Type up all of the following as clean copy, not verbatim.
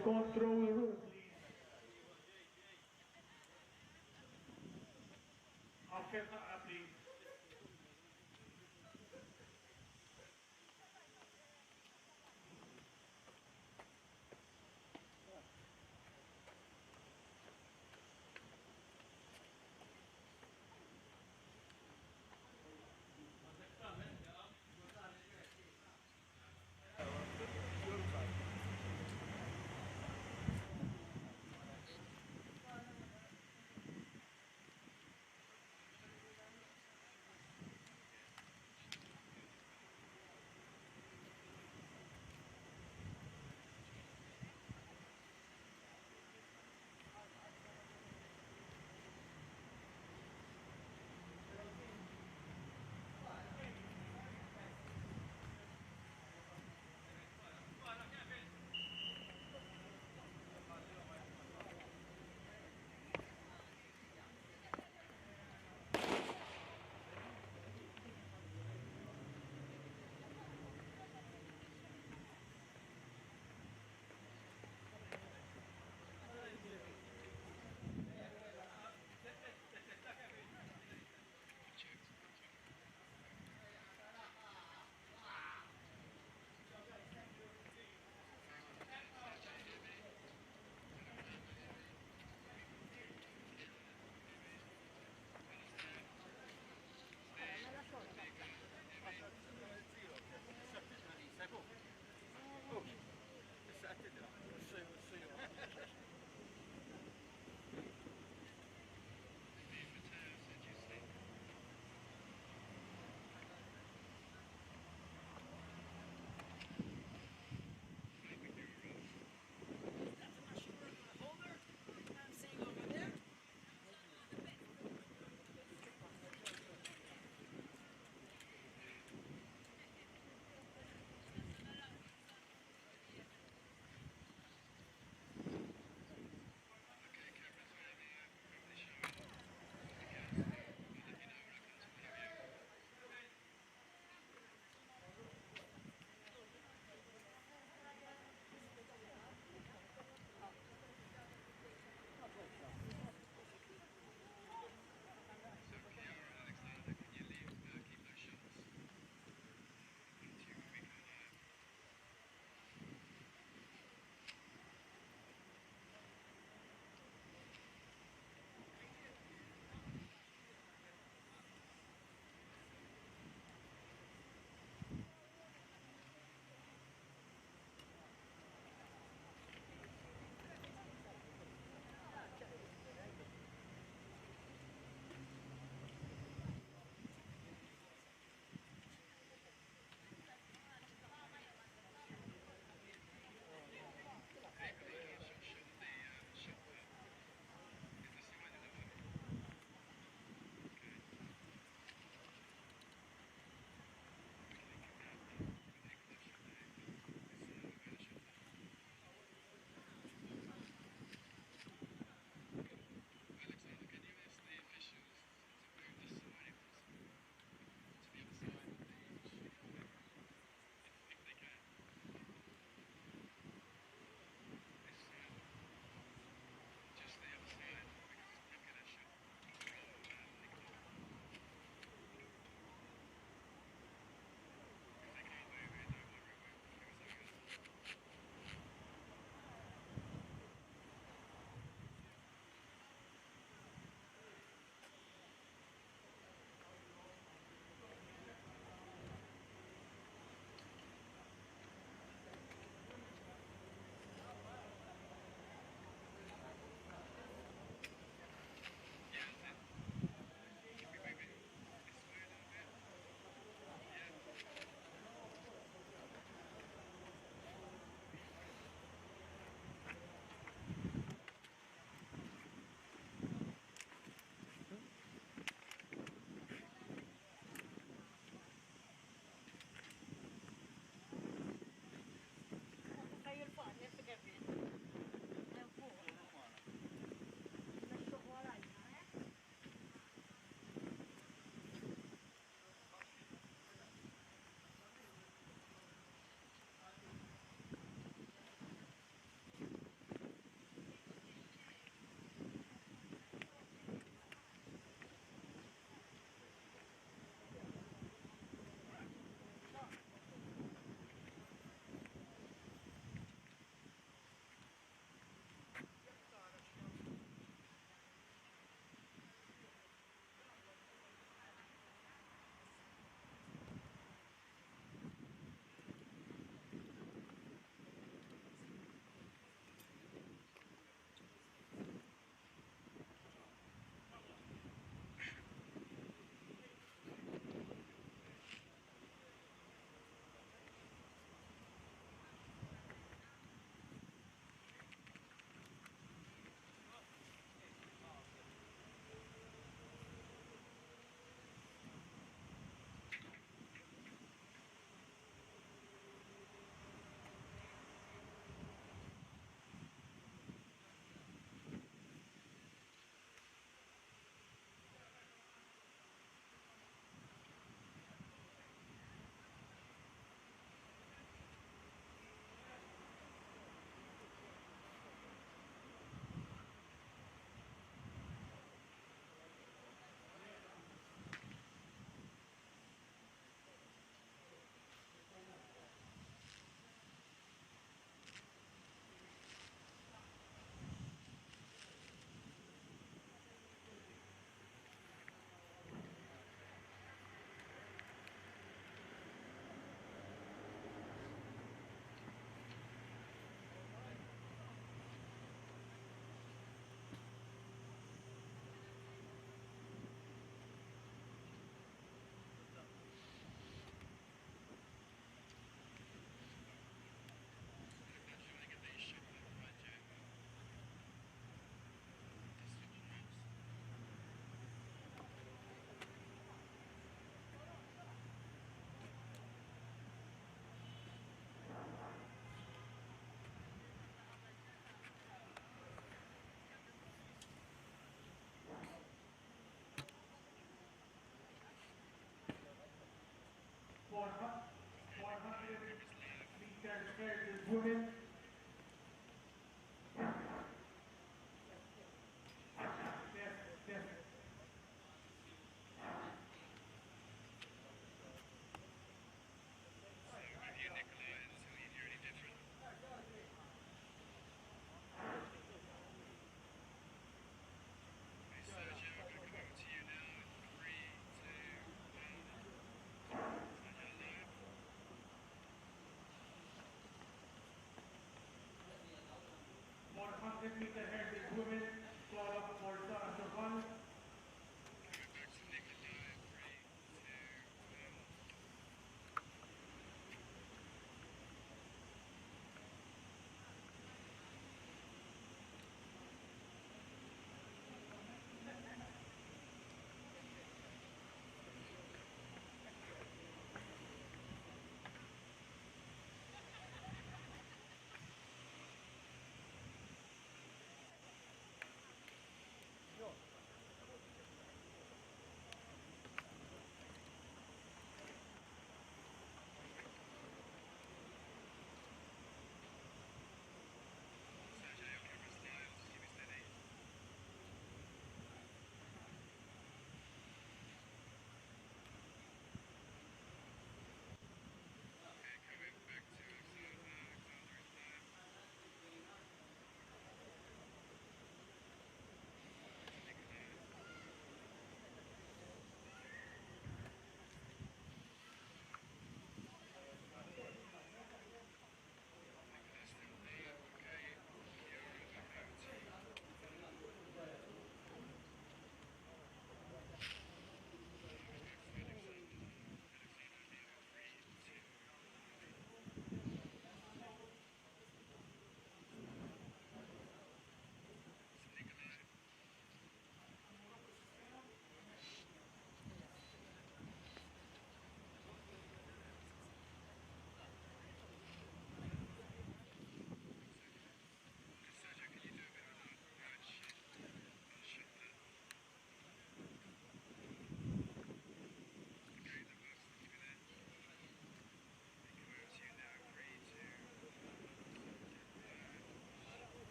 the control room. Okay, please.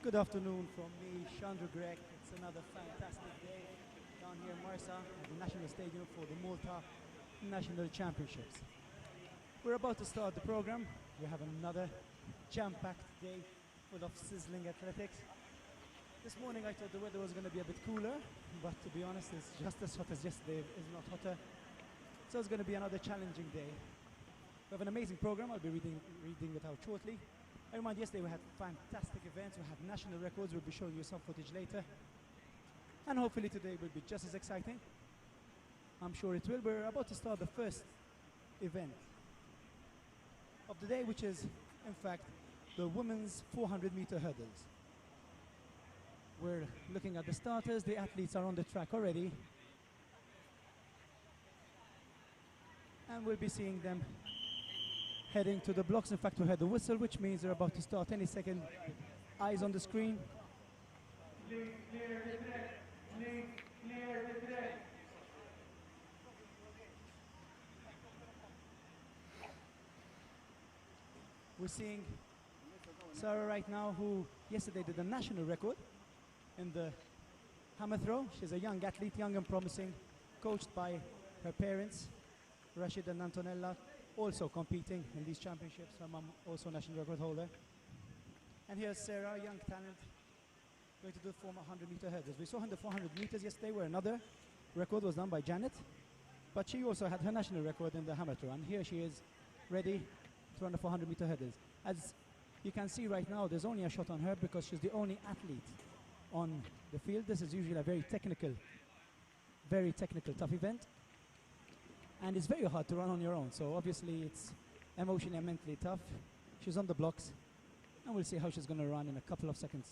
Good afternoon from me, Chandra Greg. It's another fantastic day down here in Marsa at the National Stadium for the Malta National Championships. We're about to start the program. We have another jam-packed day full of sizzling athletics. This morning I thought the weather was going to be a bit cooler, but to be honest, it's just as hot as yesterday, if not hotter. So it's going to be another challenging day. We have an amazing program. I'll be reading it out shortly. I remind yesterday we had fantastic events. We had national records. We'll be showing you some footage later. And hopefully today will be just as exciting. I'm sure it will. We're about to start the first event of the day, which is, in fact, the women's 400-meter hurdles. We're looking at the starters. The athletes are on the track already. And we'll be seeing them heading to the blocks. In fact, we heard the whistle, which means they're about to start any second. Eyes on the screen. We're seeing Sarah right now, who yesterday did a national record in the hammer throw. She's a young athlete, young and promising, coached by her parents, Rashid and Antonella, also competing in these championships. Her mum also national record holder. And here's Sarah, young talent, going to do 400-meter hurdles. We saw her in the 400 meters yesterday, where another record was done by Janet, but she also had her national record in the hammer throw. And here she is, ready to run the 400-meter hurdles. As you can see right now, there's only a shot on her because she's the only athlete on the field. This is usually a very technical, tough event. And it's very hard to run on your own, so obviously it's emotionally and mentally tough. She's on the blocks, and we'll see how she's going to run in a couple of seconds.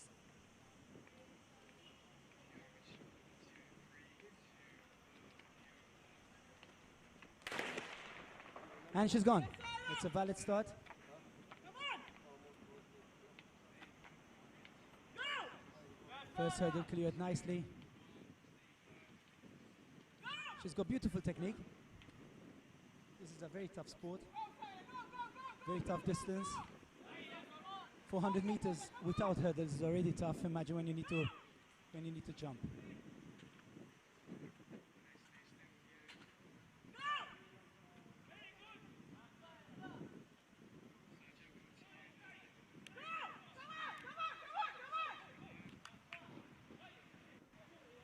And she's gone. It's a valid start. First hurdle cleared nicely. She's got beautiful technique. This is a very tough sport, very tough distance. 400 meters without hurdles is already tough. Imagine when you need to jump.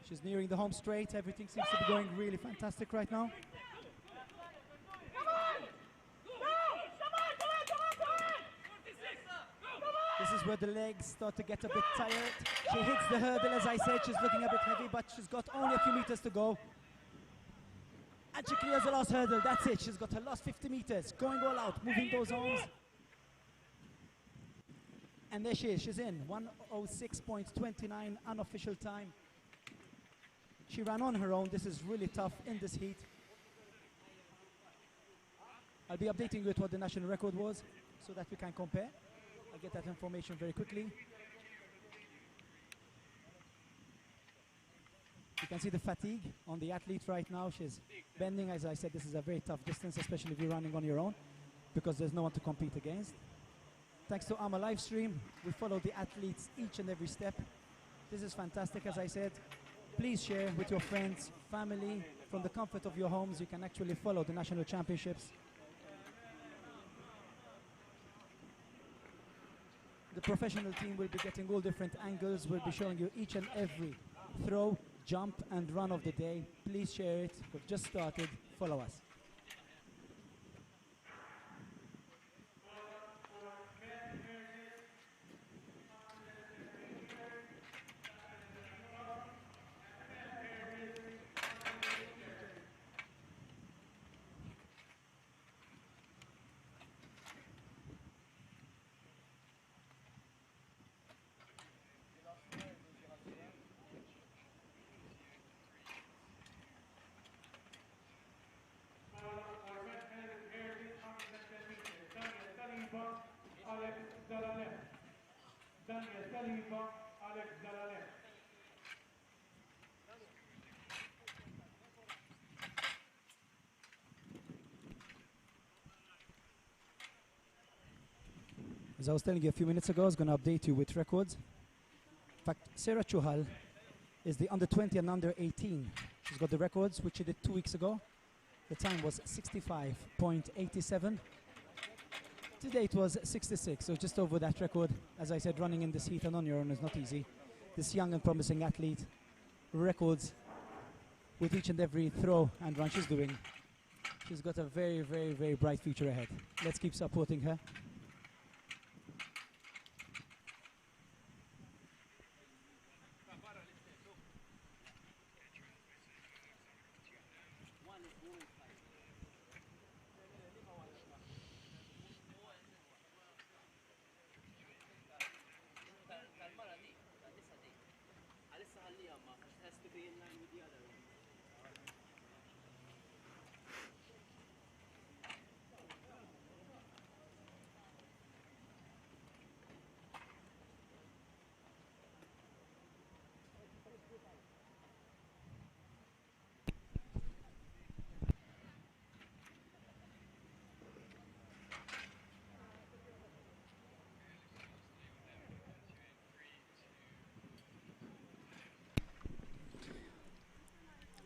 She's nearing the home straight. Everything seems to be going really fantastic right now. This is where the legs start to get a bit tired. She hits the hurdle, as I said. She's looking a bit heavy, but she's got only a few meters to go. And she clears the last hurdle. That's it. She's got her last 50 meters. Going all out, moving those arms. And there she is. She's in. 1:06.29 unofficial time. She ran on her own. This is really tough in this heat. I'll be updating you with what the national record was so that we can compare. I'll get that information very quickly. You can see the fatigue on the athlete right now. She's bending. As I said, this is a very tough distance, especially if you're running on your own, because there's no one to compete against. Thanks to AMA Livestream, we follow the athletes each and every step. This is fantastic, as I said. Please share with your friends, family. From the comfort of your homes, you can actually follow the national championships. The professional team will be getting all different angles. We'll be showing you each and every throw, jump, and run of the day. Please share it. We've just started. Follow us. As I was telling you a few minutes ago, I was going to update you with records. In fact, Sarah Chuhal is the under 20 and under 18. She's got the records, which she did 2 weeks ago. The time was 65.87. Today it was 66, so just over that record. As I said, running in this heat and on your own is not easy. This young and promising athlete records with each and every throw and run she's doing. She's got a very, very, very bright future ahead. Let's keep supporting her.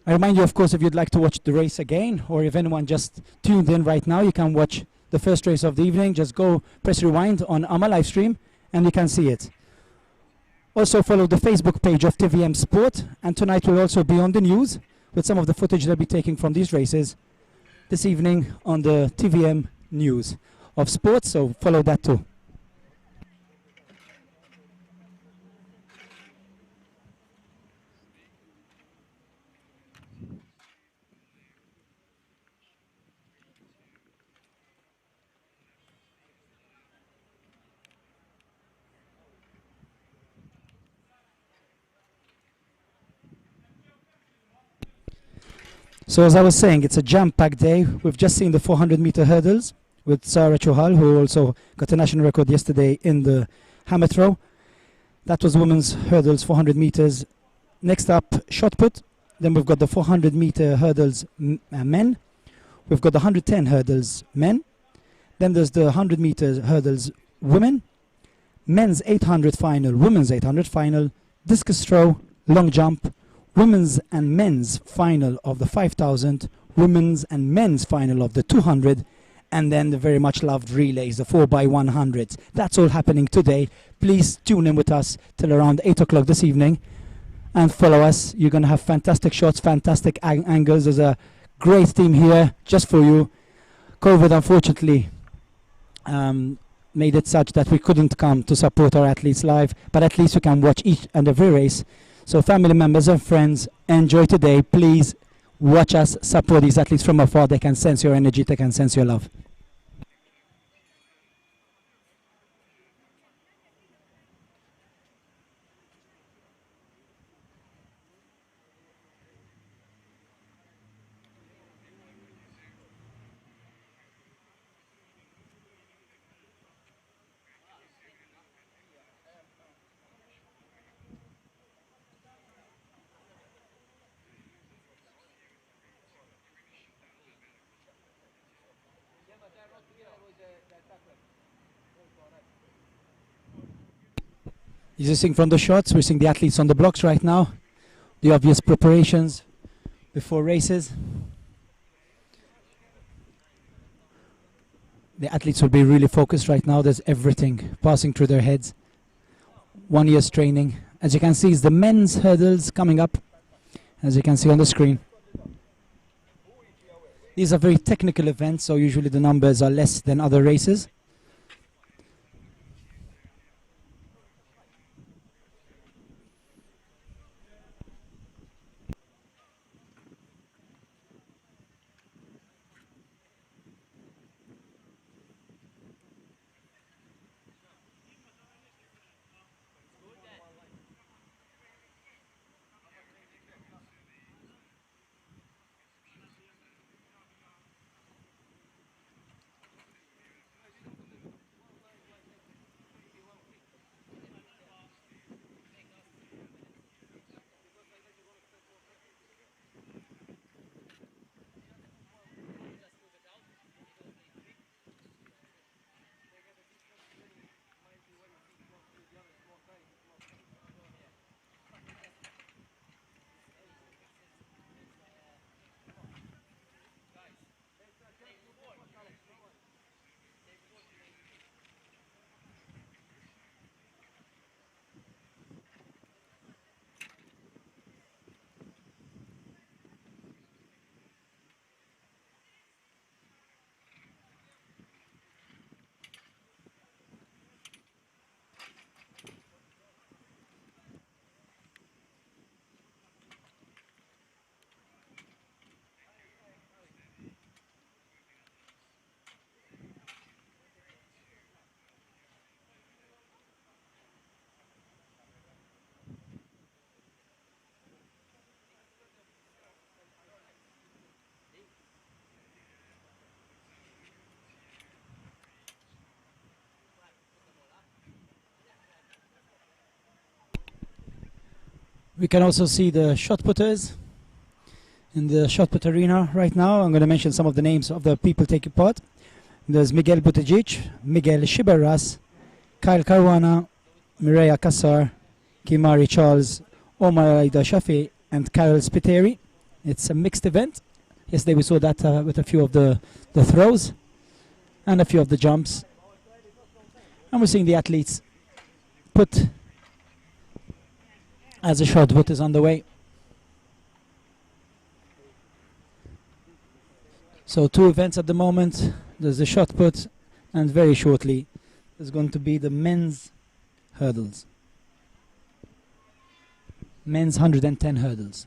I remind you, of course, if you'd like to watch the race again, or if anyone just tuned in right now, you can watch the first race of the evening. Just go press rewind on AMA Livestream and you can see it. Also follow the Facebook page of TVM Sport, and tonight we'll also be on the news with some of the footage they'll be taking from these races this evening on the TVM News of Sport, so follow that too. So as I was saying, it's a jam-packed day. We've just seen the 400-meter hurdles with Sarah Chuhal, who also got a national record yesterday in the hammer throw. That was women's hurdles, 400 meters. Next up, shot put. Then we've got the 400-meter hurdles men. We've got the 110 hurdles men. Then there's the 100-meter hurdles women. Men's 800 final, women's 800 final, discus throw, long jump, women's and men's final of the 5,000, women's and men's final of the 200, and then the very much loved relays, the 4x100s. That's all happening today. Please tune in with us till around 8 o'clock this evening and follow us. You're going to have fantastic shots, fantastic angles. There's a great team here just for you. COVID, unfortunately, made it such that we couldn't come to support our athletes live, but at least you can watch each and every race. So family members and friends, enjoy today. Please watch us, support these athletes from afar. They can sense your energy, they can sense your love. You're seeing from the shots, we're seeing the athletes on the blocks right now. The obvious preparations before races. The athletes will be really focused right now. There's everything passing through their heads. 1 year's training. As you can see, it's the men's hurdles coming up, as you can see on the screen. These are very technical events, so usually the numbers are less than other races. We can also see the shot putters in the shot put arena right now. I'm going to mention some of the names of the people taking part. There's Miguel Buttigieg, Miguel Shibarras, Kyle Caruana, Mireya Kassar, Kimari Charles, Omar Aida Shafi, and Carol Spiteri. It's a mixed event. Yesterday we saw that with a few of the throws and a few of the jumps. And we're seeing the athletes put as the shot put is underway. So 2 events at the moment. There's the shot put, and very shortly there's going to be the men's hurdles. Men's 110 hurdles.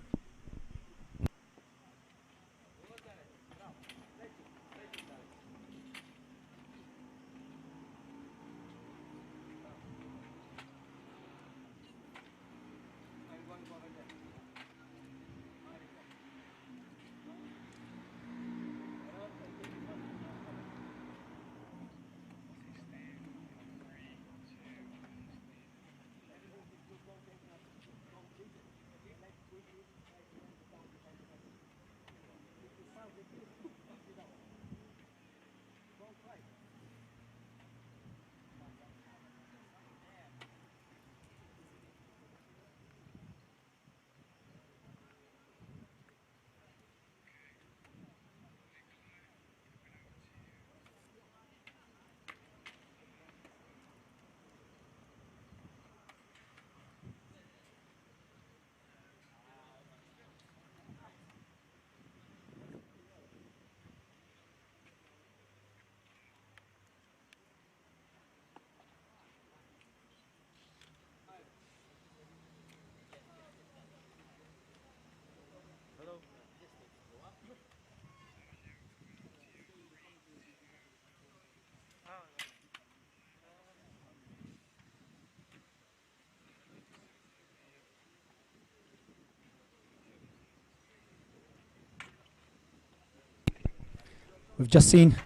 We've just seen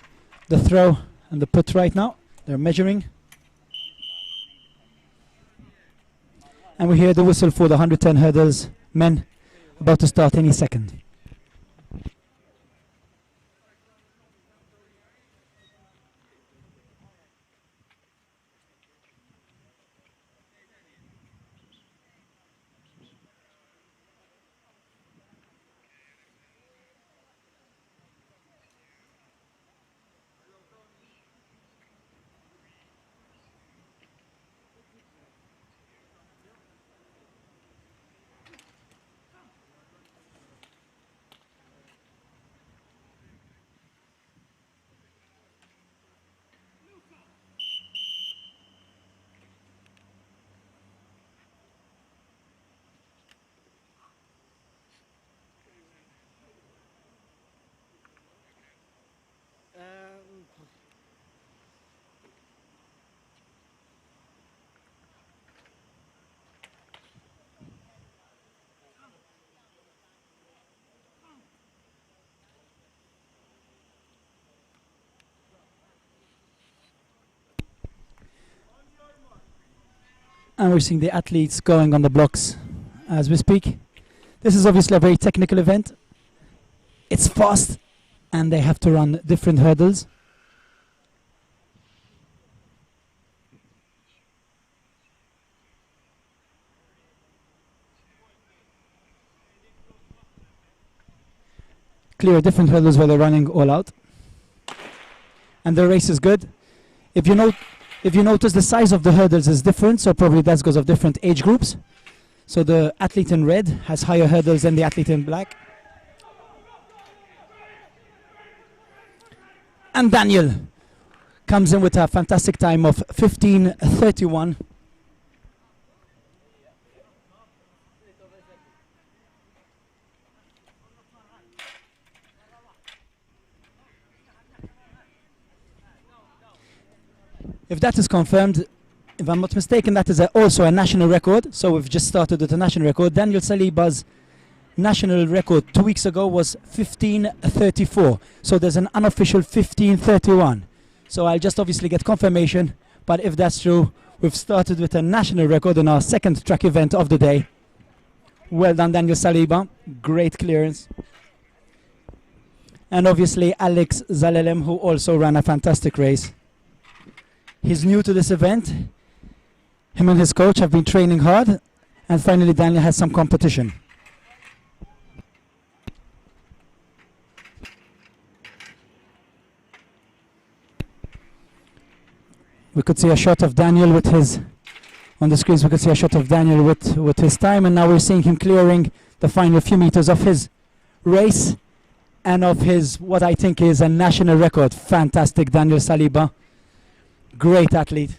the throw and the put right now. They're measuring. And we hear the whistle for the 110 hurdles men about to start any second. And we're seeing the athletes going on the blocks as we speak. This is obviously a very technical event. It's fast and they have to run different hurdles. Clear different hurdles where they're running all out. And the race is good. If you notice, the size of the hurdles is different, so probably that's because of different age groups. So the athlete in red has higher hurdles than the athlete in black. And Daniel comes in with a fantastic time of 15:31. If that is confirmed, if I'm not mistaken, that is also a national record. So we've just started with a national record. Daniel Saliba's national record 2 weeks ago was 15:34. So there's an unofficial 15:31. So I'll just obviously get confirmation. But if that's true, we've started with a national record in our second track event of the day Well done, Daniel Saliba. Great clearance. And obviously Alex Zalelem, who also ran a fantastic race. He's new to this event. Him and his coach have been training hard. And finally Daniel has some competition. We could see a shot of Daniel with his, on the screens we could see a shot of Daniel with his time, and now we're seeing him clearing the final few meters of his race and of his, what I think is a national record. Fantastic, Daniel Saliba. Great athlete.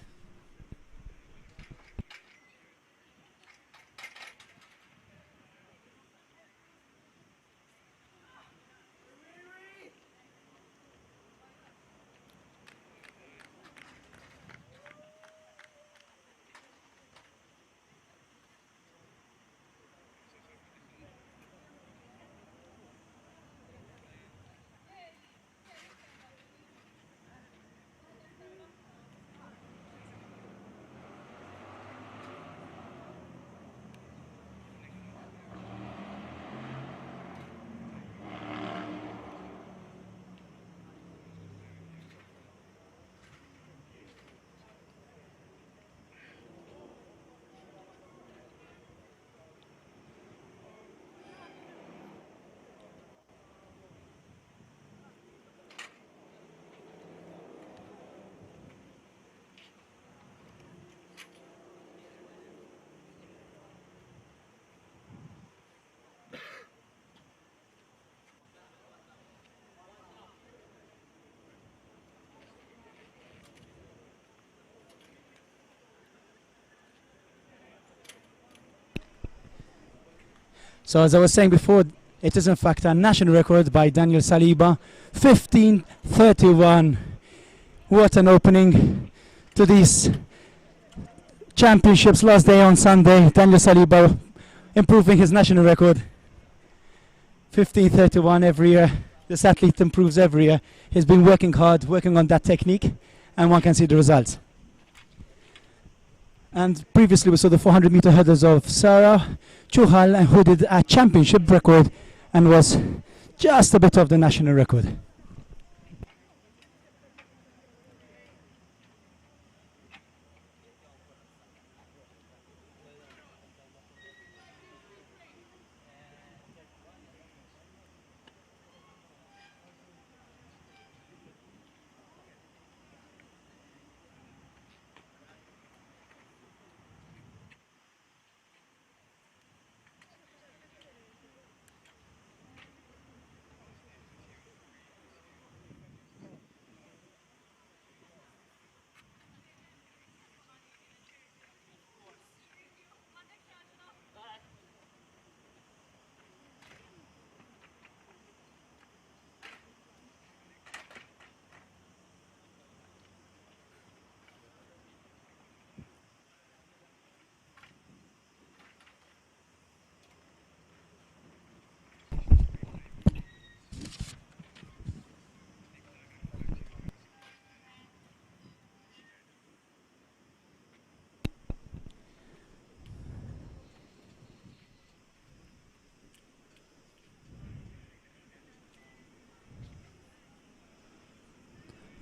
So as I was saying before, it is in fact a national record by Daniel Saliba, 15:31. What an opening to these championships. Last day on Sunday, Daniel Saliba improving his national record. 15:31 every year. This athlete improves every year. He's been working hard, working on that technique, and one can see the results. And previously we saw the 400-meter hurdles of Sarah Chuhal, who did a championship record and was just a bit off the national record.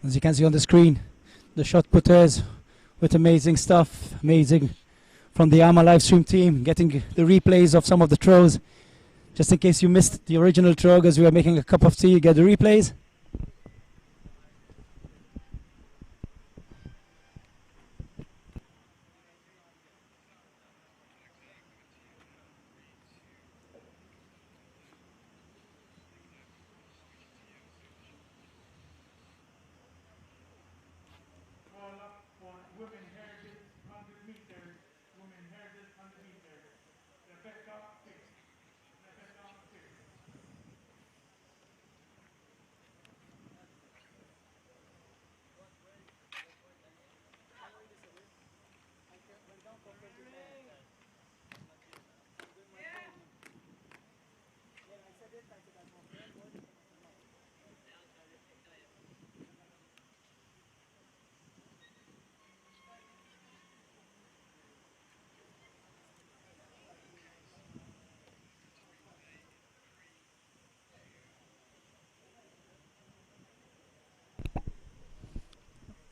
As you can see on the screen, the shot putters with amazing stuff, amazing from the AMA Livestream team, getting the replays of some of the throws. Just in case you missed the original throw as we were making a cup of tea, you get the replays.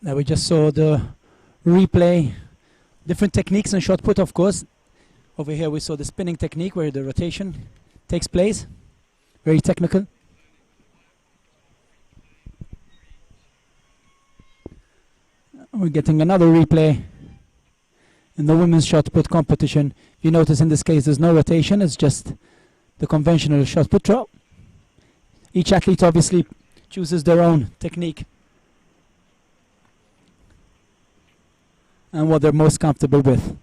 Now we just saw the replay, different techniques and shot put, of course. Over here we saw the spinning technique where the rotation takes place, very technical. We're getting another replay in the women's shot put competition. You notice in this case there's no rotation, it's just the conventional shot put throw. Each athlete obviously chooses their own technique and what they're most comfortable with.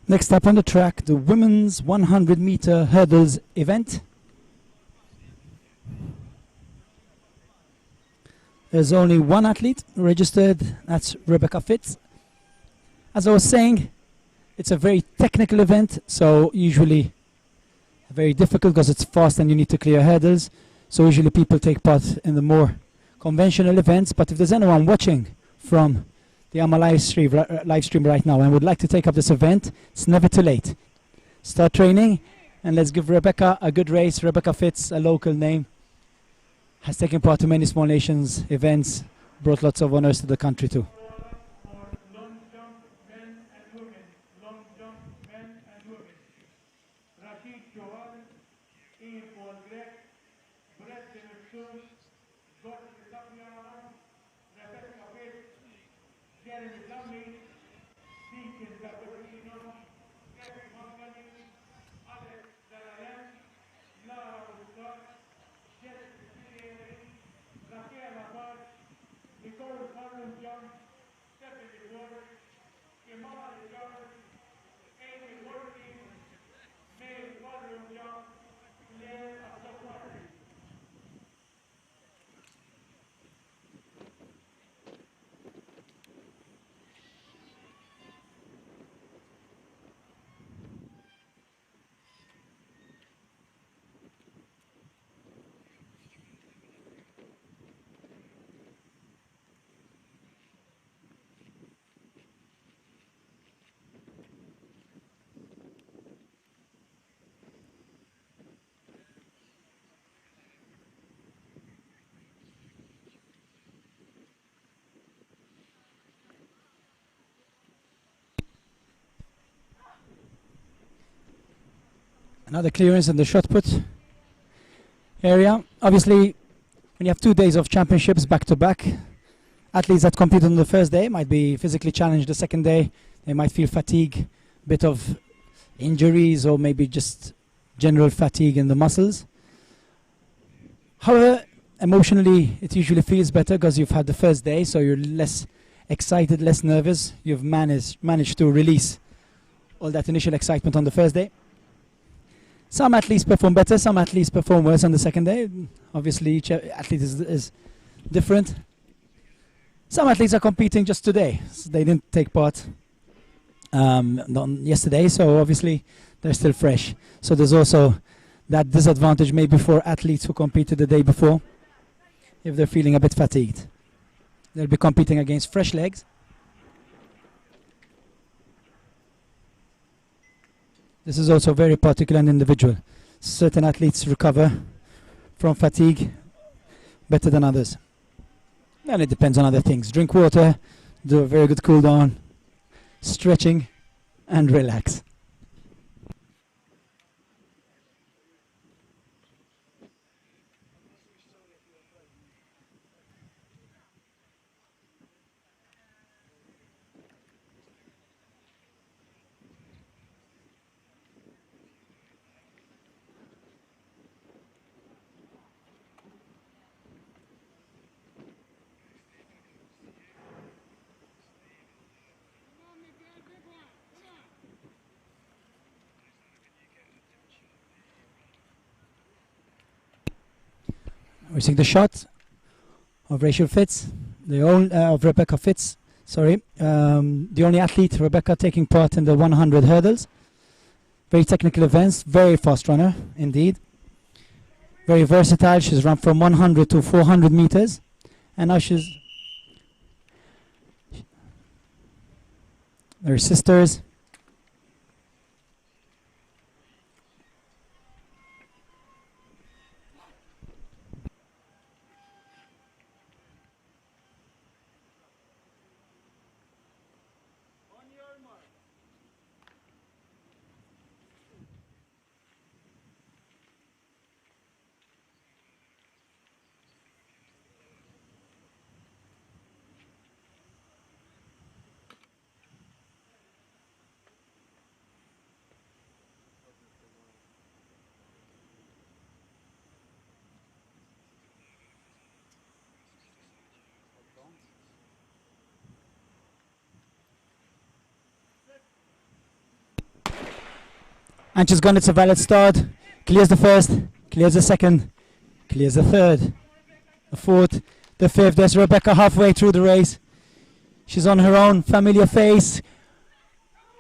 Next up on the track, the women's 100-meter hurdles event. There's only one athlete registered, that's Rebecca Fitz. As I was saying, it's a very technical event, so usually very difficult because it's fast and you need to clear hurdles. So usually people take part in the more conventional events, but if there's anyone watching from the AMA Livestream right now and would like to take up this event, it's never too late. Start training and let's give Rebecca a good race. Rebecca Fitz, a local name, has taken part in many small nations events, brought lots of honors to the country too. Long jump, men and women. Long jump, men and women. Rashid Chauhan, Ian Paul Gregg, Brett Demerson, George Tapiano, Rebecca Fitz, Jeremy Lumley, Deacon Gabrielino, Eric Montgomery, Alex Dalayan, Lara Woodcock, Jessica Siciliani, Raquel Abad, Nicole Farron-John, Stephanie Ward, Imani John, Amy Worthy, May Farron-John, Claire Asafari. Another clearance in the shot put area. Obviously, when you have 2 days of championships back to back, athletes that compete on the first day might be physically challenged the second day. They might feel fatigue, bit of injuries, or maybe just general fatigue in the muscles. However, emotionally, it usually feels better because you've had the first day, so you're less excited, less nervous. You've managed to release all that initial excitement on the first day. Some athletes perform better, some athletes perform worse on the second day. Obviously, each athlete is different. Some athletes are competing just today. So they didn't take part on yesterday, so obviously they're still fresh. So there's also that disadvantage maybe for athletes who competed the day before. If they're feeling a bit fatigued, they'll be competing against fresh legs. This is also very particular and individual. Certain athletes recover from fatigue better than others. And it depends on other things. Drink water, do a very good cool down, stretching, and relax. We're seeing the shot of Rachel Fitz, of Rebecca Fitz. Sorry, the only athlete, Rebecca, taking part in the 100 hurdles. Very technical events, very fast runner indeed. Very versatile. She's run from 100 to 400 meters, and now she's their sisters. And she's gone. It's a valid start. Clears the first, clears the second, clears the third, the fourth, the fifth. There's Rebecca halfway through the race. She's on her own, familiar face.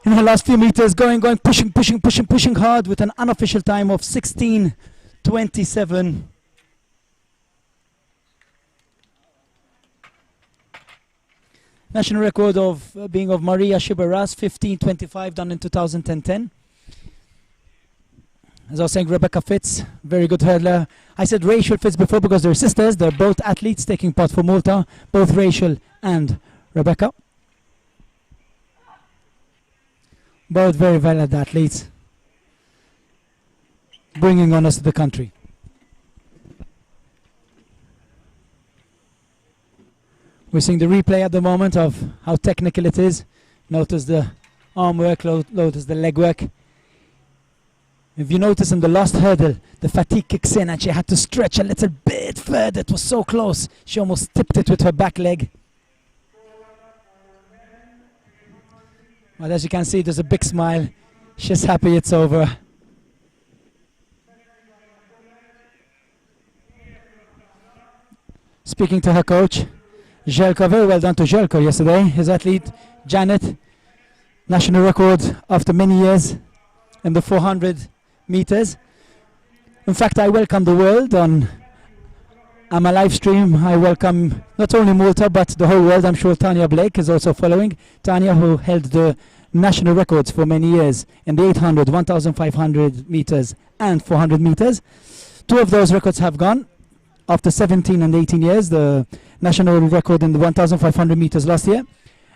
In her last few meters, going, pushing hard with an unofficial time of 16:27. National record of being of Maria Shibaras, 15:25, done in 2010. As I was saying, Rebecca Fitz, very good hurdler. I said Rachel Fitz before because they're sisters. They're both athletes taking part for Malta, both Rachel and Rebecca. Both very valid athletes, bringing honours to the country. We're seeing the replay at the moment of how technical it is. Notice the arm work, notice the leg work. If you notice in the last hurdle, the fatigue kicks in and she had to stretch a little bit further. It was so close. She almost tipped it with her back leg. Well, as you can see, there's a big smile. She's happy it's over. Speaking to her coach, Jelko, very well done to Jelko yesterday. His athlete, Janet, national record after many years in the 400 meters. In fact, I welcome the world on AMA Livestream. I welcome not only Malta, but the whole world. I'm sure Tanya Blake is also following. Tanya, who held the national records for many years in the 800, 1,500 meters and 400 meters. Two of those records have gone after 17 and 18 years. The national record in the 1,500 meters last year,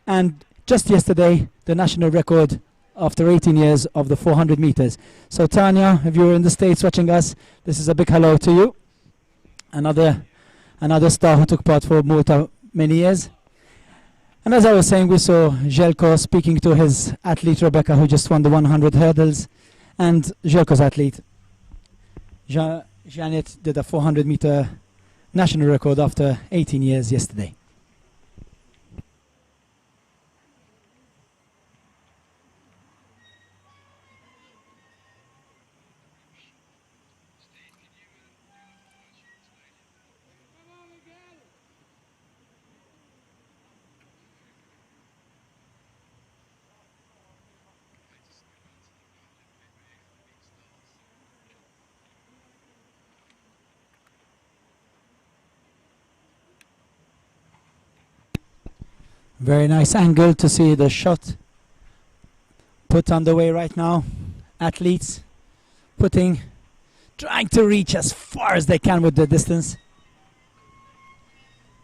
and just yesterday the national record after 18 years of the 400 meters. So Tanya, if you're in the States watching us, this is a big hello to you. Another star who took part for Malta many years. And as I was saying, we saw Jelko speaking to his athlete Rebecca, who just won the 100 hurdles, and Jelko's athlete Janet did a 400 meter national record after 18 years yesterday. Very nice angle to see the shot put underway right now. Athletes trying to reach as far as they can with the distance.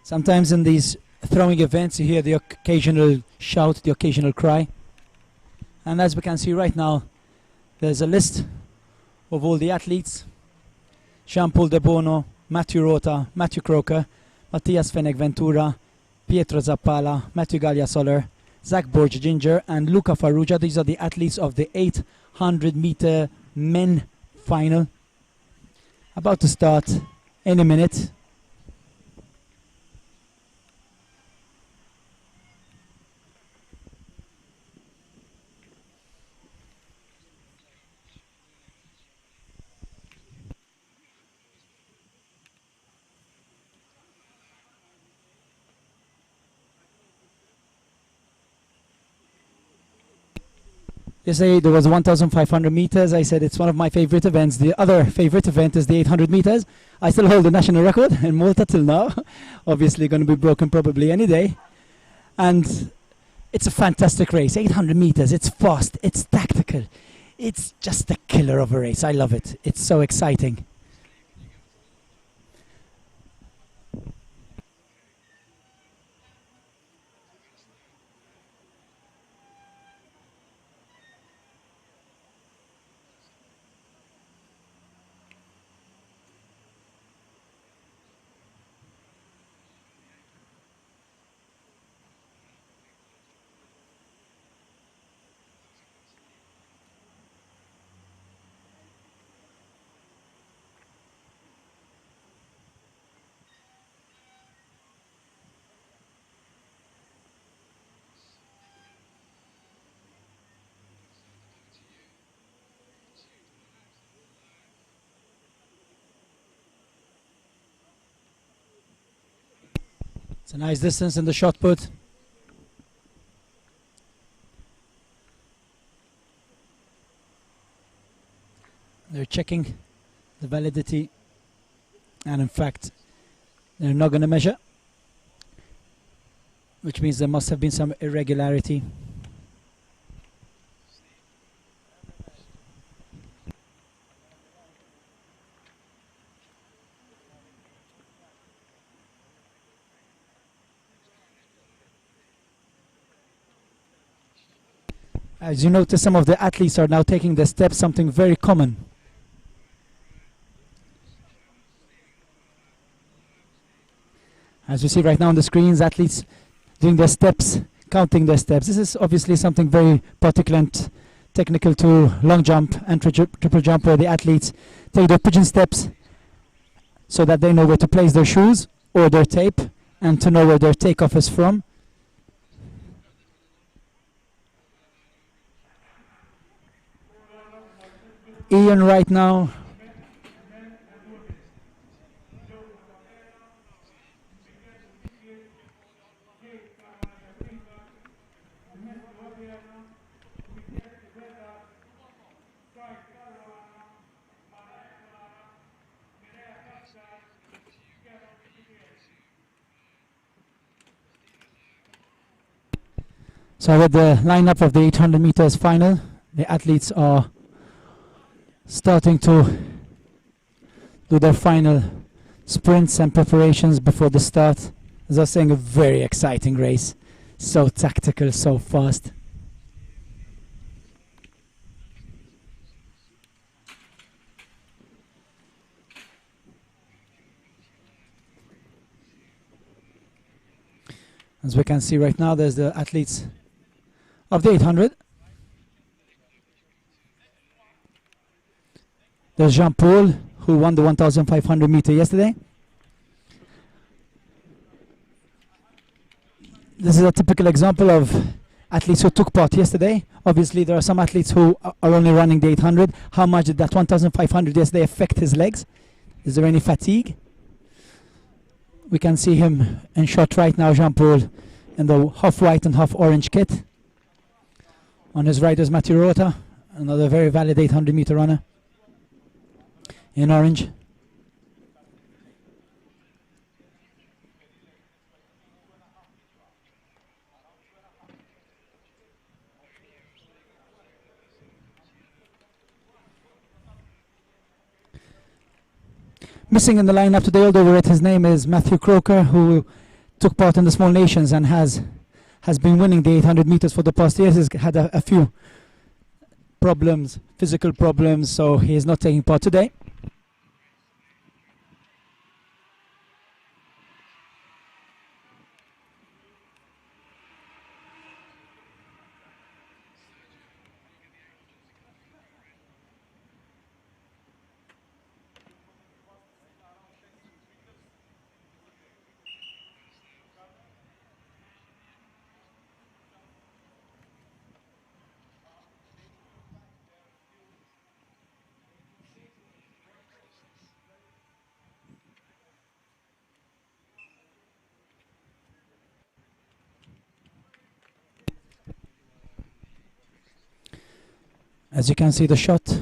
Sometimes in these throwing events you hear the occasional shout, the occasional cry. And as we can see right now, there's a list of all the athletes. Jean-Paul De Bono, Matthew Rota, Matthew Croker, Mattias Fenech Ventura, Pietro Zappala, Matthew Gallia Soler, Zach Borge Ginger, and Luca Farrugia. These are the athletes of the 800 meter men final. About to start any minute. Yesterday there was 1,500 meters. I said it's one of my favorite events. The other favorite event is the 800 meters. I still hold the national record in Malta till now. Obviously going to be broken probably any day. And it's a fantastic race. 800 meters. It's fast. It's tactical. It's just a killer of a race. I love it. It's so exciting. It's a nice distance in the shot put. They're checking the validity, and in fact they're not going to measure, which means there must have been some irregularity. As you notice, some of the athletes are now taking the steps, something very common. As you see right now on the screens, athletes doing their steps, counting their steps. This is obviously something very particular and technical to long jump and triple jump, where the athletes take their pigeon steps so that they know where to place their shoes or their tape and to know where their takeoff is from. Ian right now So with the lineup of the 800 meters final, the athletes are starting to do their final sprints and preparations before the start. As I was saying, a very exciting race. So tactical, so fast. As we can see right now, there's the athletes of the 800. There's Jean-Paul, who won the 1,500 meter yesterday. This is a typical example of athletes who took part yesterday. Obviously, there are some athletes who are only running the 800. How much did that 1,500 yesterday affect his legs? Is there any fatigue? We can see him in shot right now, Jean-Paul, in the half white and half orange kit. On his right is Matthew Rota, another very valid 800 meter runner in orange. Missing in the lineup today, although his name is Matthew Croker, who took part in the Small Nations and has been winning the 800 meters for the past years. He's had a few problems, physical problems, so he is not taking part today. As you can see the shot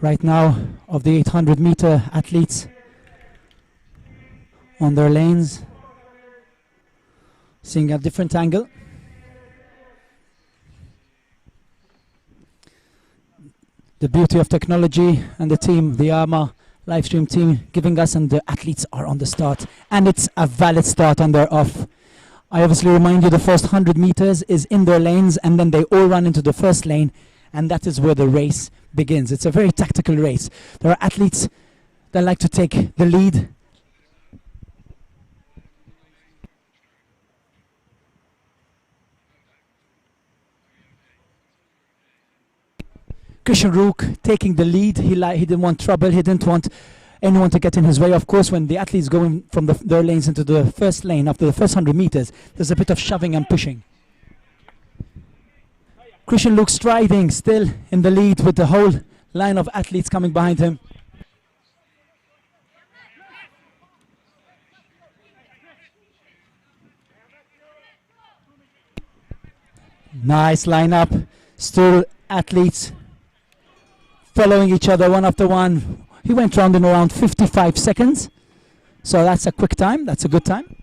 right now of the 800-meter athletes on their lanes, seeing a different angle. The beauty of technology and the team, the AMA Livestream team, giving us, and the athletes are on the start, and it's a valid start and they're off. I obviously remind you the first 100 meters is in their lanes, and then they all run into the first lane, and that is where the race begins. It's a very tactical race. There are athletes that like to take the lead. Christian Rook taking the lead. He didn't want trouble. He didn't want anyone to get in his way. Of course, when the athletes going from their lanes into the first lane after the first 100 meters, there's a bit of shoving and pushing. Christian Rook striding, still in the lead with the whole line of athletes coming behind him. Nice lineup. Still athletes following each other one after one. He went round in around 55 seconds. So that's a quick time. That's a good time.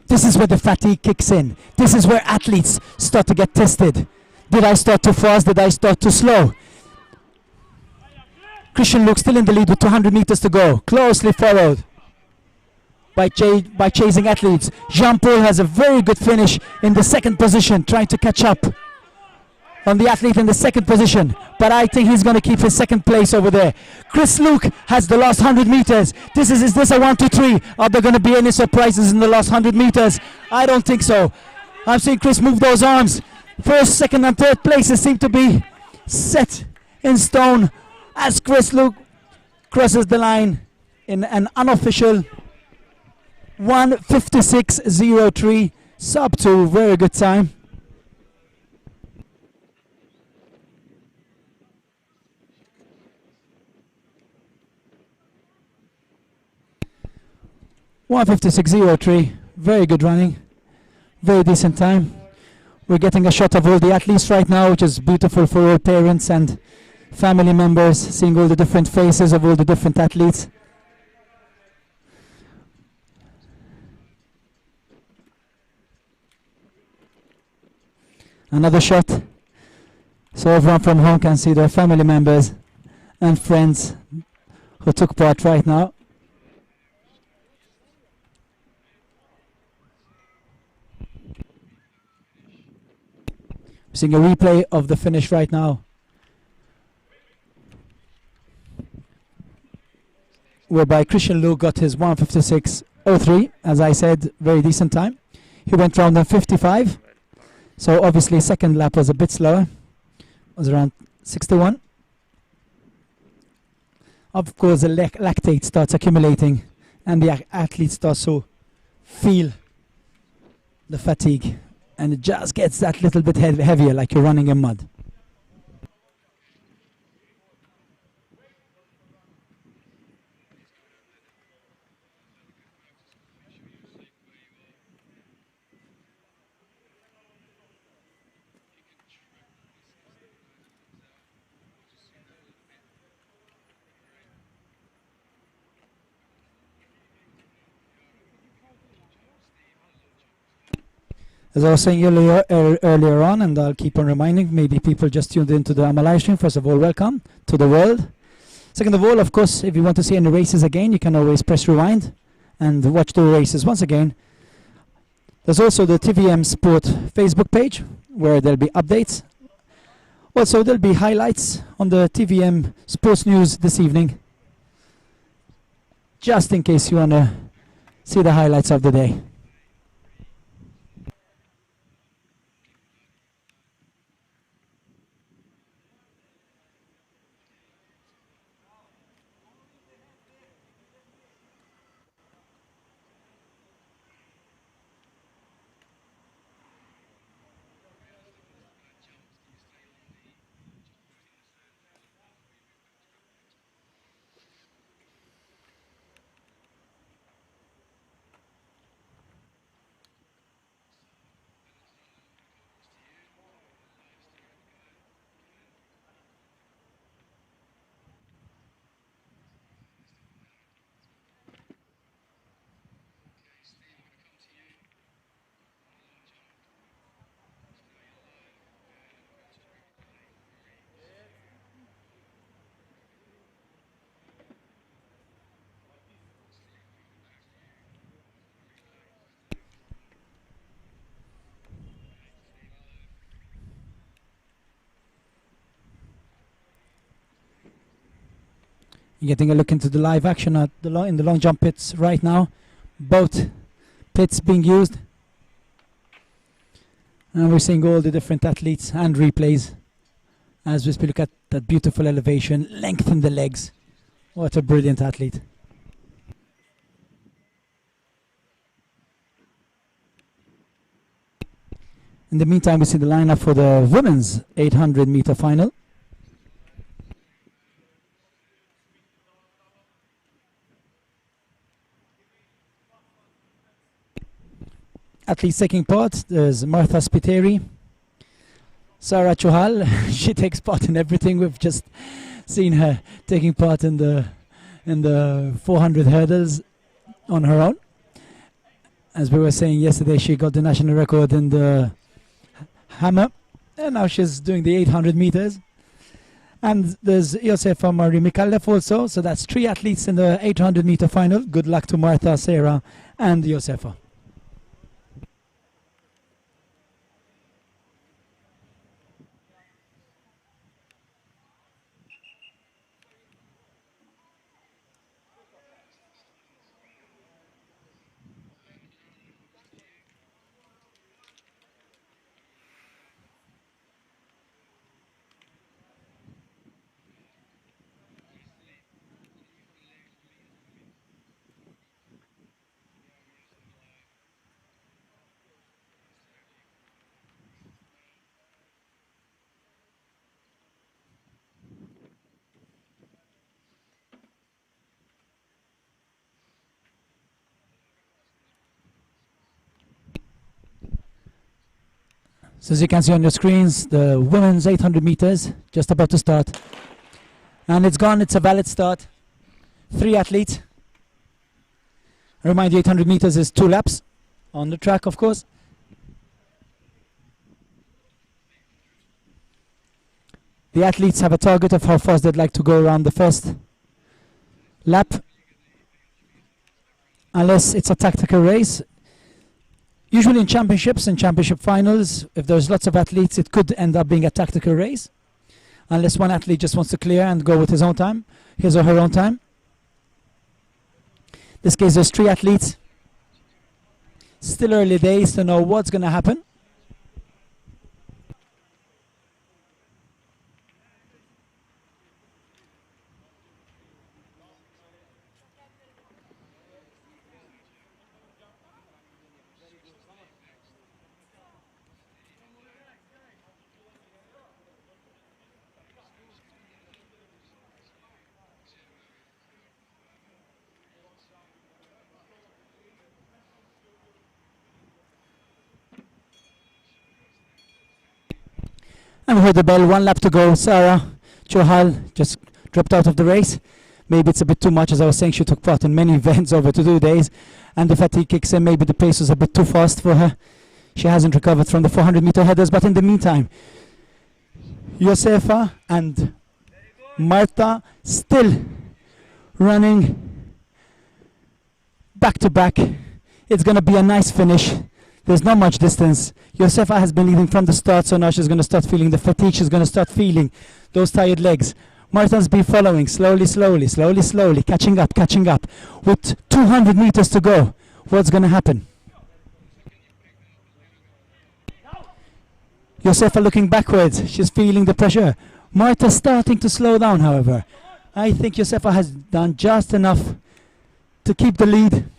This is where the fatigue kicks in. This is where athletes start to get tested. Did I start too fast? Did I start too slow? Christian Luke still in the lead with 200 meters to go. Closely followed by chasing athletes. Jean-Paul has a very good finish in the second position, trying to catch up on the athlete in the second position. But I think he's going to keep his second place over there. Chris Luke has the last 100 meters. Is this a 1, 2, 3? Are there going to be any surprises in the last 100 meters? I don't think so. I'm seeing Chris move those arms. First, second and third places seem to be set in stone as Chris Luke crosses the line in an unofficial 1:56.03, sub 2, very good time. (1:56.03), very good running, very decent time. We're getting a shot of all the athletes right now, which is beautiful for all parents and family members, seeing all the different faces of all the different athletes. Another shot, so everyone from home can see their family members and friends who took part right now. Seeing a replay of the finish right now, whereby Christian Luke got his 1:56.03, as I said, very decent time. He went round in 55, so obviously second lap was a bit slower, was around 61. Of course, the lactate starts accumulating and the athlete starts to feel the fatigue, and it just gets that little bit heavier, like you're running in mud. As I was saying earlier on, and I'll keep on reminding, maybe people just tuned into the AMA Livestream. First of all, welcome to the world. Second of all, of course, if you want to see any races again, you can always press rewind and watch the races once again. There's also the TVM Sport Facebook page, where there'll be updates. Also, there'll be highlights on the TVM Sports News this evening, just in case you want to see the highlights of the day. Getting a look into the live action at in the long jump pits right now. Both pits being used. And we're seeing all the different athletes and replays as we look at that beautiful elevation, lengthen the legs. What a brilliant athlete. In the meantime, we see the lineup for the women's 800 meter final. Athletes taking part, there's Martha Spiteri, Sarah Chauhal. She takes part in everything. We've just seen her taking part in the 400 hurdles on her own. As we were saying yesterday, she got the national record in the hammer, and now she's doing the 800 meters. And there's Josefa Marie Mikalev also, so that's 3 athletes in the 800 meter final. Good luck to Martha, Sarah, and Josefa. So as you can see on your screens, the women's 800 meters just about to start. And it's gone, it's a valid start. 3 athletes. I remind you, 800 meters is 2 laps on the track, of course. The athletes have a target of how fast they'd like to go around the first lap. Unless it's a tactical race. Usually in championships and championship finals, if there's lots of athletes, it could end up being a tactical race. Unless one athlete just wants to clear and go with his own time, his or her own time. In this case, there's 3 athletes. Still early days to know what's going to happen. And we heard the bell, 1 lap to go. Sarah Chauhal just dropped out of the race. Maybe it's a bit too much. As I was saying, she took part in many events over 2 days. And the fatigue kicks in. Maybe the pace was a bit too fast for her. She hasn't recovered from the 400 meter headers. But in the meantime, Josefa and Marta still running back to back. It's going to be a nice finish. There's not much distance. Josefa has been leading from the start, so now she's going to start feeling the fatigue. She's going to start feeling those tired legs. Marta's been following slowly, catching up. With 200 meters to go, what's going to happen? Josefa looking backwards. She's feeling the pressure. Marta's starting to slow down, however. I think Josefa has done just enough to keep the lead.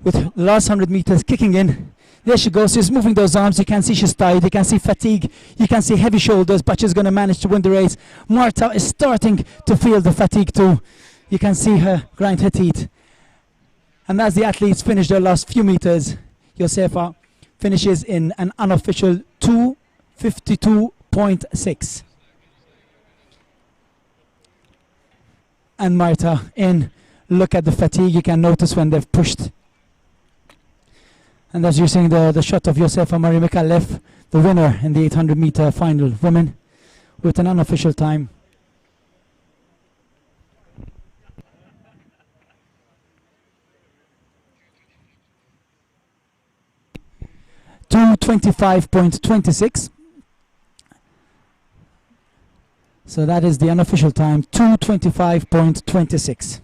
With the last 100 meters kicking in. There she goes, she's moving those arms. You can see she's tired, you can see fatigue, you can see heavy shoulders, but she's going to manage to win the race. Marta is starting to feel the fatigue too. You can see her grind her teeth. And as the athletes finish their last few meters, Josefa finishes in an unofficial 2:52.6. And Marta in. Look at the fatigue, you can notice when they've pushed. And as you're seeing the shot of Josefa Marie Mikalev, the winner in the 800 meter final women, with an unofficial time. (2:25.26). So that is the unofficial time, 2:25.26.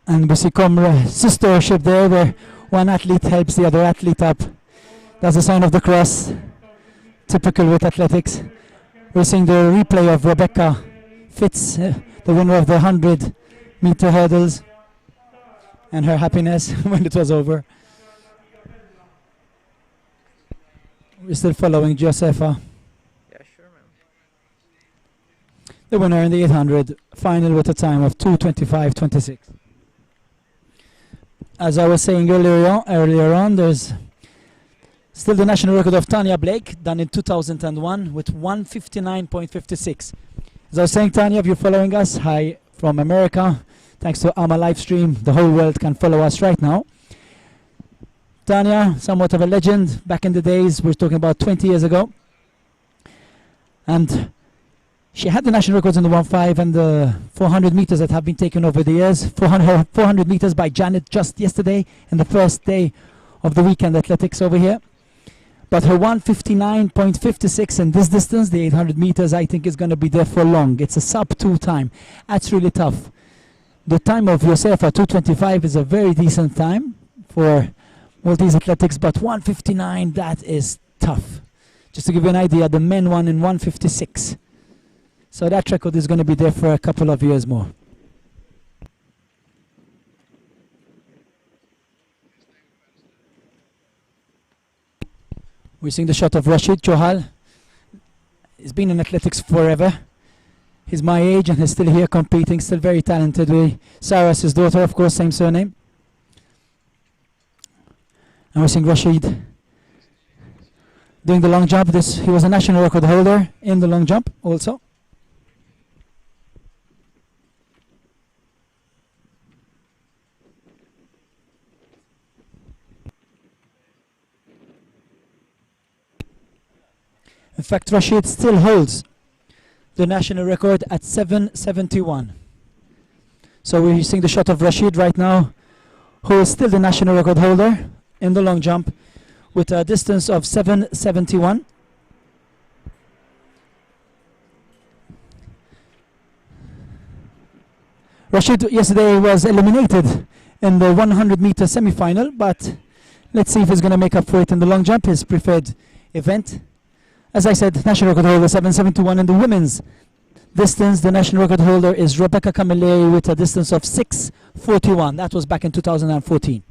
And we see sistership there, where one athlete helps the other athlete up. That's a sign of the cross, typical with athletics. We're seeing the replay of Rebecca Fitz, the winner of the 100-meter hurdles, and her happiness when it was over. We're still following Josefa. Yeah, sure, man. The winner in the 800 final with a time of 2:25.26. As I was saying earlier on, there's still the national record of Tanya Blake, done in 2001 with 1:59.56. As I was saying, Tanya, if you're following us, hi from America. Thanks to AMA Livestream, the whole world can follow us right now. Tanya, somewhat of a legend back in the days, we're talking about 20 years ago. And she had the national records in the 1.5 and the 400 meters that have been taken over the years. 400 meters by Janet just yesterday, in the first day of the weekend athletics over here. But her 1:59.56 in this distance, the 800 meters, I think is going to be there for long. It's a sub-2 time. That's really tough. The time of Josefa, 2:25, is a very decent time for Maltese athletics, but 1:59, that is tough. Just to give you an idea, the men won in 1:56. So that record is going to be there for a couple of years more. We're seeing the shot of Rashid Johal. He's been in athletics forever. He's my age and he's still here competing, still very talented. Sarah's his daughter, of course, same surname. And we're seeing Rashid doing the long jump. He was a national record holder in the long jump also. In fact, Rashid still holds the national record at 7:71. So we're seeing the shot of Rashid right now, who is still the national record holder in the long jump with a distance of 7:71. Rashid yesterday was eliminated in the 100-meter semi-final, but let's see if he's going to make up for it in the long jump, his preferred event. As I said, national record holder 7:71 in the women's distance. The national record holder is Rebecca Camilleri with a distance of 6:41. That was back in 2014.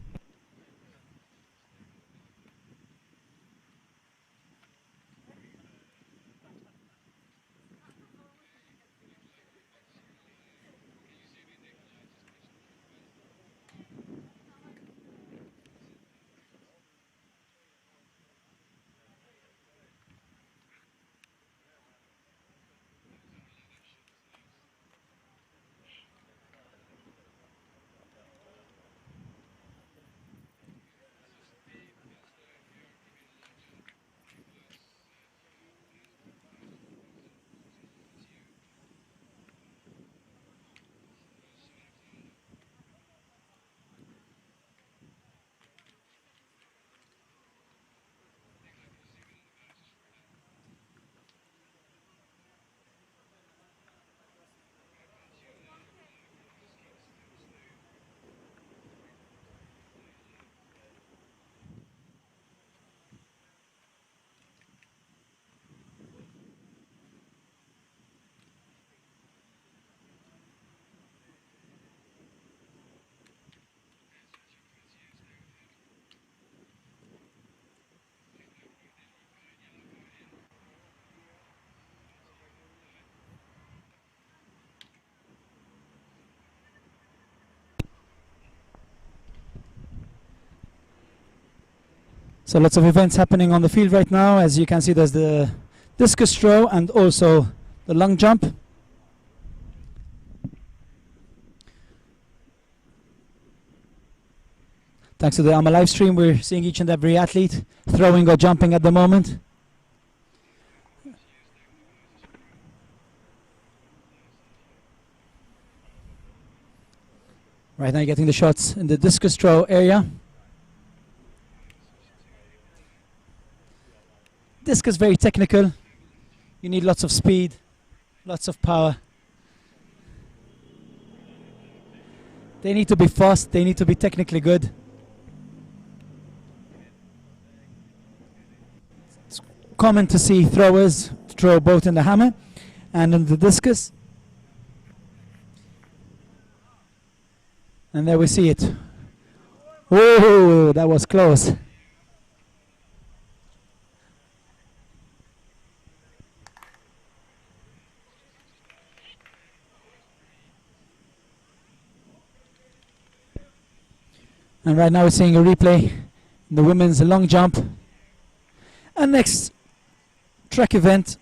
So lots of events happening on the field right now. As you can see, there's the discus throw and also the long jump. Thanks to the AMA Livestream, we're seeing each and every athlete throwing or jumping at the moment. Right now, getting the shots in the discus throw area. Discus very technical. You need lots of speed, lots of power. They need to be fast, they need to be technically good. It's common to see throwers throw both in the hammer and in the discus. And there we see it. Oh, that was close. And right now we're seeing a replay in the women's long jump. And next track event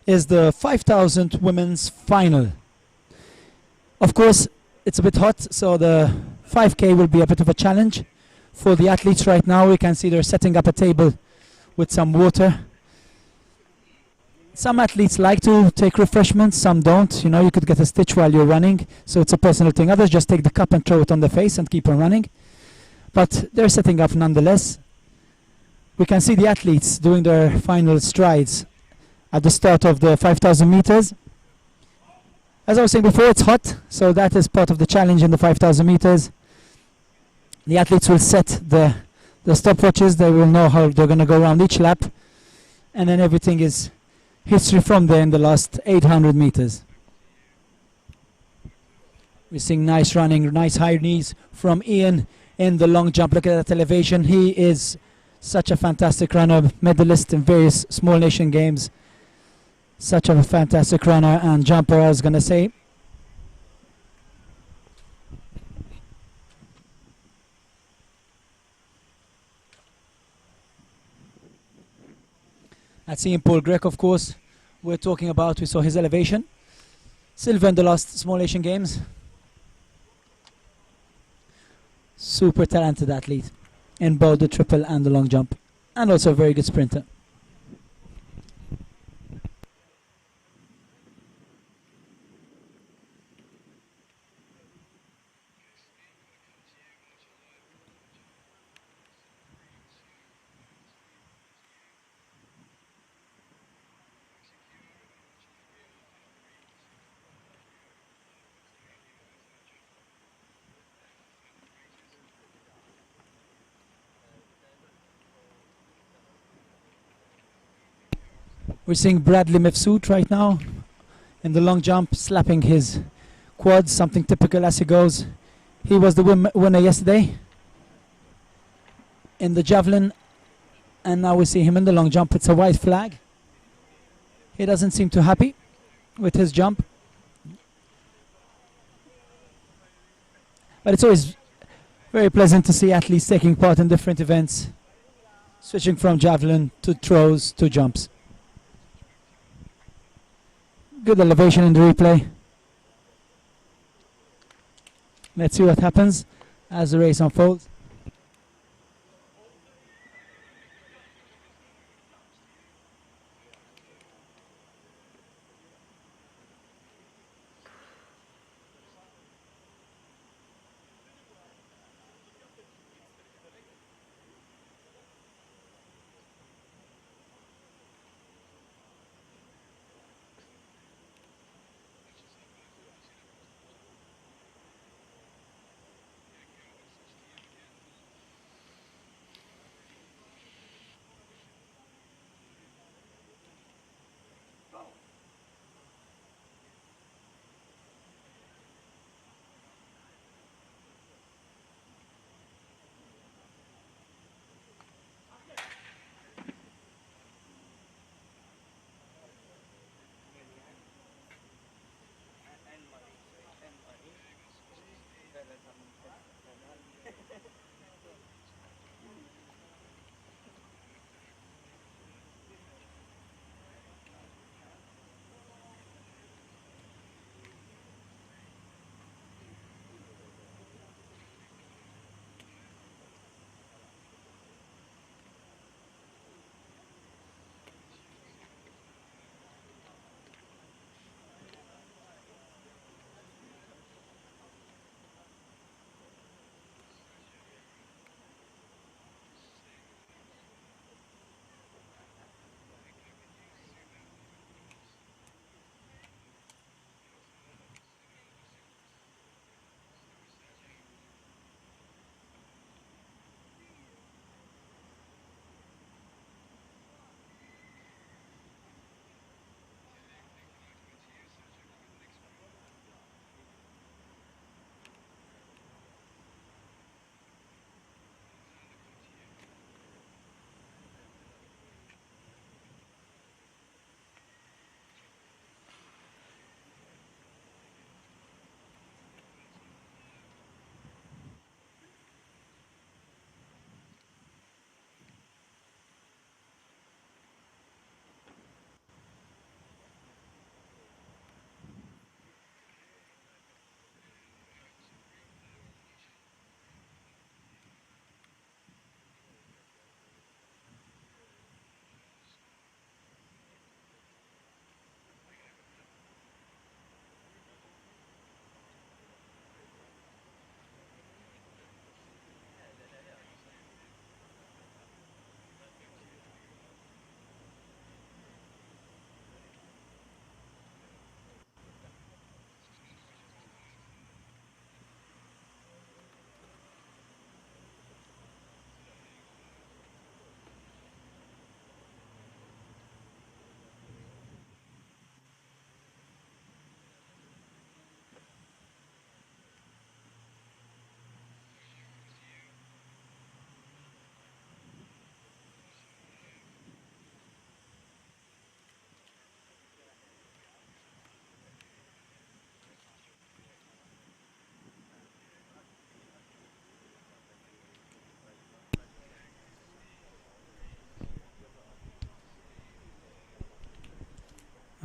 is the 5,000 women's final. Of course, it's a bit hot, so the 5K will be a bit of a challenge for the athletes right now. We can see they're setting up a table with some water. Some athletes like to take refreshments, some don't. You know, you could get a stitch while you're running, so it's a personal thing. Others just take the cup and throw it on their face and keep on running. But they're setting up nonetheless. We can see the athletes doing their final strides at the start of the 5,000 meters. As I was saying before, it's hot, so that is part of the challenge in the 5,000 meters. The athletes will set the stopwatches. They will know how they're going to go around each lap, and then everything is history from there in the last 800 meters. We're seeing nice running, nice high knees from Ian in the long jump. Look at that elevation. He is such a fantastic runner, medalist in various small nation games. Such a fantastic runner and jumper, I was going to say. That's Ian Paul Grech, of course, we're talking about. We saw his elevation. Silver in the last small Asian games. Super talented athlete in both the triple and the long jump. And also a very good sprinter. We're seeing Bradley Mifsud right now in the long jump, slapping his quads, something typical as he goes. He was the winner yesterday in the javelin, and now we see him in the long jump. It's a white flag. He doesn't seem too happy with his jump. But it's always very pleasant to see athletes taking part in different events, switching from javelin to throws to jumps. Good elevation in the replay. Let's see what happens as the race unfolds.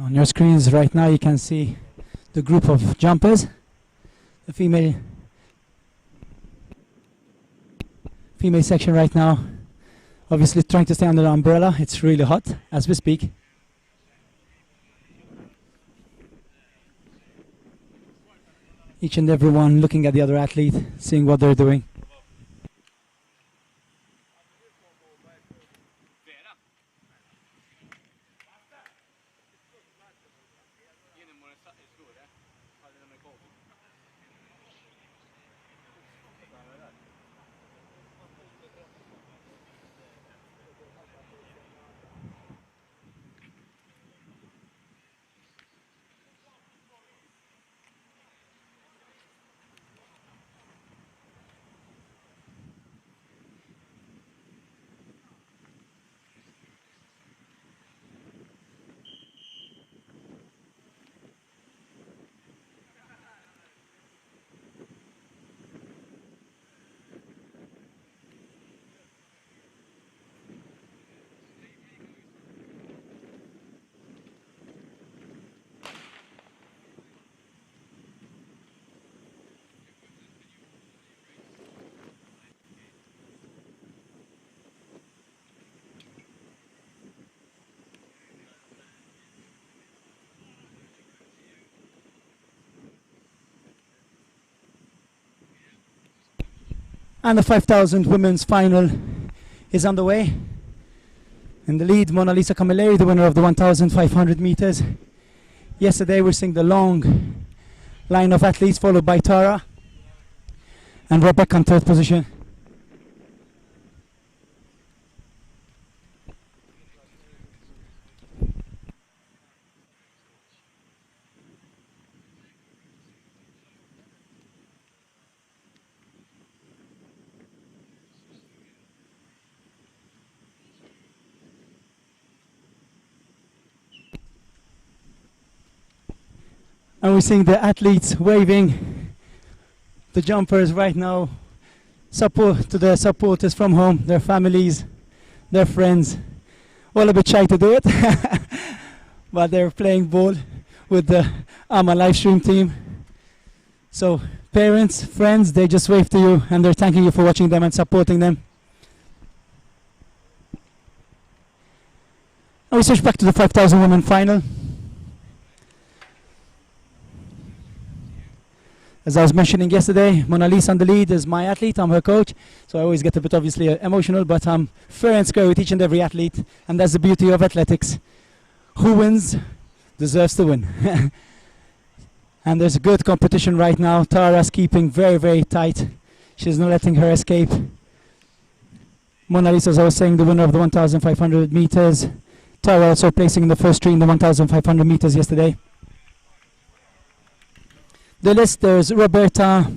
On your screens right now you can see the group of jumpers. The female section right now obviously trying to stay under the umbrella. It's really hot as we speak. Each and everyone looking at the other athlete, seeing what they're doing. And the 5,000 women's final is underway. In the lead, Mona Lisa Camilleri, the winner of the 1,500 meters. Yesterday we're seeing the long line of athletes followed by Tara and Rebecca in third position. And we're seeing the athletes waving, the jumpers right now, support to their supporters from home, their families, their friends. All a bit shy to do it, but they're playing ball with the AMA Livestream team. So parents, friends, they just wave to you and they're thanking you for watching them and supporting them. And we switch back to the 5,000 women final. As I was mentioning yesterday, Mona Lisa on the lead is my athlete, I'm her coach, so I always get a bit obviously emotional, but I'm fair and square with each and every athlete, and that's the beauty of athletics. Who wins deserves to win. And there's a good competition right now. Tara's keeping very, very tight. She's not letting her escape. Mona Lisa, as I was saying, the winner of the 1,500 meters. Tara also placing in the first three in the 1,500 meters yesterday. The list, there's Roberta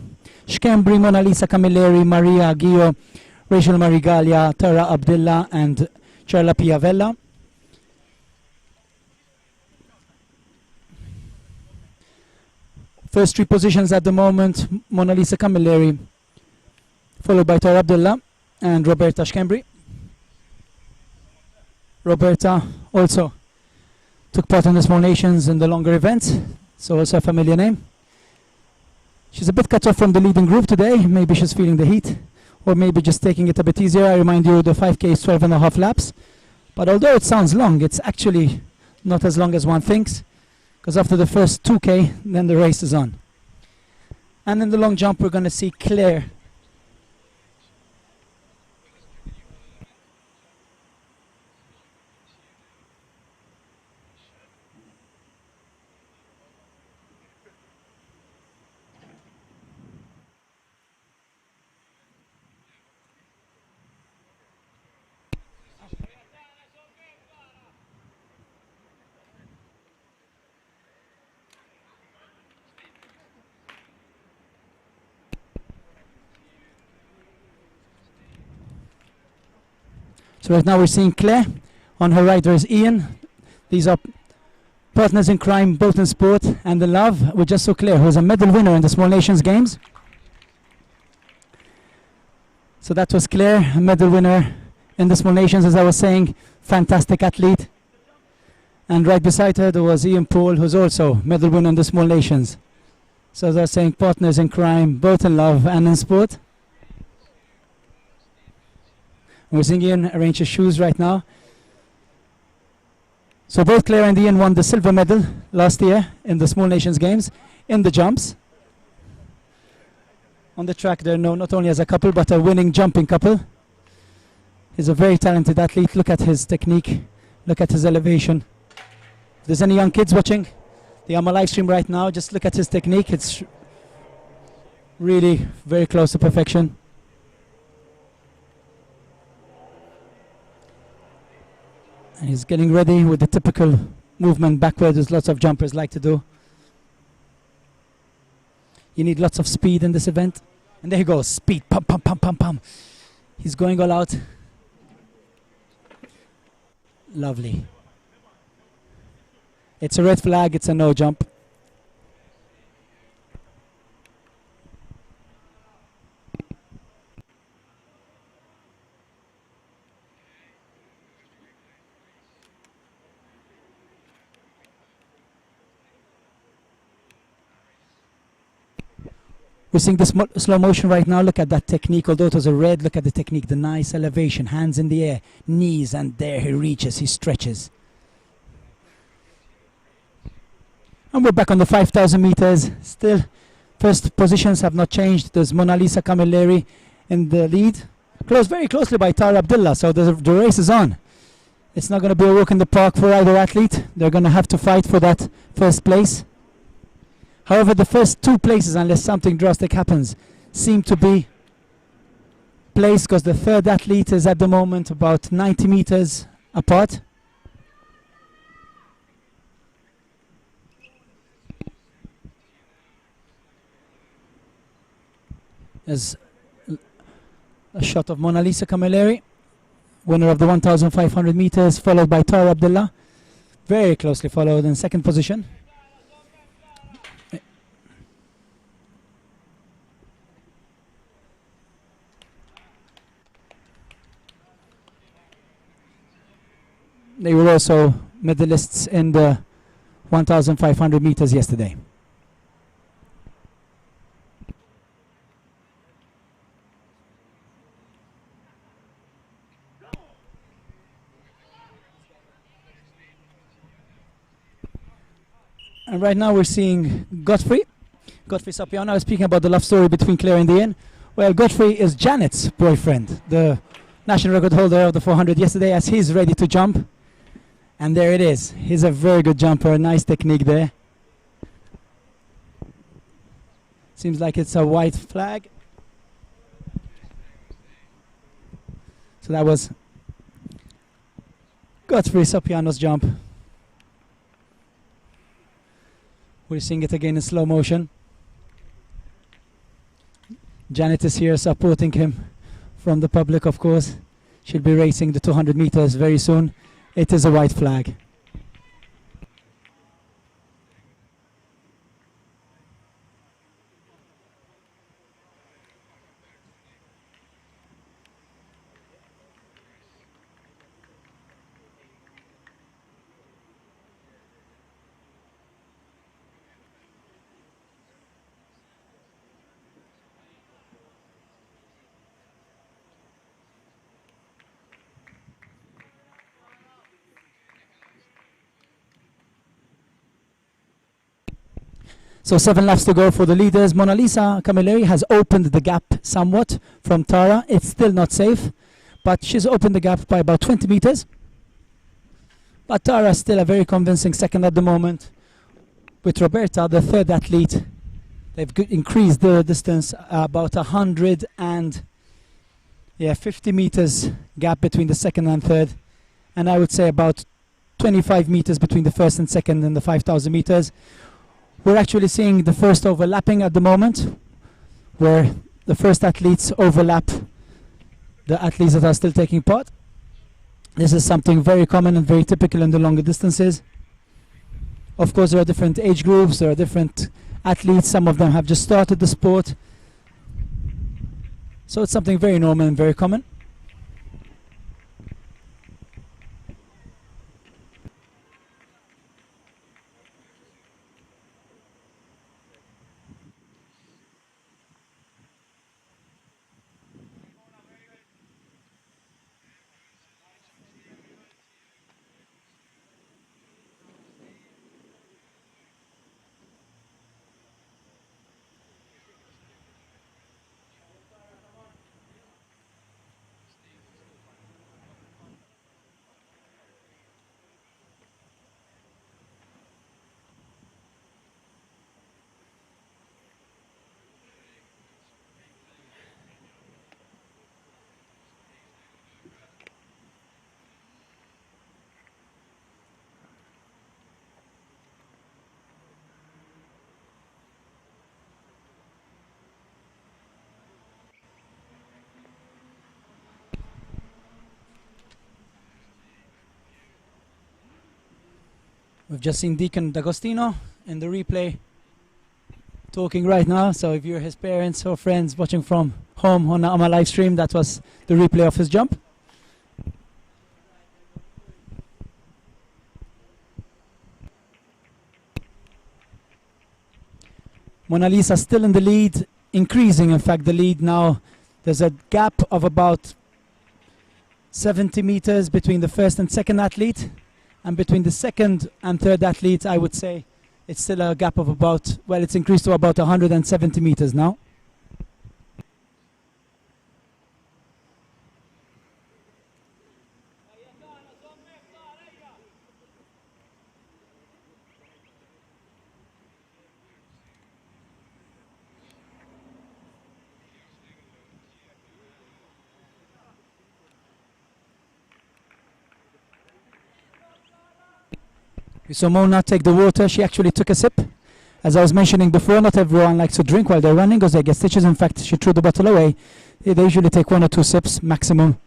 Schembri, Mona Lisa Camilleri, Maria Gio, Rachel Marigalia, Tara Abdullah and Charla Piavella. First three positions at the moment, Mona Lisa Camilleri, followed by Tara Abdullah and Roberta Schembri. Roberta also took part in the Small Nations in the longer events, so also a familiar name. She's a bit cut off from the leading group today. Maybe she's feeling the heat, or maybe just taking it a bit easier. I remind you the 5K is 12.5 laps. But although it sounds long, it's actually not as long as one thinks, because after the first 2K, then the race is on. And in the long jump, we're going to see Claire. So right now we're seeing Claire. On her right there is Ian. These are partners in crime, both in sport and in love. We just saw Claire, who is a medal winner in the Small Nations Games. So that was Claire, a medal winner in the Small Nations, as I was saying. Fantastic athlete. And right beside her there was Ian Paul, who's also medal winner in the Small Nations. So they're saying partners in crime, both in love and in sport. We're seeing Ian arrange his shoes right now. So both Claire and Ian won the silver medal last year in the Small Nations Games in the jumps. On the track they're known not only as a couple but a winning jumping couple. He's a very talented athlete. Look at his technique, look at his elevation. If there's any young kids watching the AMA Livestream right now, just look at his technique. It's really very close to perfection. And he's getting ready with the typical movement backwards as lots of jumpers like to do. You need lots of speed in this event. And there he goes, speed, pump, pump, pump, pump, pump. He's going all out. Lovely. It's a red flag, it's a no jump. We're seeing the slow motion right now. Look at that technique. Although it was a red, look at the technique. The nice elevation, hands in the air, knees, and there he reaches, he stretches. And we're back on the 5,000 meters. Still, first positions have not changed. There's Mona Lisa Camilleri in the lead. Close very closely by Tara Abdullah. So the race is on. It's not going to be a walk in the park for either athlete. They're going to have to fight for that first place. However, the first two places, unless something drastic happens, seem to be placed because the third athlete is at the moment about 90 meters apart. There's a shot of Mona Lisa Camilleri, winner of the 1,500 meters, followed by Tara Abdullah. Very closely followed in second position. They were also medalists in the 1,500 meters yesterday. And right now we're seeing Godfrey Sapiano. I was speaking about the love story between Claire and Ian. Well, Godfrey is Janet's boyfriend, the national record holder of the 400 yesterday, as he's ready to jump. And there it is. He's a very good jumper, nice technique there. Seems like it's a white flag. So that was Godfrey Sapiano's jump. We're seeing it again in slow motion. Janet is here supporting him from the public, of course. She'll be racing the 200 meters very soon. It is a white flag. So 7 laps to go for the leaders. Mona Lisa Camilleri has opened the gap somewhat from Tara. It's still not safe, but she's opened the gap by about 20 meters. But Tara still a very convincing second at the moment. With Roberta, the third athlete, they've increased the distance about 150 meters gap between the second and third. And I would say about 25 meters between the first and second in the 5,000 meters. We're actually seeing the first overlapping at the moment, where the first athletes overlap the athletes that are still taking part. This is something very common and very typical in the longer distances. Of course, there are different age groups, there are different athletes, some of them have just started the sport. So it's something very normal and very common. We've just seen Deacon D'Agostino in the replay talking right now. So if you're his parents or friends watching from home on the AMA live stream, that was the replay of his jump. Mona Lisa still in the lead, increasing in fact the lead now. There's a gap of about 70 meters between the first and second athlete, and between the second and third athlete I would say it's still a gap of about, well, it's increased to about 170 meters now. We saw Mona take the water. She actually took a sip. As I was mentioning before, not everyone likes to drink while they're running because they get stitches. In fact, she threw the bottle away. They usually take 1 or 2 sips maximum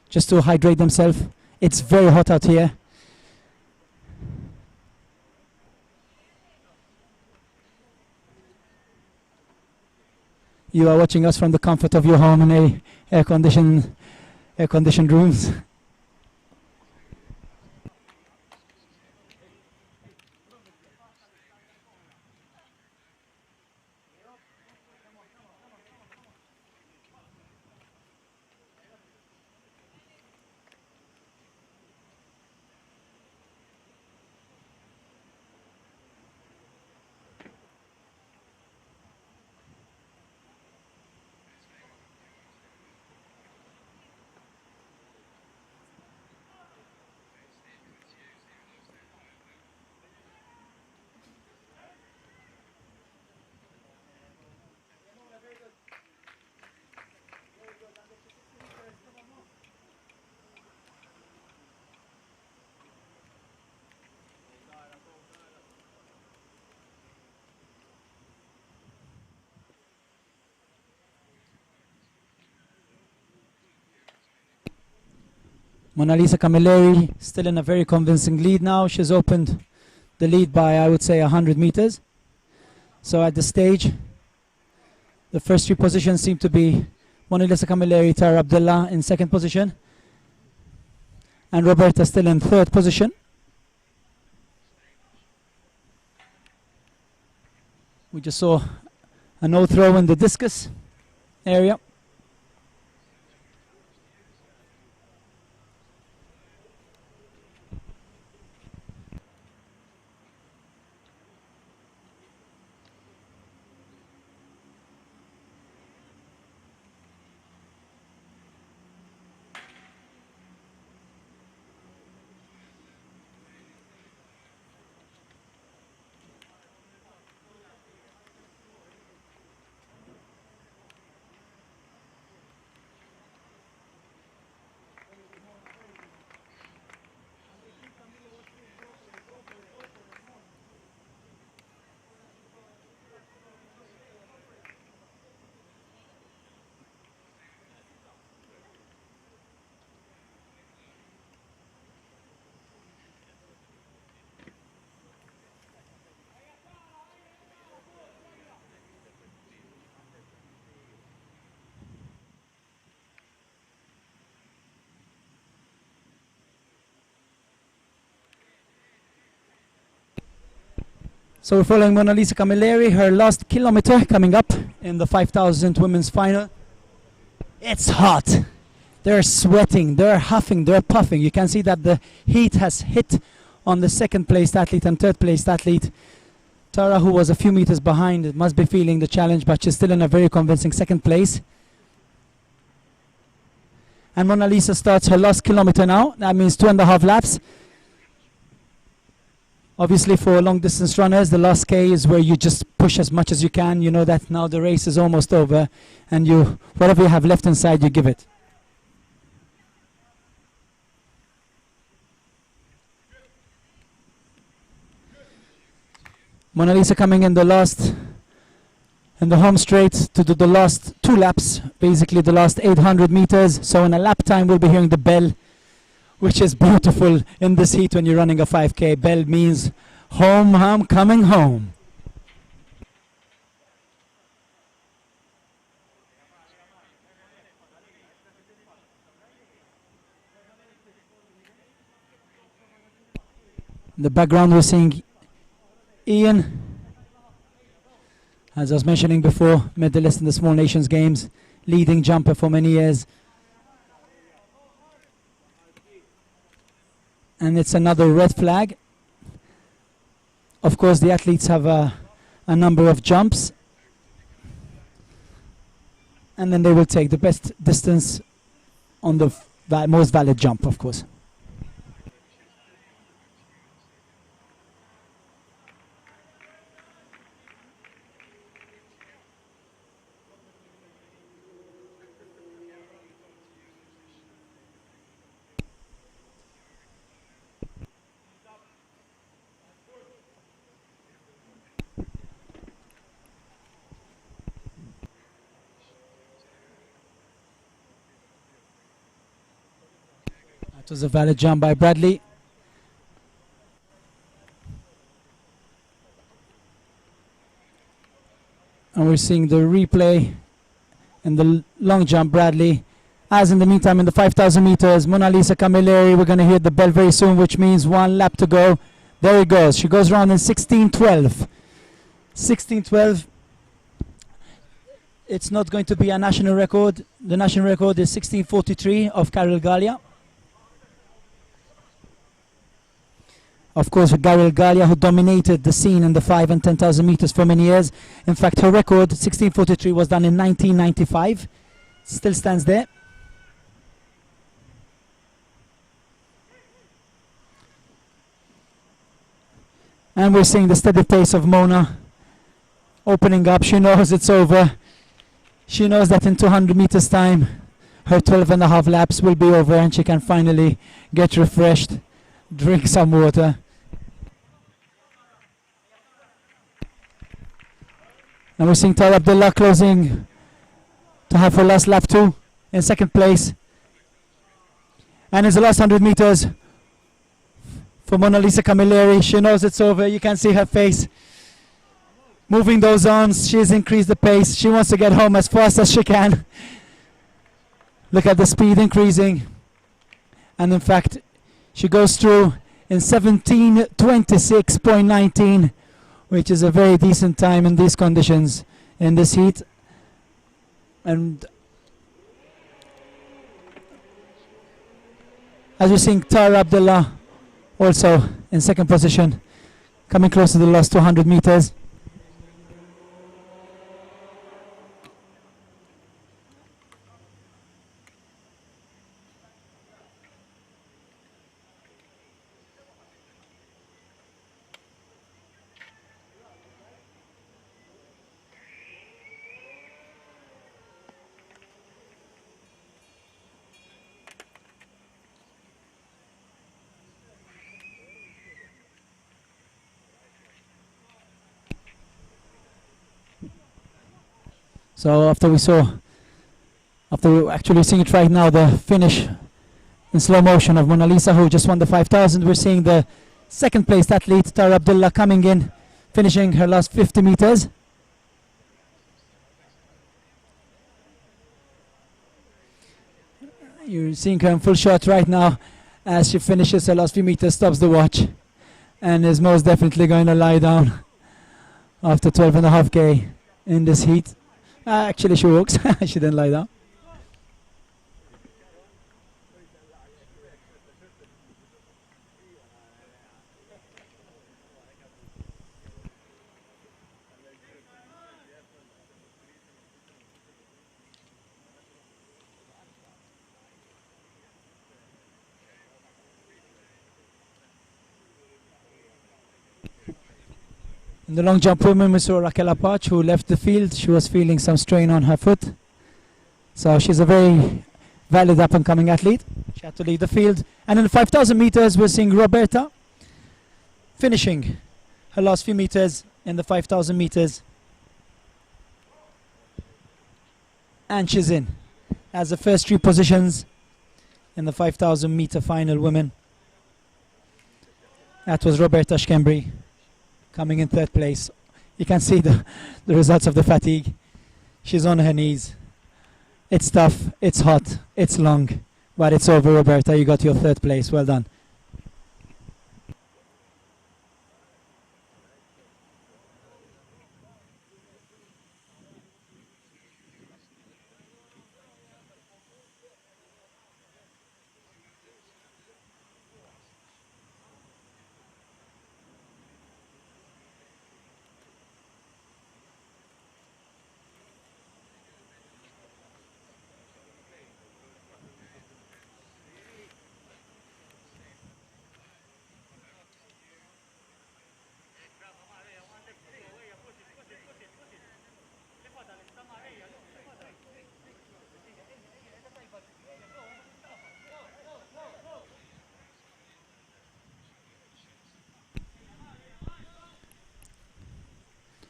just to hydrate themselves. It's very hot out here. You are watching us from the comfort of your home in a air-conditioned rooms. Mona Lisa Camilleri still in a very convincing lead now. She's opened the lead by, I would say, 100 meters. So at this stage, the first 3 positions seem to be Mona Lisa Camilleri, Tara Abdullah in second position, and Roberta still in third position. We just saw a no throw in the discus area. So we're following Mona Lisa Camilleri, her last kilometer coming up in the 5,000 women's final. It's hot. They're sweating, they're huffing, they're puffing. You can see that the heat has hit on the second placed athlete and third placed athlete. Tara, who was a few meters behind, must be feeling the challenge, but she's still in a very convincing second place. And Mona Lisa starts her last kilometer now. That means 2.5 laps. Obviously for long distance runners, the last K is where you just push as much as you can. You know that now the race is almost over and you, whatever you have left inside, you give it. Mona Lisa coming in the home straight to do the last 2 laps, basically the last 800 meters. So in a lap time we'll be hearing the bell, which is beautiful in this heat when you're running a 5K. Bell means Home, I'm coming home. In the background we're seeing Ian, as I was mentioning before, medalist in the Small Nations Games, leading jumper for many years. And it's another red flag. Of course, the athletes have a number of jumps, and then they will take the best distance on the most valid jump, of course. That was a valid jump by Bradley. And we're seeing the replay in the long jump, Bradley. As in the meantime, in the 5,000 meters, Mona Lisa Camilleri, we're going to hear the bell very soon, which means 1 lap to go. There he goes. She goes around in 16:12. 16:12. It's not going to be a national record. The national record is 16:43 of Carol Gallia. Of course, Carol Gallia, who dominated the scene in the 5 and 10,000 meters for many years. In fact, her record, 16:43, was done in 1995. Still stands there. And we're seeing the steady pace of Mona opening up. She knows it's over. She knows that in 200 meters time, her 12.5 laps will be over and she can finally get refreshed, drink some water. And we're seeing Tara Abdullah closing to have her last lap too, in second place. And it's the last 100 meters for Mona Lisa Camilleri. She knows it's over. You can see her face moving those arms. She's increased the pace. She wants to get home as fast as she can. Look at the speed increasing. And in fact, she goes through in 17:26.19, which is a very decent time in these conditions, in this heat. And as we're seeing Tara Abdullah also in second position, coming close to the last 200 meters. So after we're actually seeing it right now, the finish in slow motion of Mona Lisa, who just won the 5,000, we're seeing the second placed athlete, Tara Abdullah, coming in, finishing her last 50 meters. You're seeing her in full shot right now as she finishes her last few meters, stops the watch, and is most definitely going to lie down after 12.5K in this heat. Actually, she walks. She didn't lie down. In the long jump women, we saw Raquel Apach, who left the field. She was feeling some strain on her foot. So she's a very valid up-and-coming athlete. She had to leave the field. And in the 5,000 meters, we're seeing Roberta finishing her last few meters in the 5,000 meters. And she's in as the first 3 positions in the 5,000 meter final women. That was Roberta Schembri. coming in third place. You can see the results of the fatigue. She's on her knees. It's tough, it's hot, it's long, but it's over, Roberta. You got your third place. Well done.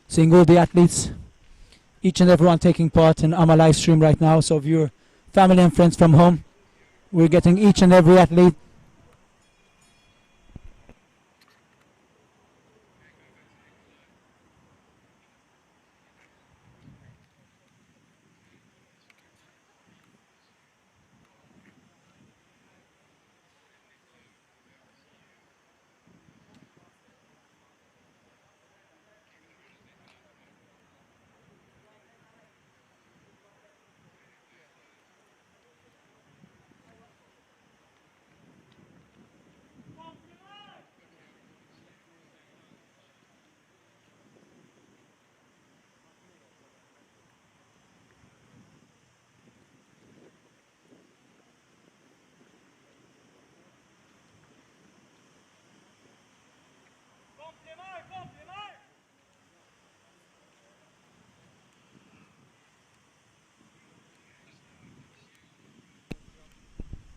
Seeing all the athletes, each and everyone taking part in AMA Livestream right now. So if you're family and friends from home, we're getting each and every athlete.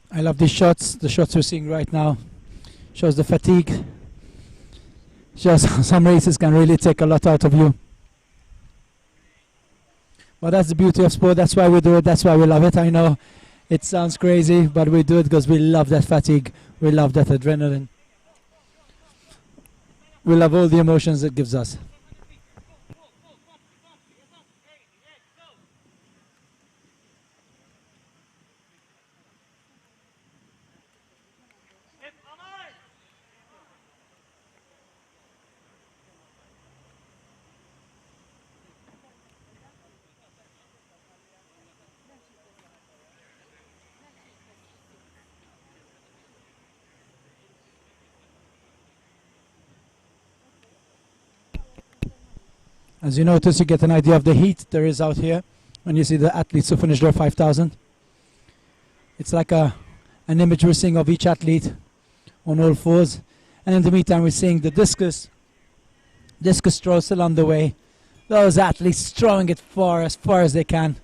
I love these shots. The shots we're seeing right now shows the fatigue. Shows some races can really take a lot out of you. But that's the beauty of sport. That's why we do it. That's why we love it. I know it sounds crazy, but we do it because we love that fatigue. We love that adrenaline. We love all the emotions it gives us. As you notice, you get an idea of the heat there is out here when you see the athletes who finish their 5,000. It's like an image we're seeing of each athlete on all fours. And in the meantime, we're seeing the discus throw still on the way. Those athletes throwing it far as they can.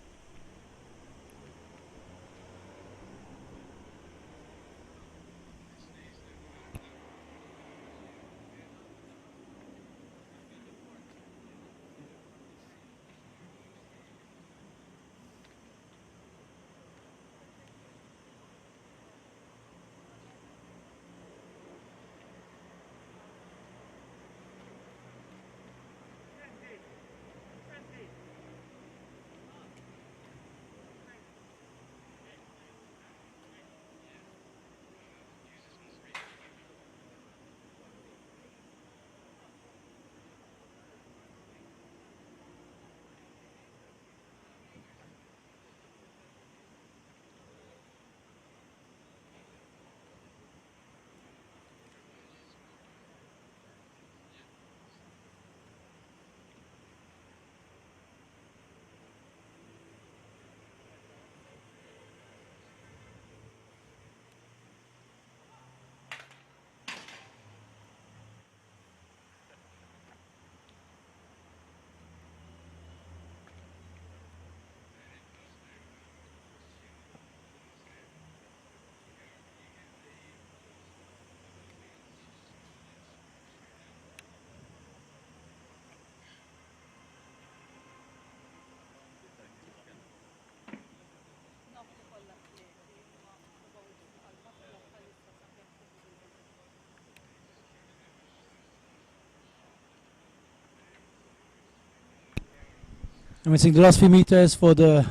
And we're seeing the last few meters for the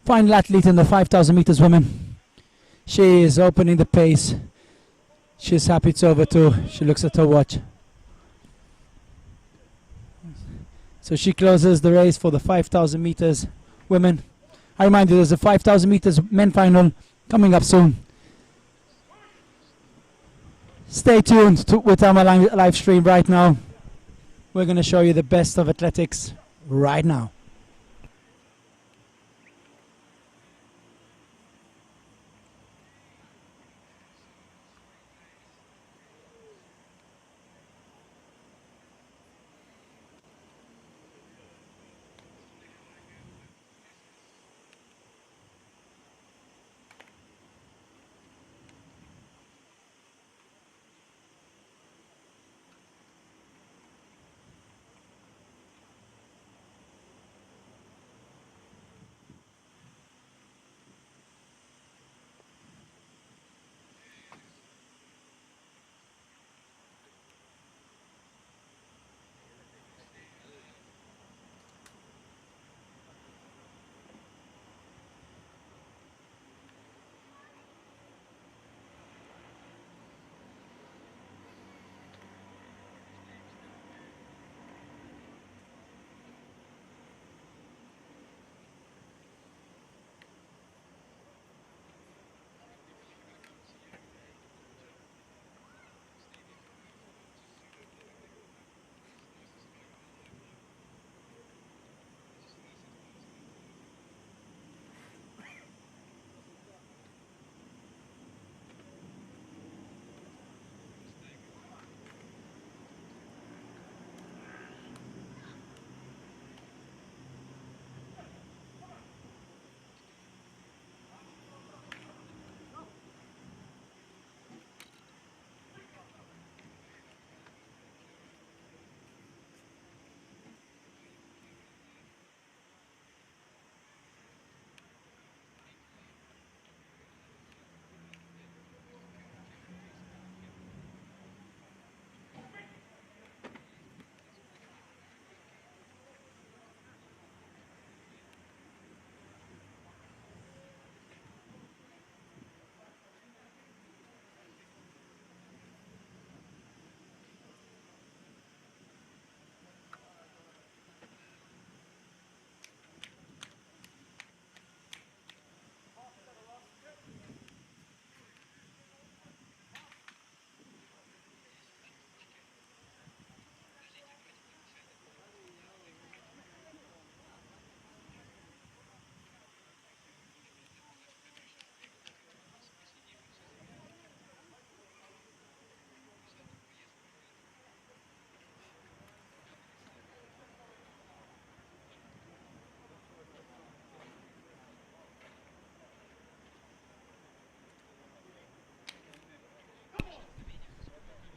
final athlete in the 5,000 meters women. She is opening the pace. She's happy it's over too. She looks at her watch. So she closes the race for the 5,000 meters women. I remind you, there's a 5,000 meters men final coming up soon. Stay tuned with AMA live stream right now. We're going to show you the best of athletics right now.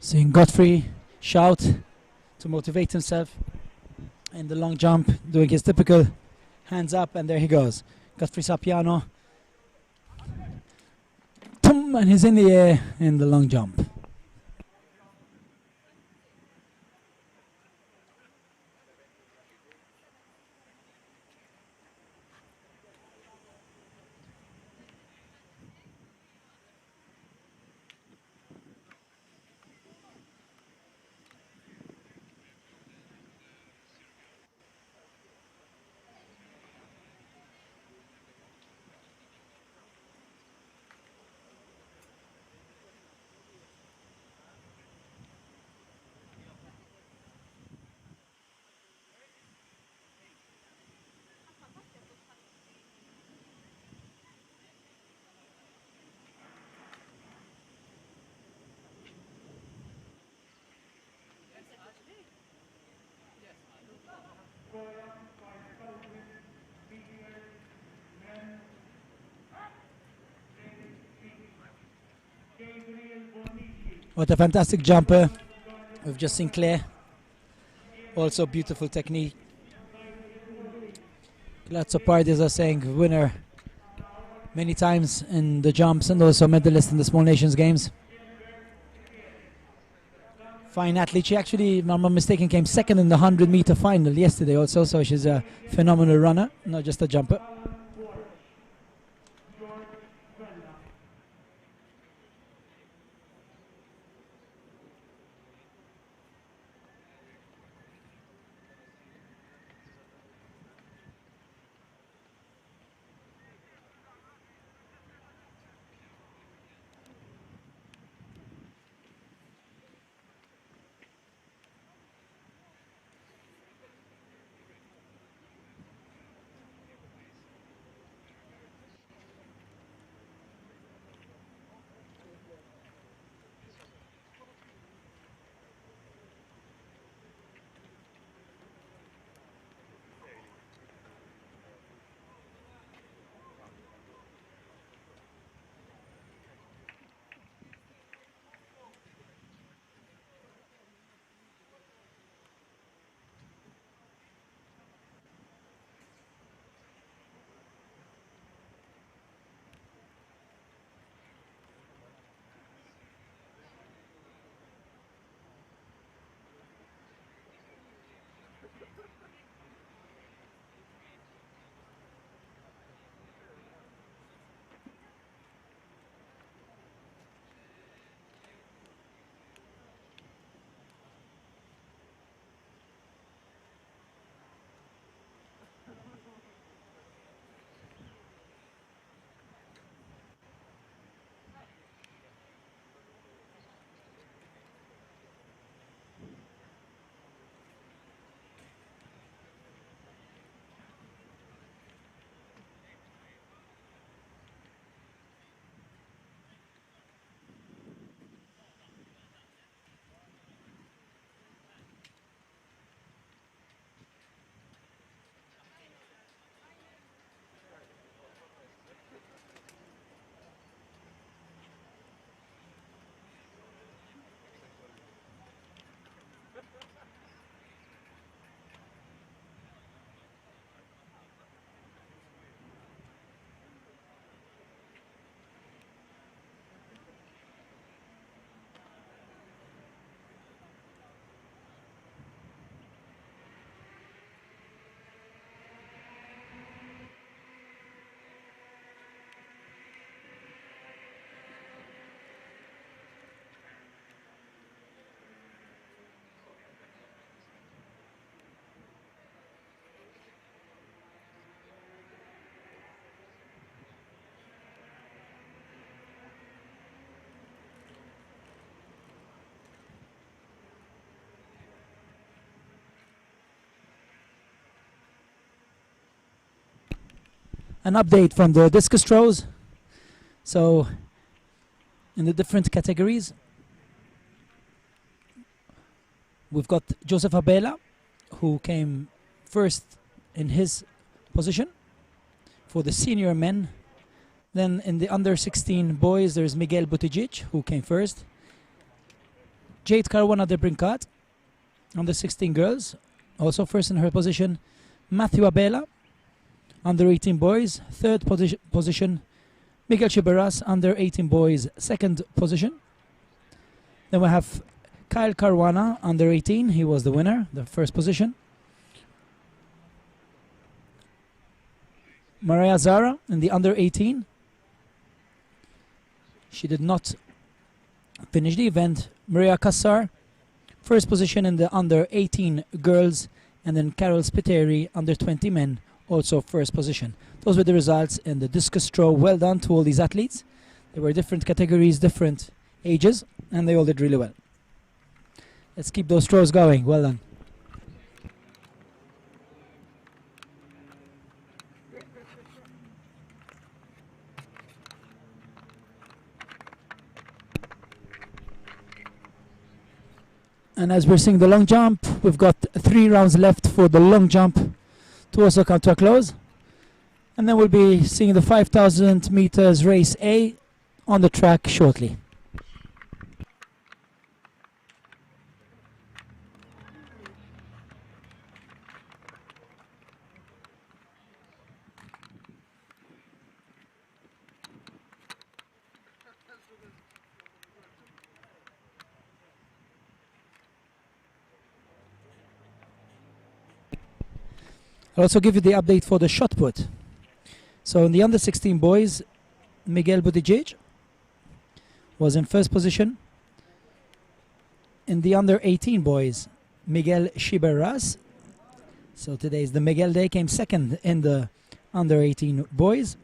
Seeing Godfrey shout to motivate himself in the long jump, doing his typical hands up, and there he goes. Godfrey Sapiano. And he's in the air in the long jump. What a fantastic jumper. We've just seen Claire. Also beautiful technique. Lots of parties are saying winner many times in the jumps and also medalist in the Small Nations Games. Fine athlete. She actually, if I'm not mistaken, came second in the 100-meter final yesterday also, so she's a phenomenal runner, not just a jumper. An update from the discus throws. So in the different categories, we've got Joseph Abela, who came first in his position for the senior men. Then in the under 16 boys, there's Miguel Buttigieg, who came first. Jade Caruana de Brincat, under 16 girls, also first in her position. Matthew Abela, under 18 boys, third position. Miguel Chibaras, under 18 boys, second position. Then we have Kyle Caruana, under 18. He was the winner, the first position. Mariah Zara in the under 18. She did not finish the event. Maria Kassar, first position in the under 18 girls. And then Carol Spiteri, under 20 men, also first position. Those were the results in the discus throw. Well done to all these athletes. There were different categories, different ages, and they all did really well. Let's keep those throws going. Well done. And as we're seeing the long jump, we've got 3 rounds left for the long jump to also come to a close. And then we'll be seeing the 5,000 meters race A on the track shortly. I'll also give you the update for the shot put. So in the under 16 boys, Miguel Buttigieg was in first position. In the under 18 boys, Miguel Chiberras, so today is the Miguel Day, came second in the under 18 boys.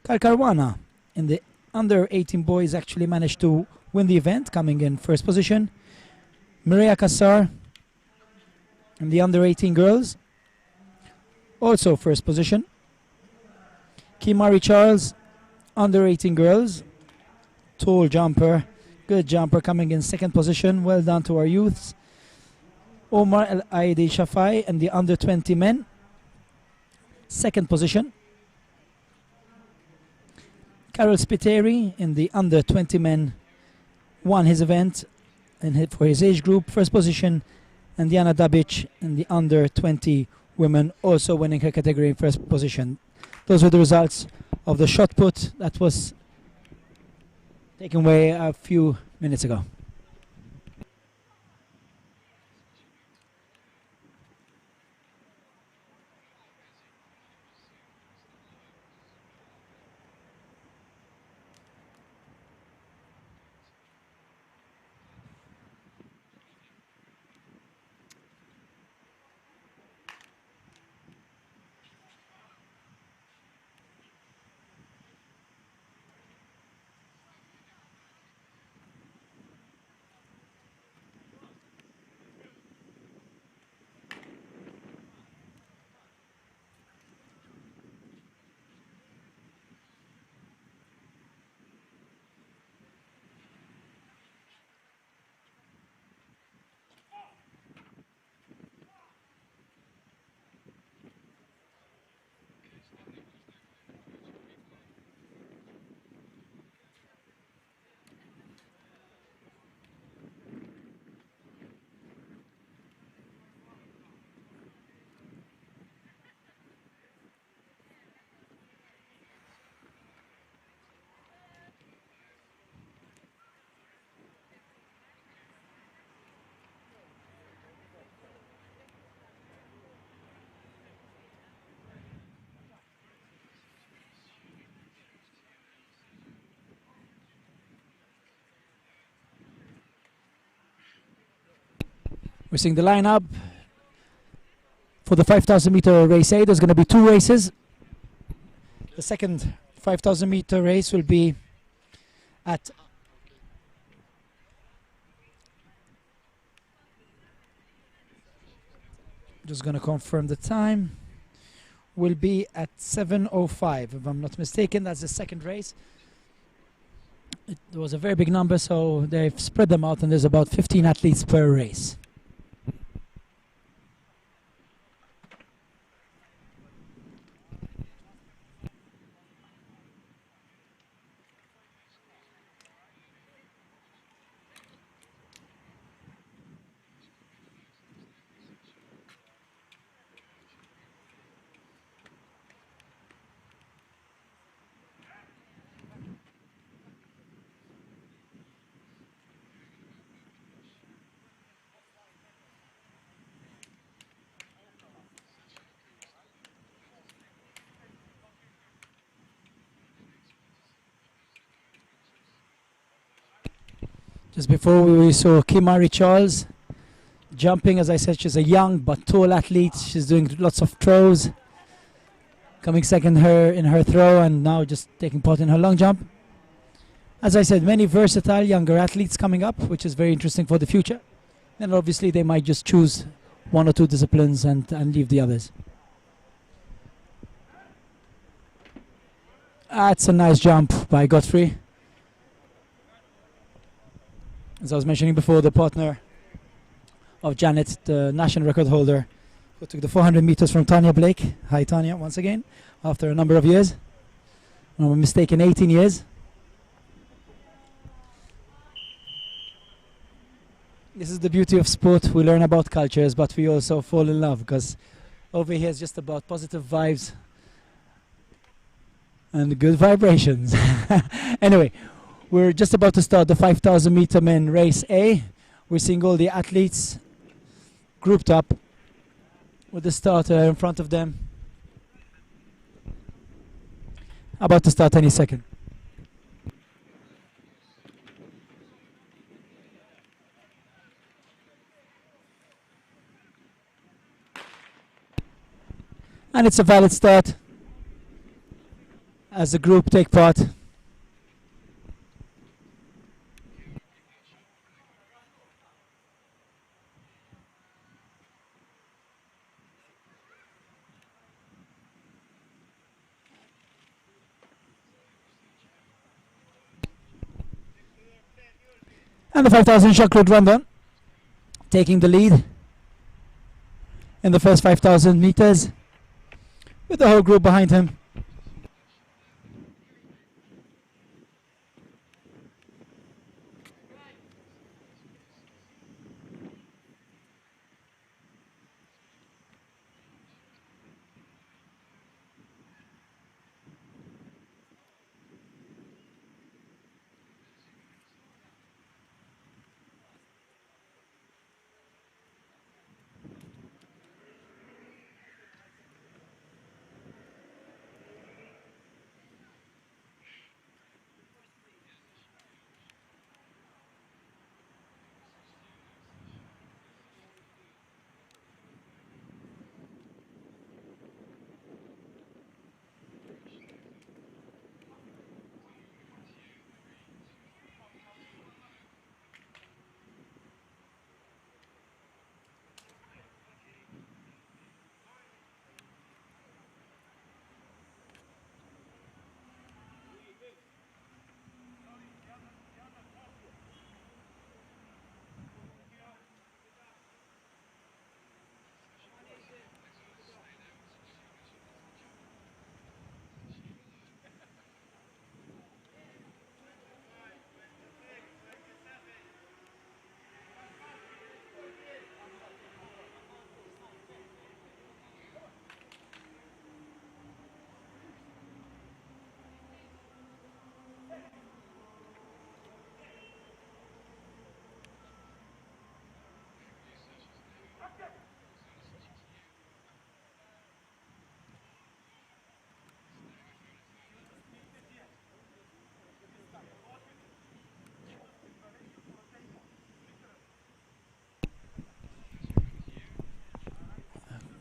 Caruana in the under 18 boys actually managed to win the event, coming in first position. Maria Kassar in the under 18 girls, also first position. Kimari Charles, under 18 girls, tall jumper, good jumper, coming in second position. Well done to our youths. Omar El Aidi Shafai and the under 20 men, second position. Carol Spiteri in the under 20 men won his event and for his age group, first position. And Diana Dabic in the under 20 women, also winning her category in first position. Those were the results of the shot put that was taken away a few minutes ago. We're seeing the lineup for the 5,000 meter race A. There's going to be two races. The second 5,000 meter race will be at just going to confirm the time. Will be at 7:05, if I'm not mistaken. That's the second race. It was a very big number, so they've spread them out, and there's about 15 athletes per race. Just before we saw Kimari Charles jumping. As I said, she's a young but tall athlete. She's doing lots of throws, coming second in her throw, and now just taking part in her long jump. As I said, many versatile younger athletes coming up, which is very interesting for the future. And obviously they might just choose one or two disciplines and leave the others. That's a nice jump by Godfrey. As I was mentioning before, the partner of Janet, the national record holder, who took the 400 meters from Tanya Blake. Hi Tanya, once again, after a number of years. If I'm not mistaken, 18 years. This is the beauty of sport. We learn about cultures, but we also fall in love, because over here is just about positive vibes and good vibrations. Anyway, we're just about to start the 5,000 meter men race A. We're seeing all the athletes grouped up with the starter in front of them, about to start any second. And it's a valid start as the group take part. And the 5,000 Jean-Claude Rondon taking the lead in the first 5,000 meters with the whole group behind him.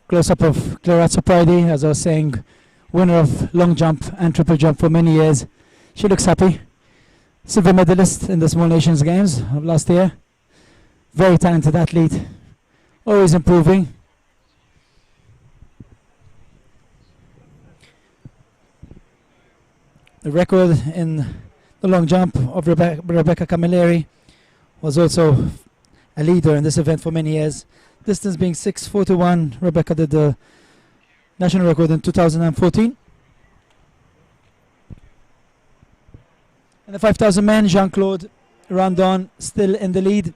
Close-up of Clarissa Pridey, as I was saying, winner of long jump and triple jump for many years. She looks happy. Silver medalist in the Small Nations Games of last year. Very talented athlete, always improving. The record in the long jump of Rebecca Camilleri was also a leader in this event for many years. Distance being 6:41. Rebecca did the national record in 2014. And the 5,000 men, Jean-Claude Rondon still in the lead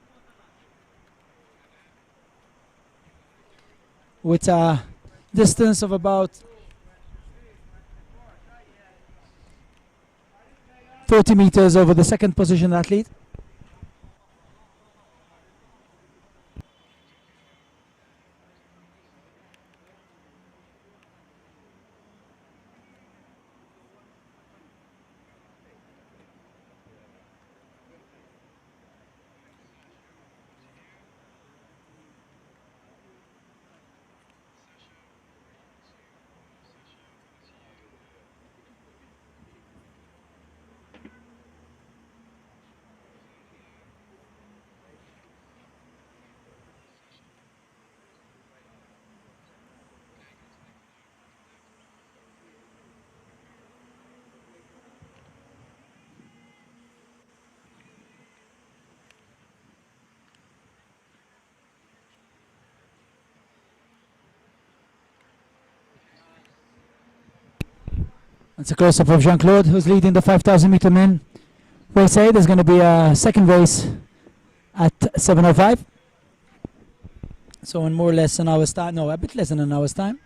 with a distance of about 40 meters over the second position athlete. It's a close-up of Jean-Claude, who's leading the 5,000 meter men. Race A, there's going to be a second race at 7:05. So in more or less an hour's time, no, a bit less than an hour's time.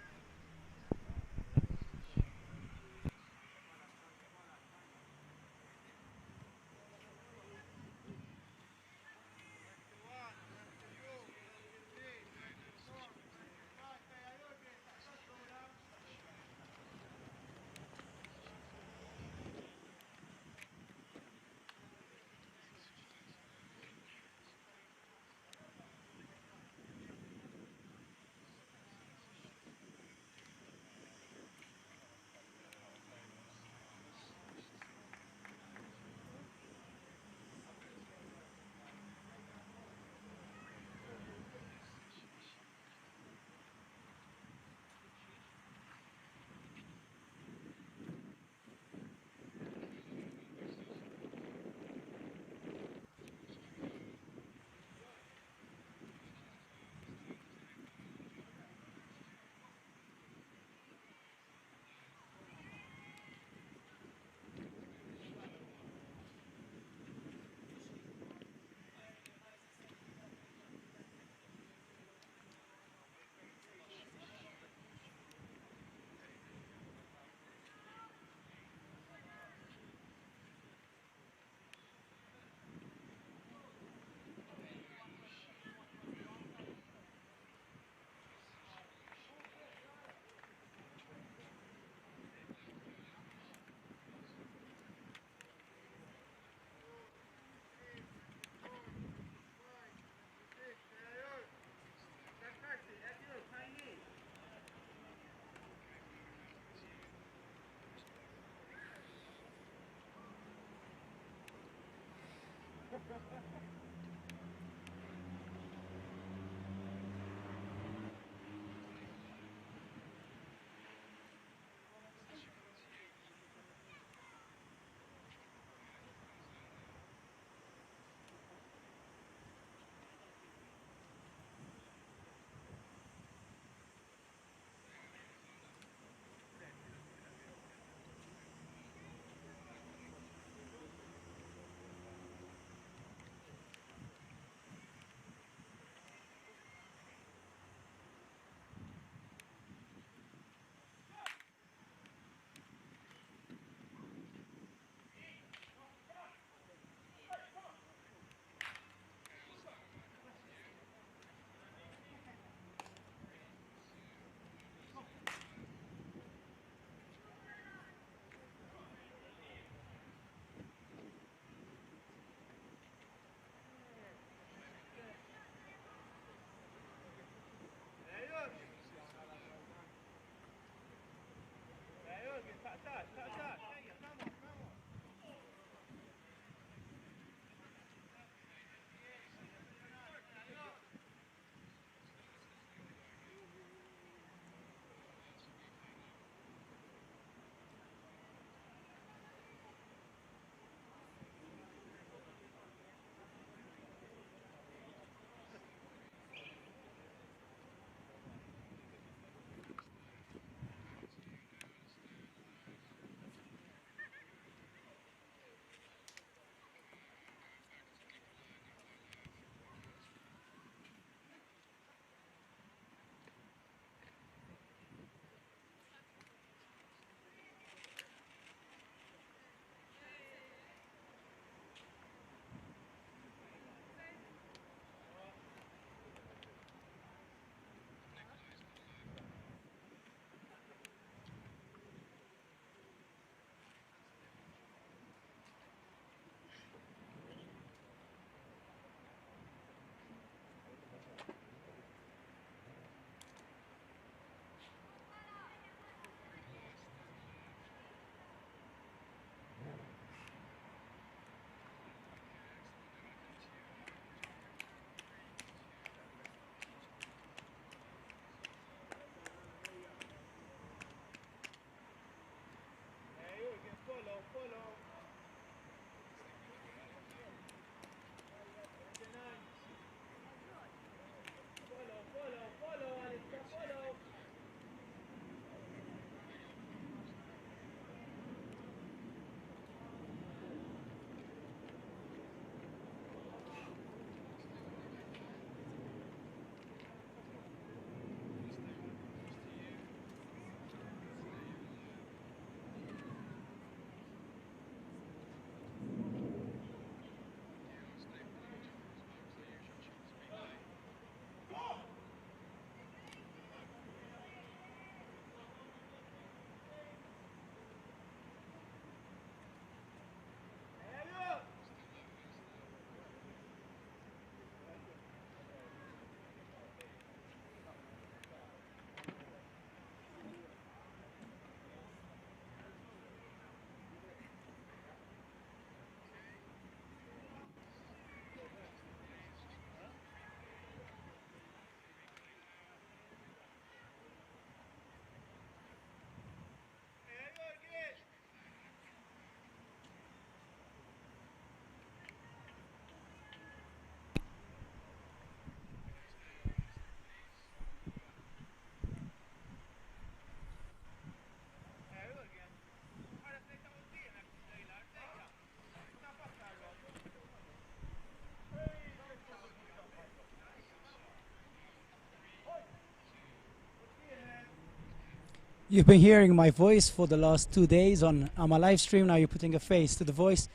You've been hearing my voice for the last 2 days on AMA Livestream. Now you're putting a face to the voice.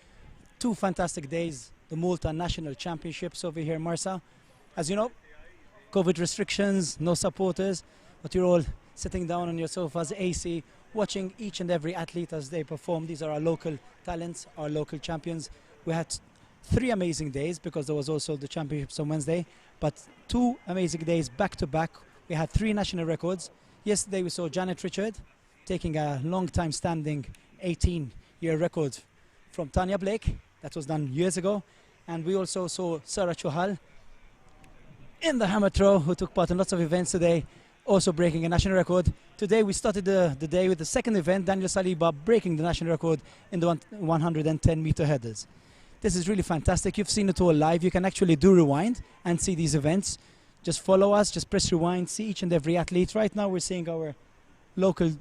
2 fantastic days, the Malta National Championships over here in Marsa. As you know, COVID restrictions, no supporters, but you're all sitting down on your sofas, AC, watching each and every athlete as they perform. These are our local talents, our local champions. We had 3 amazing days because there was also the championships on Wednesday, but 2 amazing days back to back. We had 3 national records. Yesterday we saw Janet Richard taking a long time standing 18-year record from Tanya Blake. That was done years ago. And we also saw Sarah Chohal in the hammer throw, who took part in lots of events today, also breaking a national record. Today we started the day with the second event, Daniel Saliba breaking the national record in the 110-meter hurdles. This is really fantastic. You've seen it all live. You can actually do rewind and see these events. Just follow us, just press rewind, see each and every athlete. Right now we're seeing our local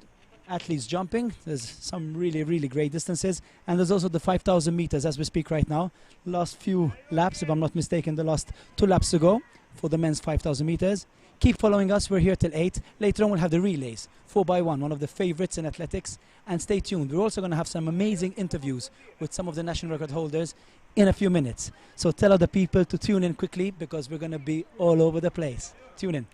athletes jumping. There's some really, really great distances. And there's also the 5,000 meters as we speak right now. Last few laps, if I'm not mistaken, the last 2 laps to go for the men's 5,000 meters. Keep following us. We're here till 8. Later on we'll have the relays, 4x1, one of the favorites in athletics. And stay tuned. We're also going to have some amazing interviews with some of the national record holders in a few minutes. So tell other people to tune in quickly, because we're going to be all over the place. Tune in.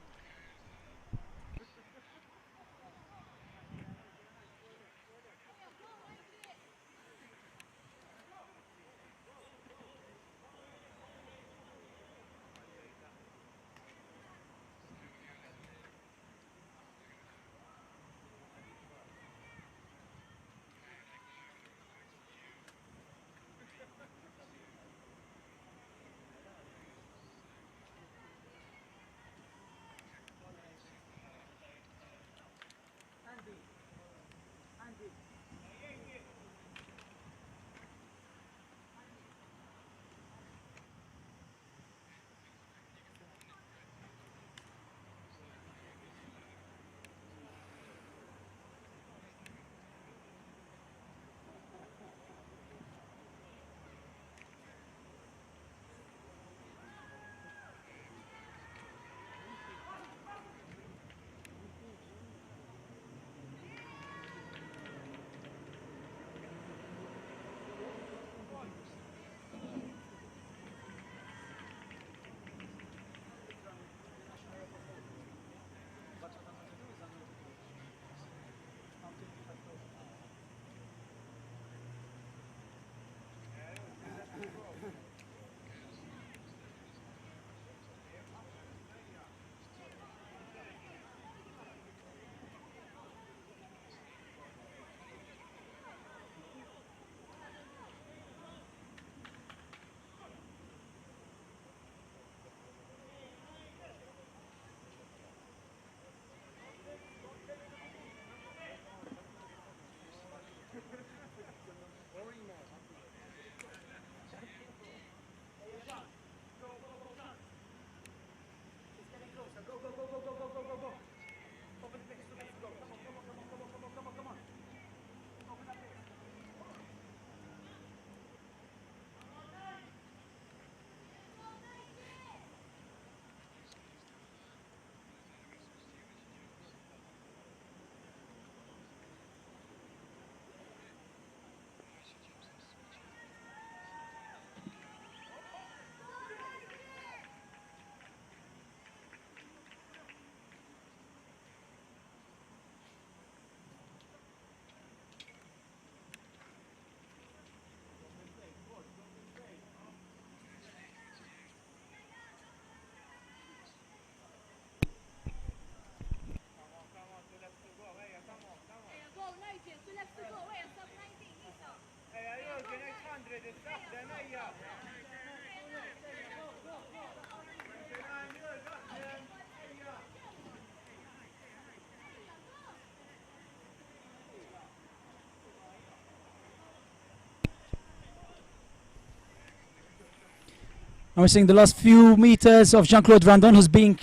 And we're seeing the last few meters of Jean-Claude Randon, who's being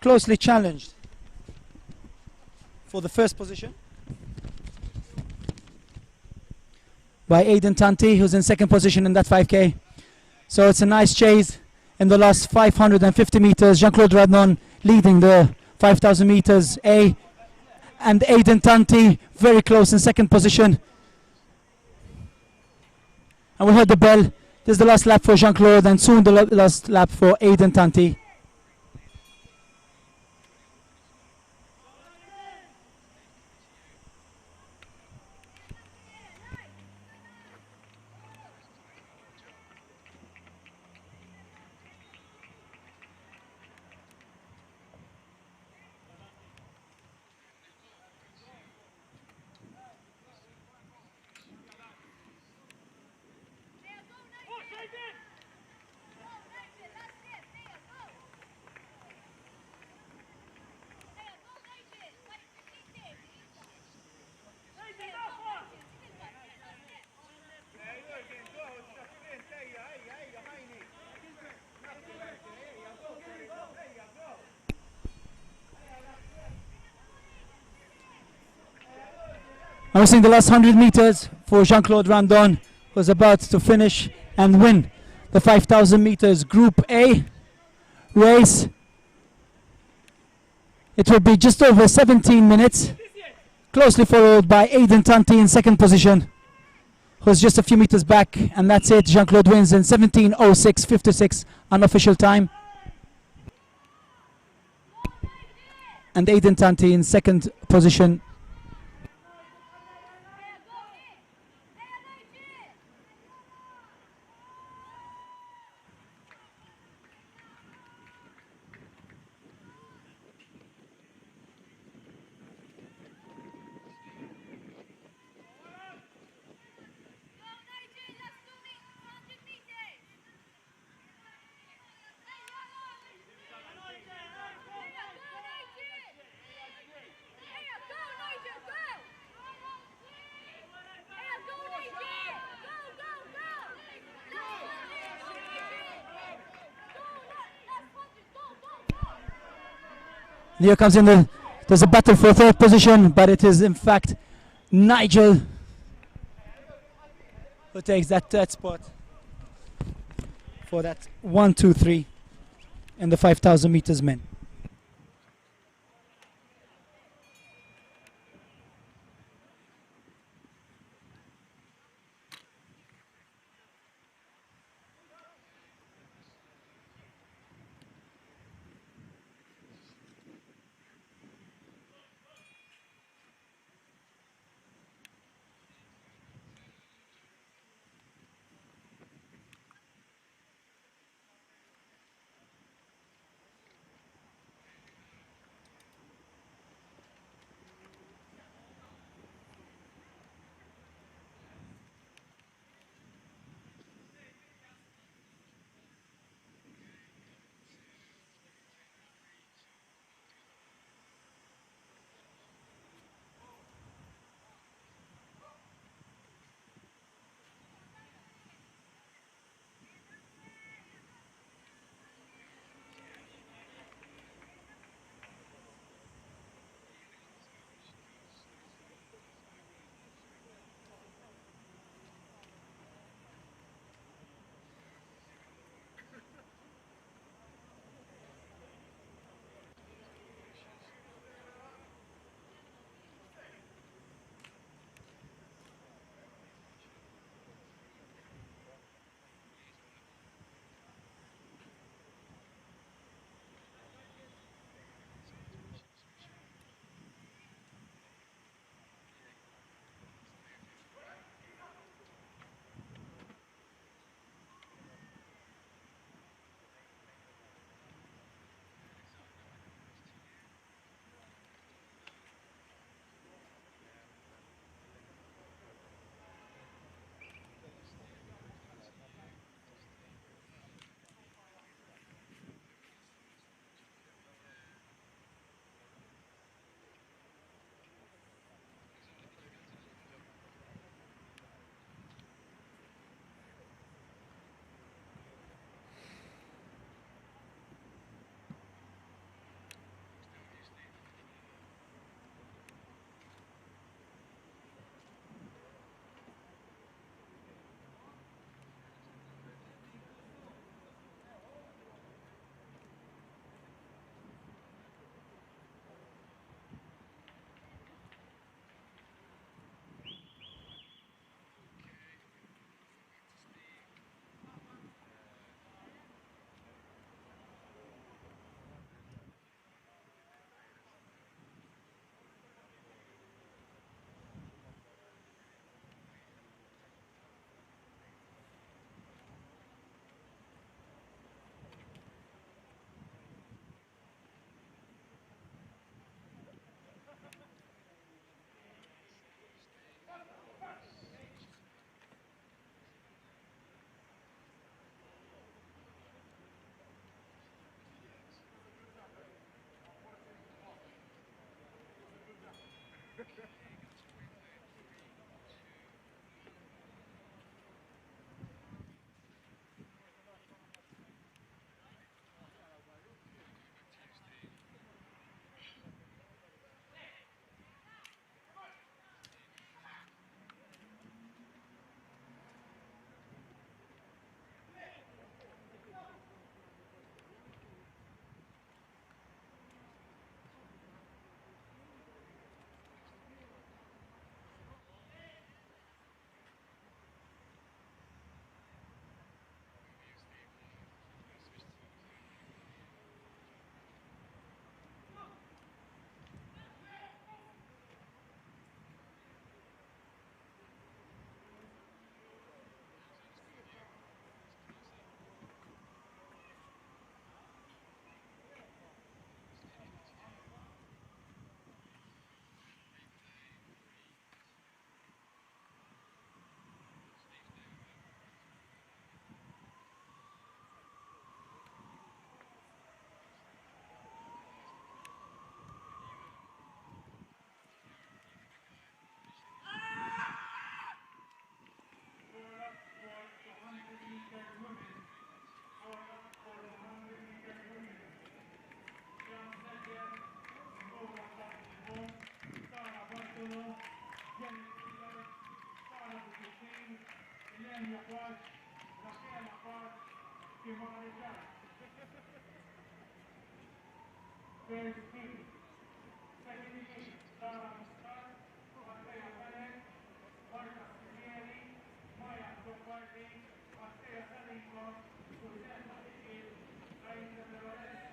closely challenged for the first position by Aidan Tanti, who's in second position in that 5K. So it's a nice chase in the last 550 meters. Jean-Claude Randon leading the 5,000 meters A, and Aidan Tanti very close in second position. And we heard the bell. This is the last lap for Jean-Claude, and soon the last lap for Aidan Tanti. Now we're seeing the last 100 meters for Jean-Claude Randon, who's about to finish and win the 5,000 meters Group A race. It will be just over 17 minutes, closely followed by Aidan Tanti in second position, who's just a few meters back, and that's it. Jean-Claude wins in 17:06.56 unofficial time. And Aidan Tanti in second position. Here comes in there's a battle for third position, but it is in fact Nigel who takes that third spot for that 1, 2, 3 in the 5,000 meters men. Shimon First team. Second team, Sara Mustar, Matteo Pellet, Marsa Sinieri, Maya Toppardi, Matteo Salico, Giuseppe Michel, Raisa De Lorenzo.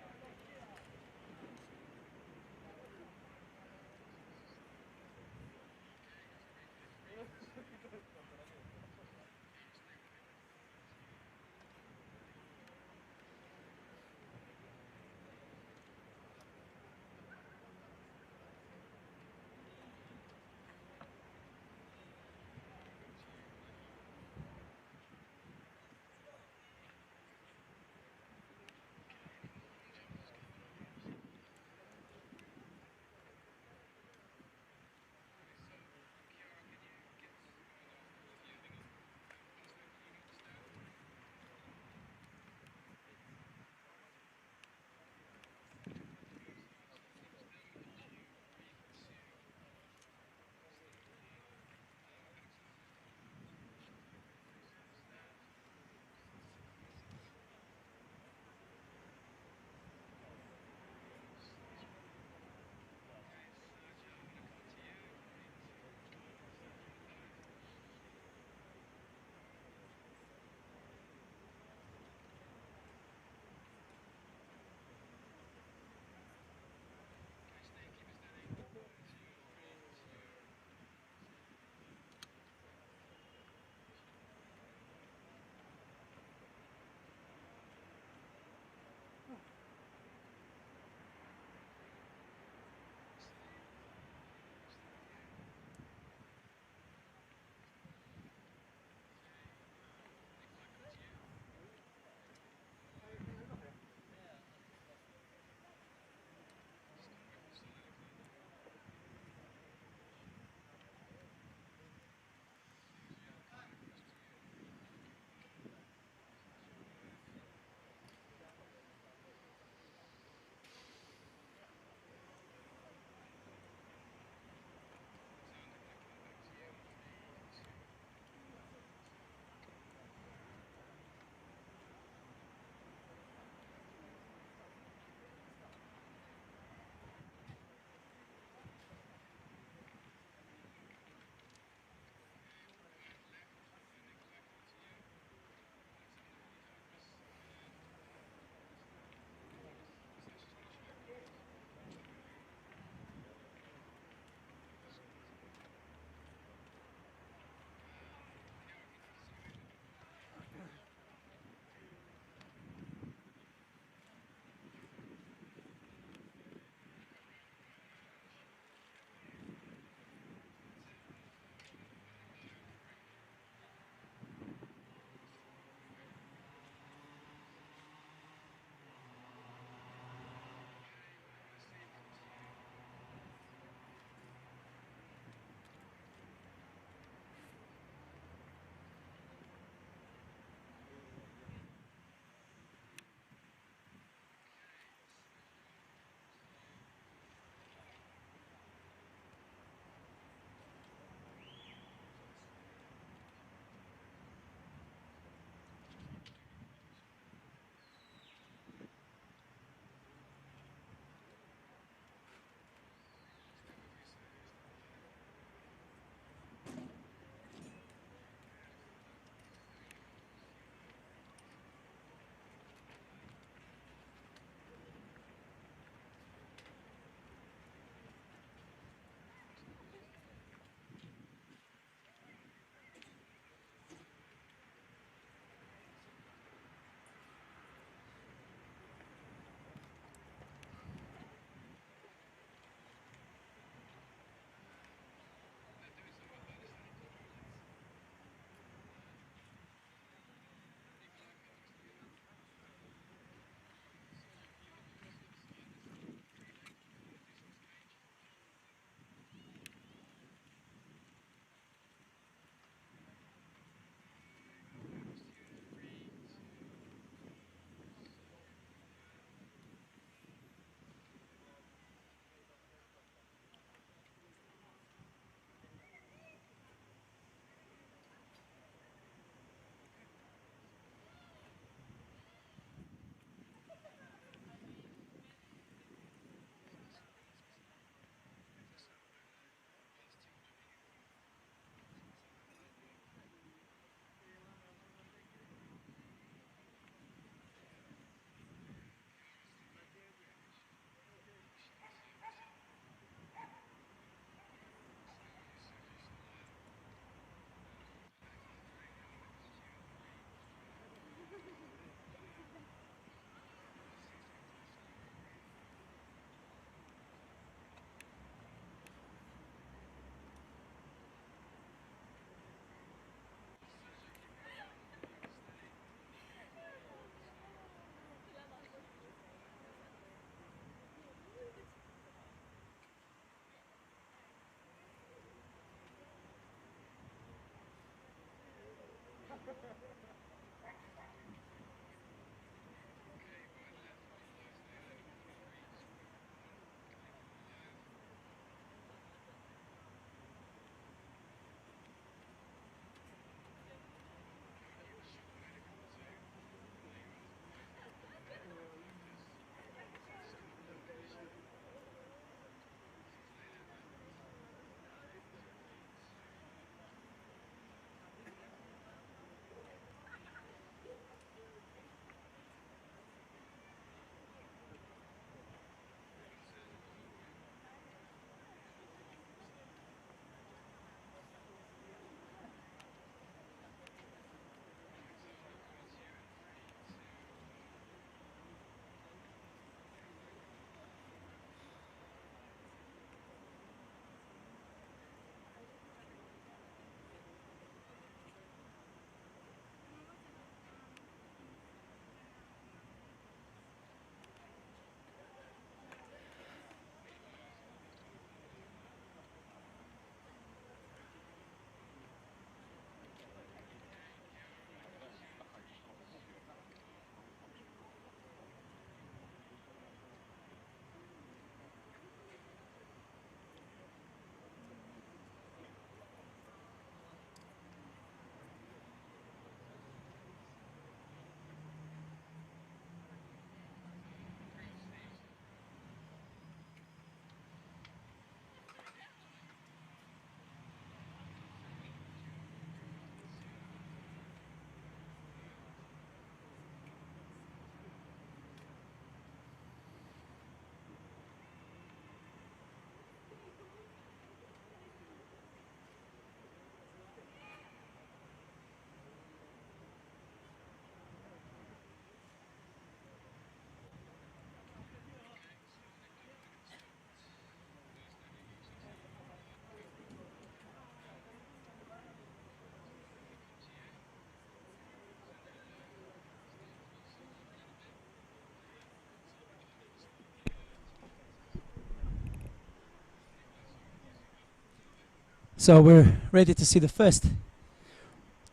So we're ready to see the first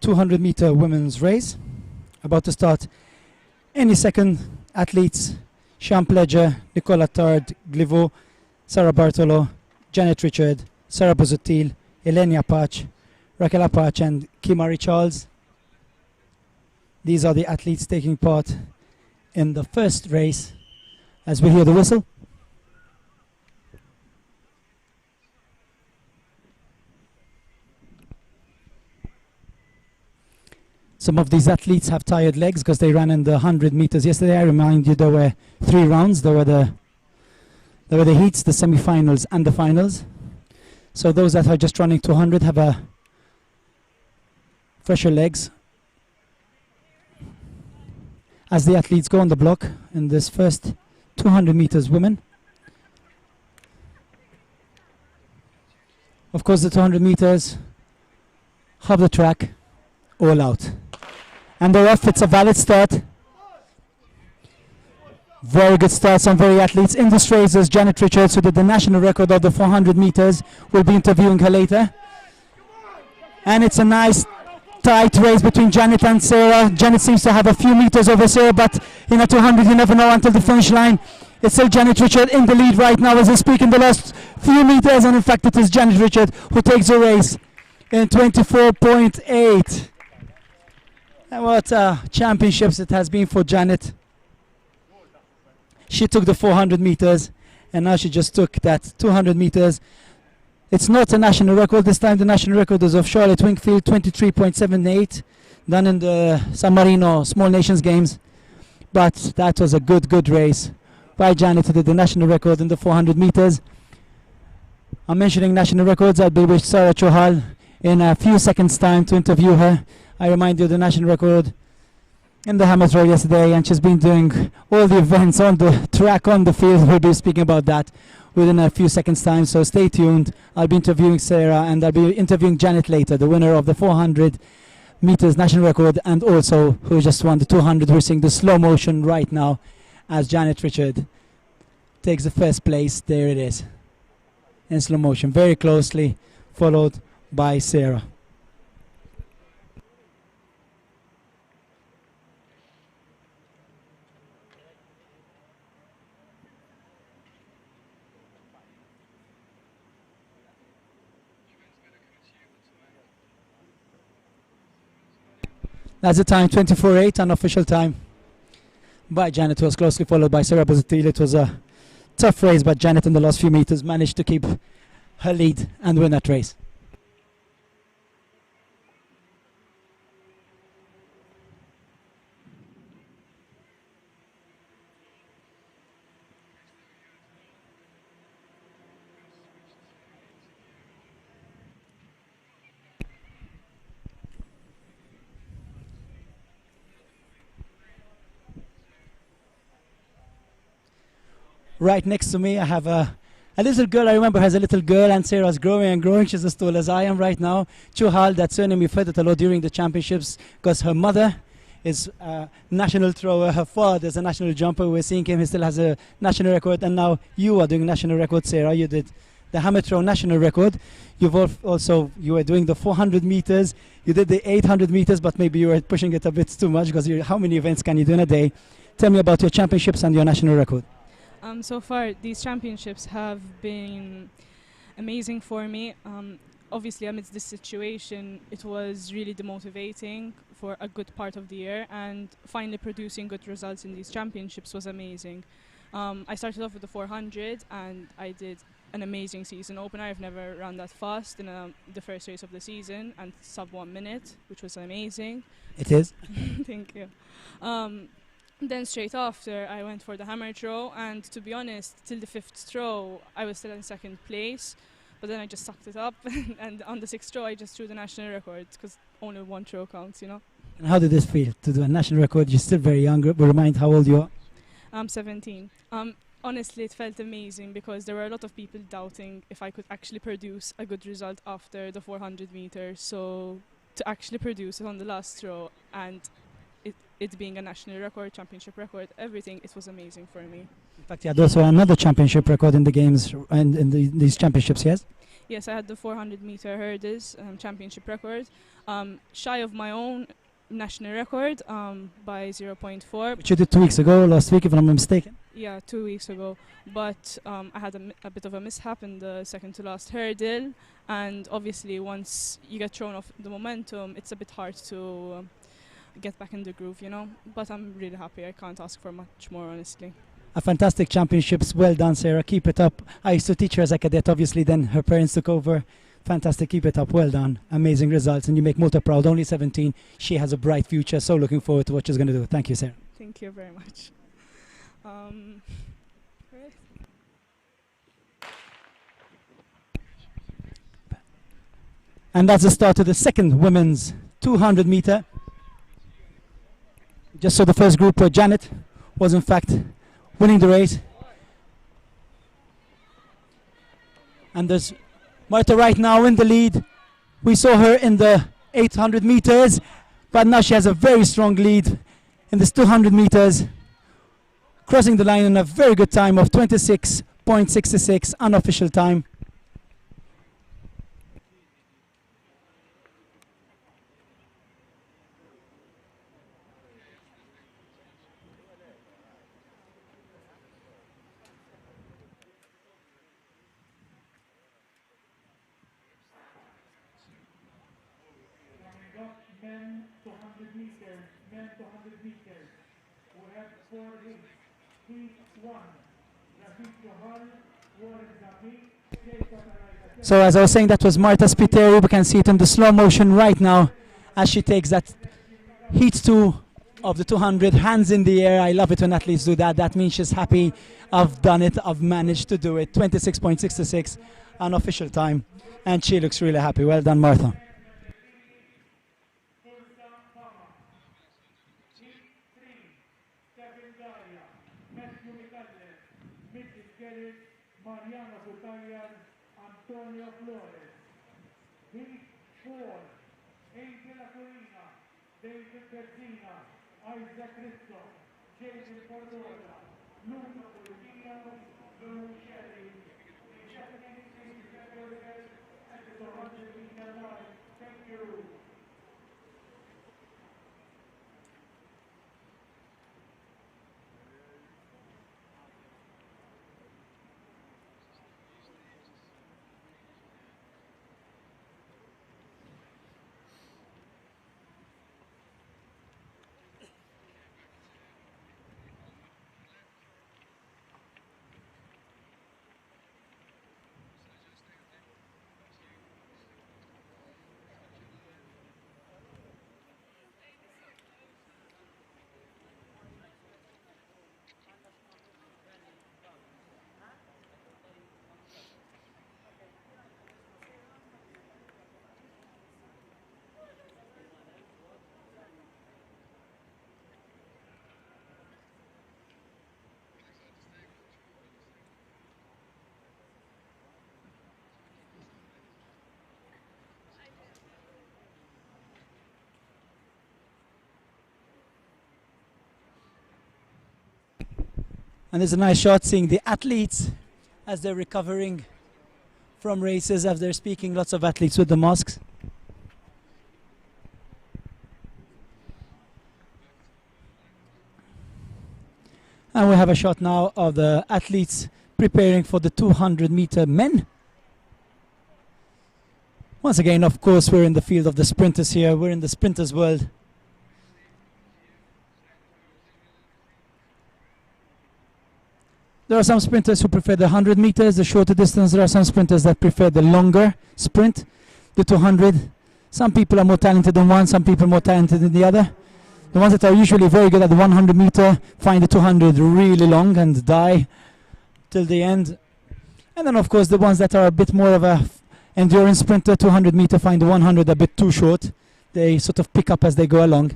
200-meter women's race. About to start any second. Athletes Sean Pledger, Nicola Tard, Glivo, Sarah Bartolo, Janet Richard, Sarah Buzutil, Elenia Pach, Raquel Apach and Kimari Charles. These are the athletes taking part in the first race as we hear the whistle. Some of these athletes have tired legs because they ran in the 100 meters yesterday. I remind you there were 3 rounds. There were the heats, the semi-finals and the finals. So those that are just running 200 have a fresher legs. As the athletes go on the block in this first 200 meters women. Of course the 200 meters, half the track, all out. And they're off. It's a valid start. Very good start. Some very athletes in this race. There's Janet Richards, who did the national record of the 400 meters. We'll be interviewing her later. And it's a nice tight race between Janet and Sarah. Janet seems to have a few meters over Sarah, but in a 200 you never know until the finish line. It's still Janet Richard in the lead right now as I speak in the last few meters, and in fact it is Janet Richard who takes the race in 24.8. And what championships it has been for Janet. She took the 400 meters and now she just took that 200 meters. It's not a national record this time. The national record is of Charlotte Wingfield, 23.78, done in the San Marino Small Nations Games. But that was a good race by Janet, who did the national record in the 400 meters. I'm mentioning national records. I'll be with Sarah Chohal in a few seconds time to interview her. I remind you the national record in the hammer throw yesterday, and she's been doing all the events on the track, on the field. We'll be speaking about that within a few seconds time, so stay tuned. I'll be interviewing Sarah and I'll be interviewing Janet later, the winner of the 400 meters national record, and also who just won the 200. We're seeing the slow motion right now as Janet Richard takes the first place. There it is in slow motion, very closely followed by Sarah. That's the time, 24.8, unofficial time by Janet, who was closely followed by Sarah Buzutil. It was a tough race, but Janet in the last few meters managed to keep her lead and win that race. Right next to me I have a little girl. I remember her as a little girl, and Sarah's growing and growing. She's as tall as I am right now. Chuhal, that surname we've heard it a lot during the championships because her mother is a national thrower, her father is a national jumper. We're seeing him, he still has a national record, and now you are doing national record, Sarah. You did the hammer throw national record. You've also, you were doing the 400 meters. You did the 800 meters, but maybe you were pushing it a bit too much because how many events can you do in a day? Tell me about your championships and your national record. So far, these championships have been amazing for me. Obviously, amidst this situation, it was really demotivating for a good part of the year, and finally producing good results in these championships was amazing. I started off with the 400, and I did an amazing season opener. I've never run that fast in the first race of the season, and sub 1 minute, which was amazing. It is. Thank you. Then straight after I went for the hammer throw, and to be honest, till the 5th throw I was still in 2nd place, but then I just sucked it up and on the 6th throw I just threw the national record because only 1 throw counts, you know. And how did this feel to do a national record? You're still very young, but remind how old you are. I'm 17. Honestly, it felt amazing because there were a lot of people doubting if I could actually produce a good result after the 400 meters, so to actually produce it on the last throw and it being a national record, championship record, everything, it was amazing for me. In fact, you had also another championship record in the games and in these championships, yes? Yes, I had the 400-meter hurdles championship record, shy of my own national record by 0.4. Which you did 2 weeks ago, last week, if I'm not mistaken. Yeah, 2 weeks ago. But I had a bit of a mishap in the second to last hurdle, and obviously once you get thrown off the momentum, it's a bit hard to get back in the groove, you know. But I'm really happy. I can't ask for much more, honestly. A fantastic championships. Well done, Sarah. Keep it up. I used to teach her as a cadet, obviously, then her parents took over. Fantastic. Keep it up. Well done. Amazing results. And you make Malta proud. Only 17. She has a bright future. So looking forward to what she's going to do. Thank you, Sarah. Thank you very much. And that's the start of the second women's 200 meter. Just so the first group, Janet was in fact winning the race. And there's Marta right now in the lead. We saw her in the 800 meters, but now she has a very strong lead in this 200 meters, crossing the line in a very good time of 26.66, unofficial time. Men 200 meters, men 200 meters. We have 4 heats. Heat 1, Rafik Johal, Warren Zami, So as I was saying, that was Marta Spiteri. We can see it in the slow motion right now as she takes that heat 2 of the 200, hands in the air. I love it when athletes do that. That means she's happy. I've done it. I've managed to do it. 26.66, unofficial time. And she looks really happy. Well done, Martha. Mariano Butalian, Antonio Flores. Heat 4, Angela Corina, David Persina, Isaac Cristo, Jason Cordova, Luca Politino, Lou Sherry, the Japanese competitors at the 200-meter line. Thank you. And there's a nice shot seeing the athletes as they're recovering from races, as they're speaking, lots of athletes with the masks. And we have a shot now of the athletes preparing for the 200-meter men. Once again, of course, we're in the field of the sprinters here. We're in the sprinters world. There are some sprinters who prefer the 100 meters, the shorter distance. There are some sprinters that prefer the longer sprint, the 200. Some people are more talented in one, some people are more talented in the other. The ones that are usually very good at the 100 meter find the 200 really long and die till the end. And then of course the ones that are a bit more of a endurance sprinter, 200 meter, find the 100 a bit too short. They sort of pick up as they go along.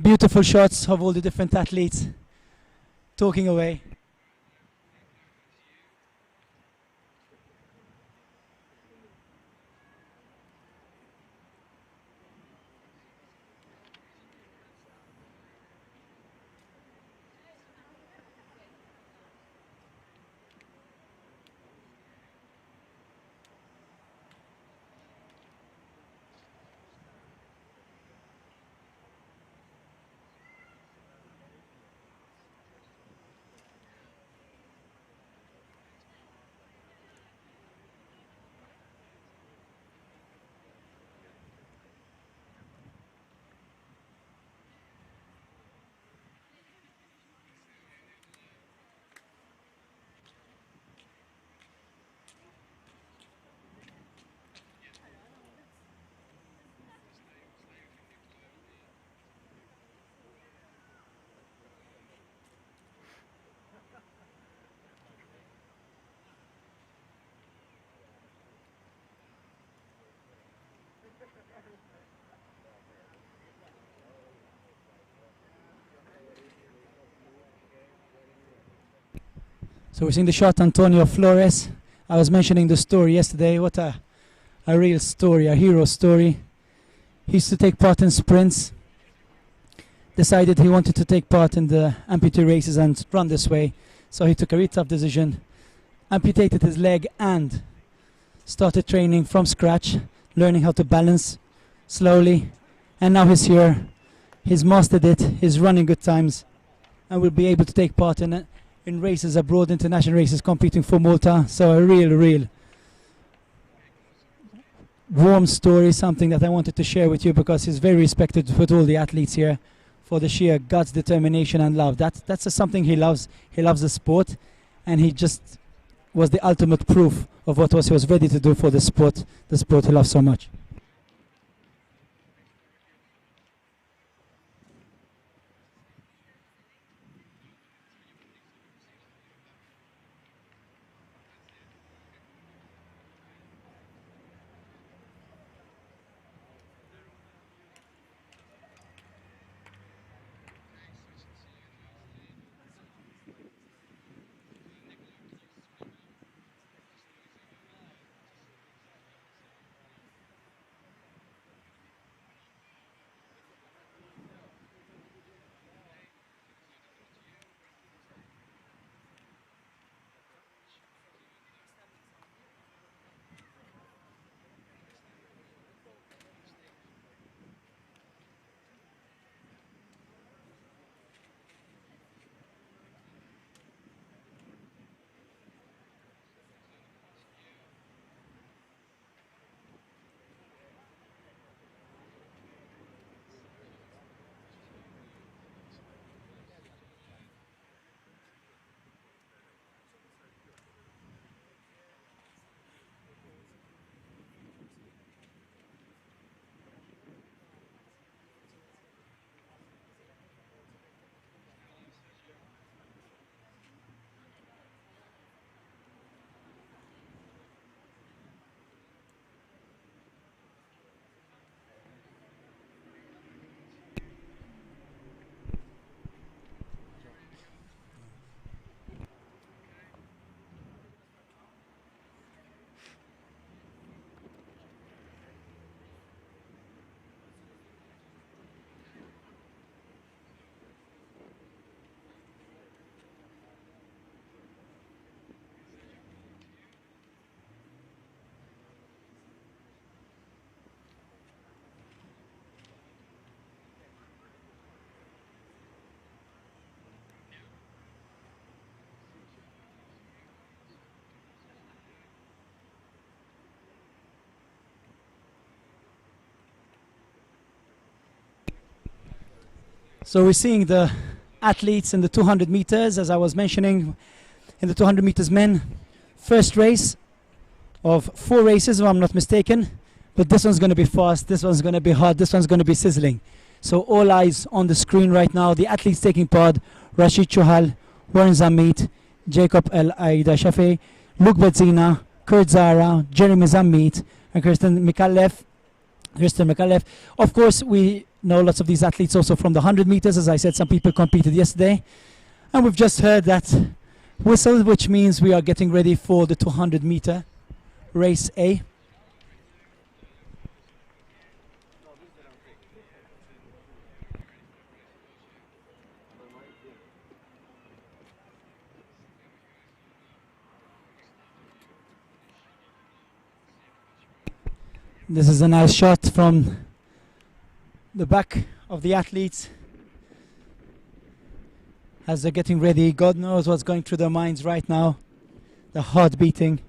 Beautiful shots of all the different athletes talking away. So we're seeing the shot, Antonio Flores. I was mentioning the story yesterday. What a real story, a hero story. He used to take part in sprints. Decided he wanted to take part in the amputee races and run this way. So he took a really tough decision. Amputated his leg and started training from scratch, learning how to balance slowly. And now he's here. He's mastered it. He's running good times. And will be able to take part in races abroad, international races, competing for Malta. So a real warm story, something that I wanted to share with you because he's very respected with all the athletes here for the sheer guts, determination and love. That's something he loves. He loves the sport, and he just was the ultimate proof of what he was ready to do for the sport he loves so much. So we're seeing the athletes in the 200 meters, as I was mentioning, in the 200 meters men. First race of 4 races, if I'm not mistaken. But this one's going to be fast, this one's going to be hot, this one's going to be sizzling. So all eyes on the screen right now. The athletes taking part: Rashid Chouhal, Warren Zammit, Jacob El Aida Shafi, Luke Bedzina, Kurt Zara, Jeremy Zammit, and Kirsten Mikalev. Of course, we know lots of these athletes also from the 100 meters. As I said, some people competed yesterday. And we've just heard that whistle, which means we are getting ready for the 200 meter race A. This is a nice shot from the back of the athletes as they're getting ready. God knows what's going through their minds right now. The heart beating.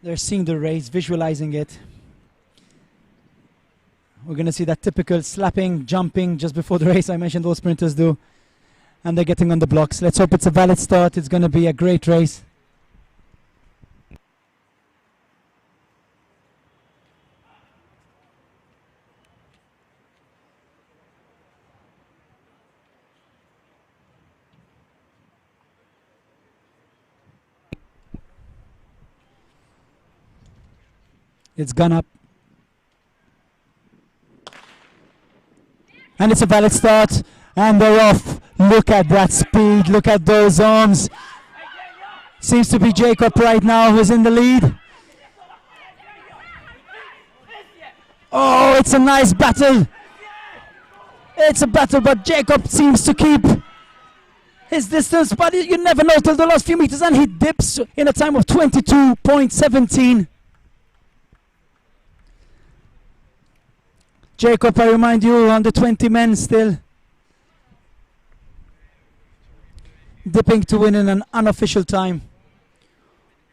They're seeing the race, visualizing it. We're going to see that typical slapping, jumping just before the race I mentioned all sprinters do. And they're getting on the blocks. Let's hope it's a valid start. It's going to be a great race. It's gone up. And it's a valid start. And they're off. Look at that speed. Look at those arms. Seems to be Jacob right now who's in the lead. Oh, it's a nice battle. It's a battle, but Jacob seems to keep his distance, but you never know till the last few meters, and he dips in a time of 22.17. Jacob, I remind you, under 20 men still. Dipping to win in an unofficial time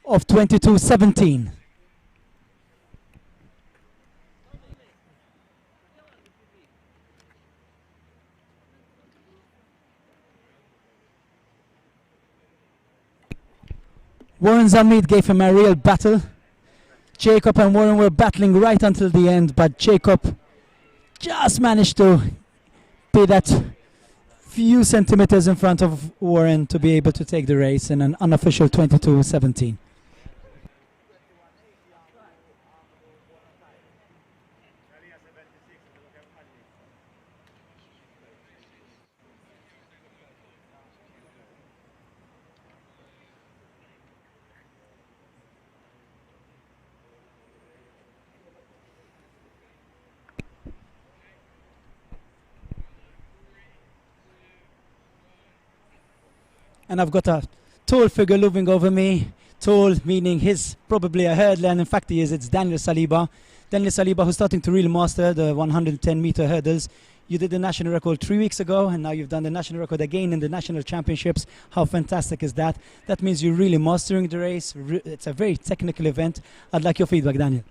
of 22.17. Warren Zamid gave him a real battle. Jacob and Warren were battling right until the end, but Jacob just managed to be that few centimeters in front of Warren to be able to take the race in an unofficial 22.17. And I've got a tall figure looming over me. Tall meaning he's probably a hurdler, and in fact he is. It's Daniel Saliba. Daniel Saliba, who's starting to really master the 110-meter hurdles. You did the national record 3 weeks ago, and now you've done the national record again in the national championships. How fantastic is that? That means you're really mastering the race. It's a very technical event. I'd like your feedback, Daniel.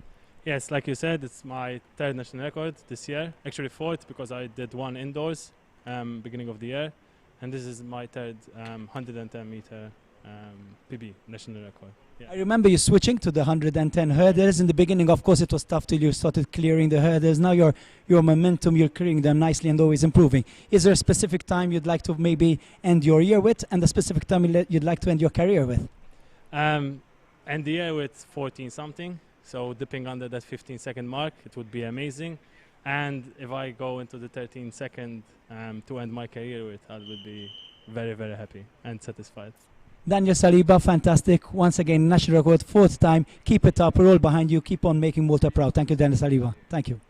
Yes, like you said, it's my third national record this year. Actually fourth, because I did one indoors beginning of the year. And this is my third 110-meter PB national record. Yeah. I remember you switching to the 110 hurdles. In the beginning, of course, it was tough till you started clearing the hurdles. Now your momentum, you're clearing them nicely and always improving. Is there a specific time you'd like to maybe end your year with, and a specific time you'd like to end your career with? End the year with 14-something. So dipping under that 15-second mark, it would be amazing. And if I go into the 13-second to end my career with, I would be very, very happy and satisfied. Daniel Saliba, fantastic. Once again, national record, fourth time. Keep it up. We're all behind you. Keep on making Malta proud. Thank you, Daniel Saliba. Thank you.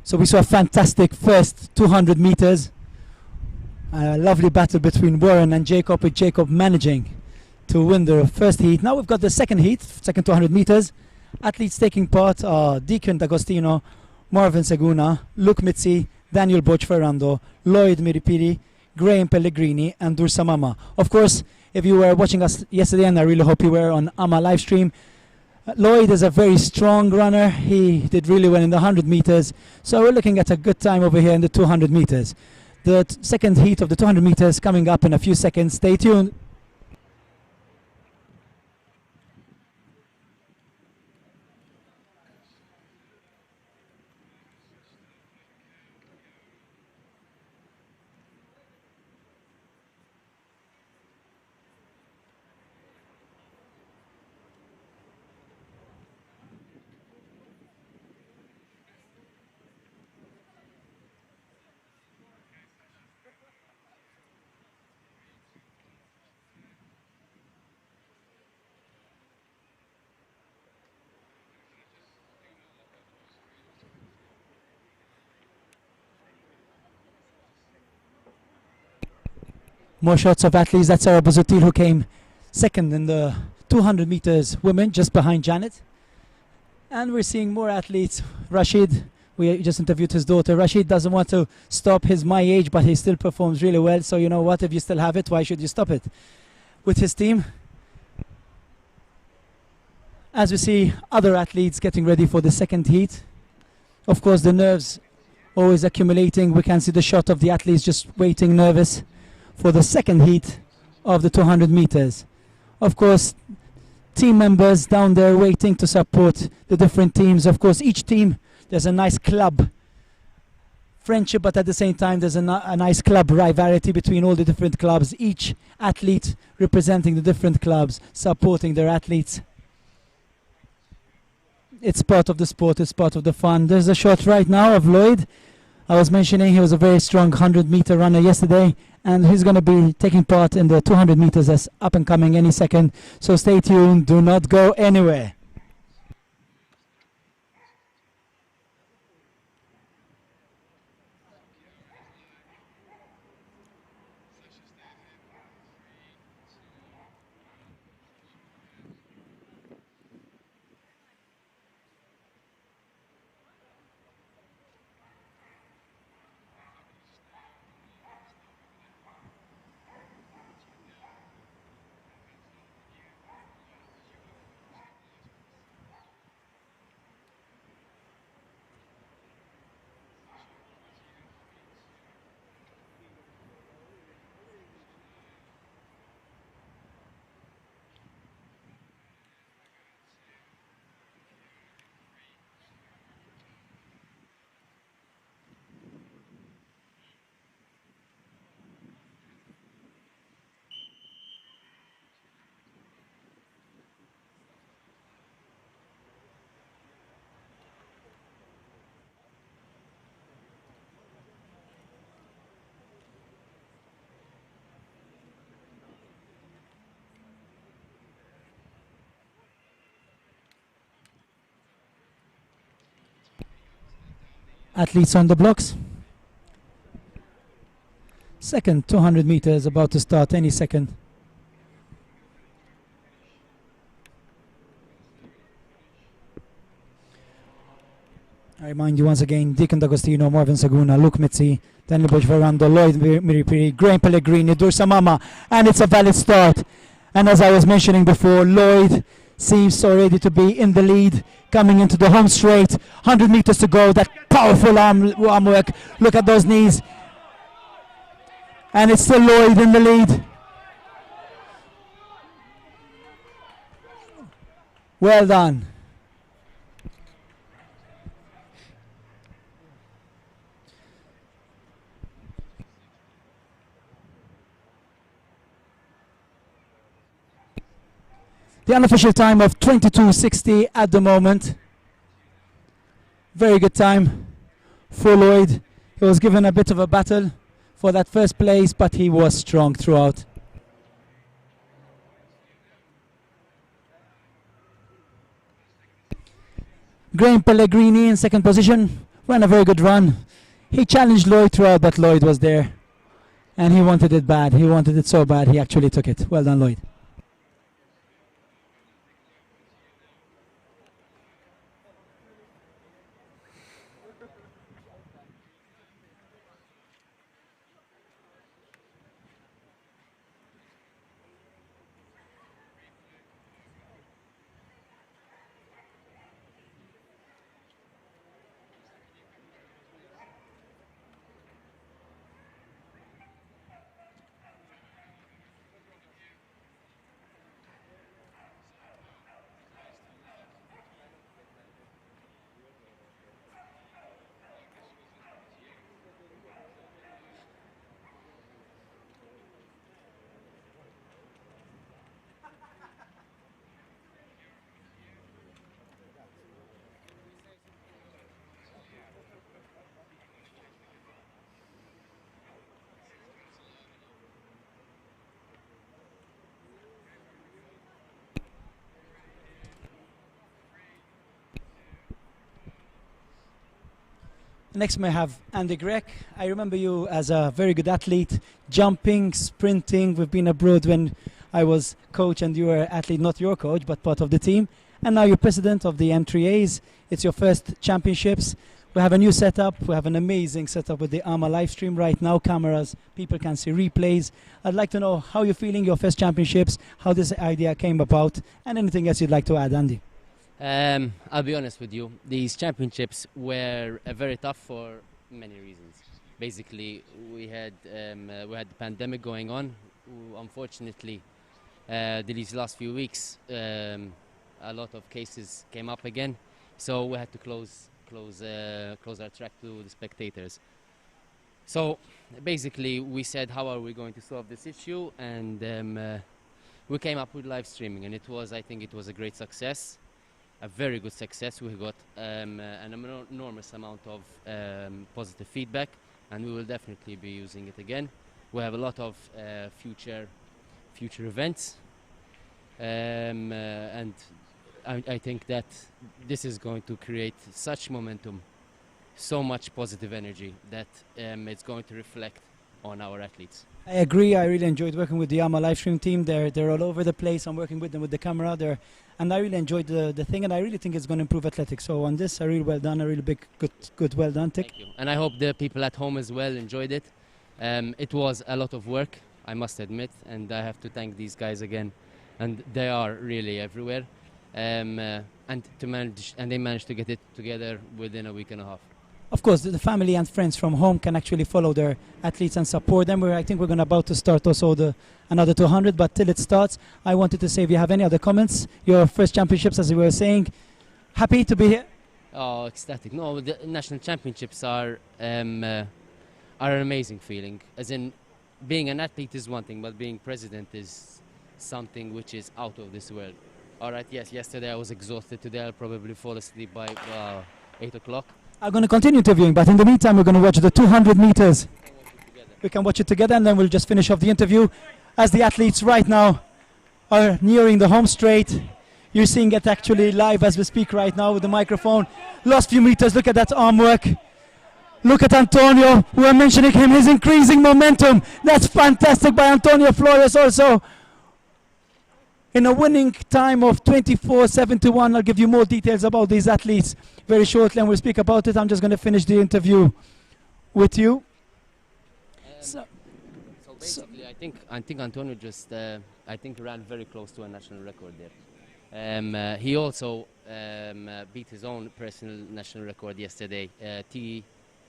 So we saw a fantastic first 200 meters. A lovely battle between Warren and Jacob, with Jacob managing to win the first heat. Now we've got the second heat, second 200 meters. Athletes taking part are Deacon D'Agostino, Marvin Seguna, Luke Mitzi, Daniel Boch Ferrando, Lloyd Miripiri, Graham Pellegrini, and Dursa Mama. Of course, if you were watching us yesterday, and I really hope you were on AMA Livestream, Lloyd is a very strong runner. He did really well in the 100 meters. So we're looking at a good time over here in the 200 meters. The second heat of the 200 meters coming up in a few seconds. Stay tuned. More shots of athletes. That's Sarah Bouzoutil, who came second in the 200 meters women, just behind Janet. And we're seeing more athletes. Rashid, we just interviewed his daughter. Rashid doesn't want to stop. He's my age, but he still performs really well. So you know what? If you still have it, why should you stop it? With his team. As we see other athletes getting ready for the second heat. Of course, the nerves always accumulating. We can see the shot of the athletes just waiting nervous for the second heat of the 200 meters. Of course, team members down there waiting to support the different teams. Of course, each team, there's a nice club friendship, but at the same time there's a nice club rivalry between all the different clubs. Each athlete representing the different clubs, supporting their athletes. It's part of the sport, it's part of the fun. There's a shot right now of Lloyd. I was mentioning he was a very strong 100-meter runner yesterday, and he's going to be taking part in the 200 meters that's up and coming any second. So stay tuned, do not go anywhere. Athletes on the blocks. Second 200 meters about to start any second. I remind you once again, Deacon D'Agostino, Marvin Saguna, Luke Mitzi, Daniel Verando, Lloyd Miripiri, Graham Pellegrini, Dursa Mama, and it's a valid start. And as I was mentioning before, Lloyd seems so ready to be in the lead, coming into the home straight. 100 meters to go. That powerful arm work. Look at those knees. And it's still Lloyd in the lead. Well done. The unofficial time of 22:60 at the moment. Very good time for Lloyd. He was given a bit of a battle for that first place, but he was strong throughout. Graham Pellegrini in second position, ran a very good run. He challenged Lloyd throughout, but Lloyd was there. And he wanted it bad. He wanted it so bad, he actually took it. Well done, Lloyd. Next may have Andy Grech. I remember you as a very good athlete, jumping, sprinting. We've been abroad when I was coach and you were athlete, not your coach, but part of the team. And now you're president of the M3As. It's your first championships. We have a new setup. We have an amazing setup with the AMA Livestream right now. Cameras, people can see replays. I'd like to know how you're feeling your first championships, how this idea came about, and anything else you'd like to add, Andy. I'll be honest with you. These championships were very tough for many reasons. Basically, we had the pandemic going on. Unfortunately, these last few weeks, a lot of cases came up again, so we had to close our track to the spectators. So basically, we said, how are we going to solve this issue? And we came up with live streaming, and I think it was a great success. A very good success. We got an enormous amount of positive feedback, and we will definitely be using it again. We have a lot of future events, and I think that this is going to create such momentum, so much positive energy that it's going to reflect on our athletes. I agree. I really enjoyed working with the AMA Livestream team. They're all over the place. I'm working with them with the camera there, and I really enjoyed the thing, and I really think it's going to improve athletics. So on this, a really well done, a really big, good, well done, Tick. Thank you. And I hope the people at home as well enjoyed it. It was a lot of work, I must admit, and I have to thank these guys again. And they are really everywhere, and they managed to get it together within a week and a half. Of course, the family and friends from home can actually follow their athletes and support them. I think we're about to start also another 200, but till it starts, I wanted to say if you have any other comments, your first championships, as you were saying, happy to be here? Oh, ecstatic. No, the national championships are an amazing feeling. As in, being an athlete is one thing, but being president is something which is out of this world. All right, yes, yesterday I was exhausted. Today I'll probably fall asleep by 8 o'clock. I'm going to continue interviewing, but in the meantime, we're going to watch the 200 meters. We can watch it together, and then we'll just finish off the interview. As the athletes right now are nearing the home straight, you're seeing it actually live as we speak right now with the microphone. Last few meters, look at that arm work. Look at Antonio, we were mentioning him, his increasing momentum. That's fantastic by Antonio Flores also. In a winning time of 24:71, I'll give you more details about these athletes very shortly, and we'll speak about it. I'm just going to finish the interview with you. So basically, I think Antonio just ran very close to a national record there. He also beat his own personal national record yesterday. If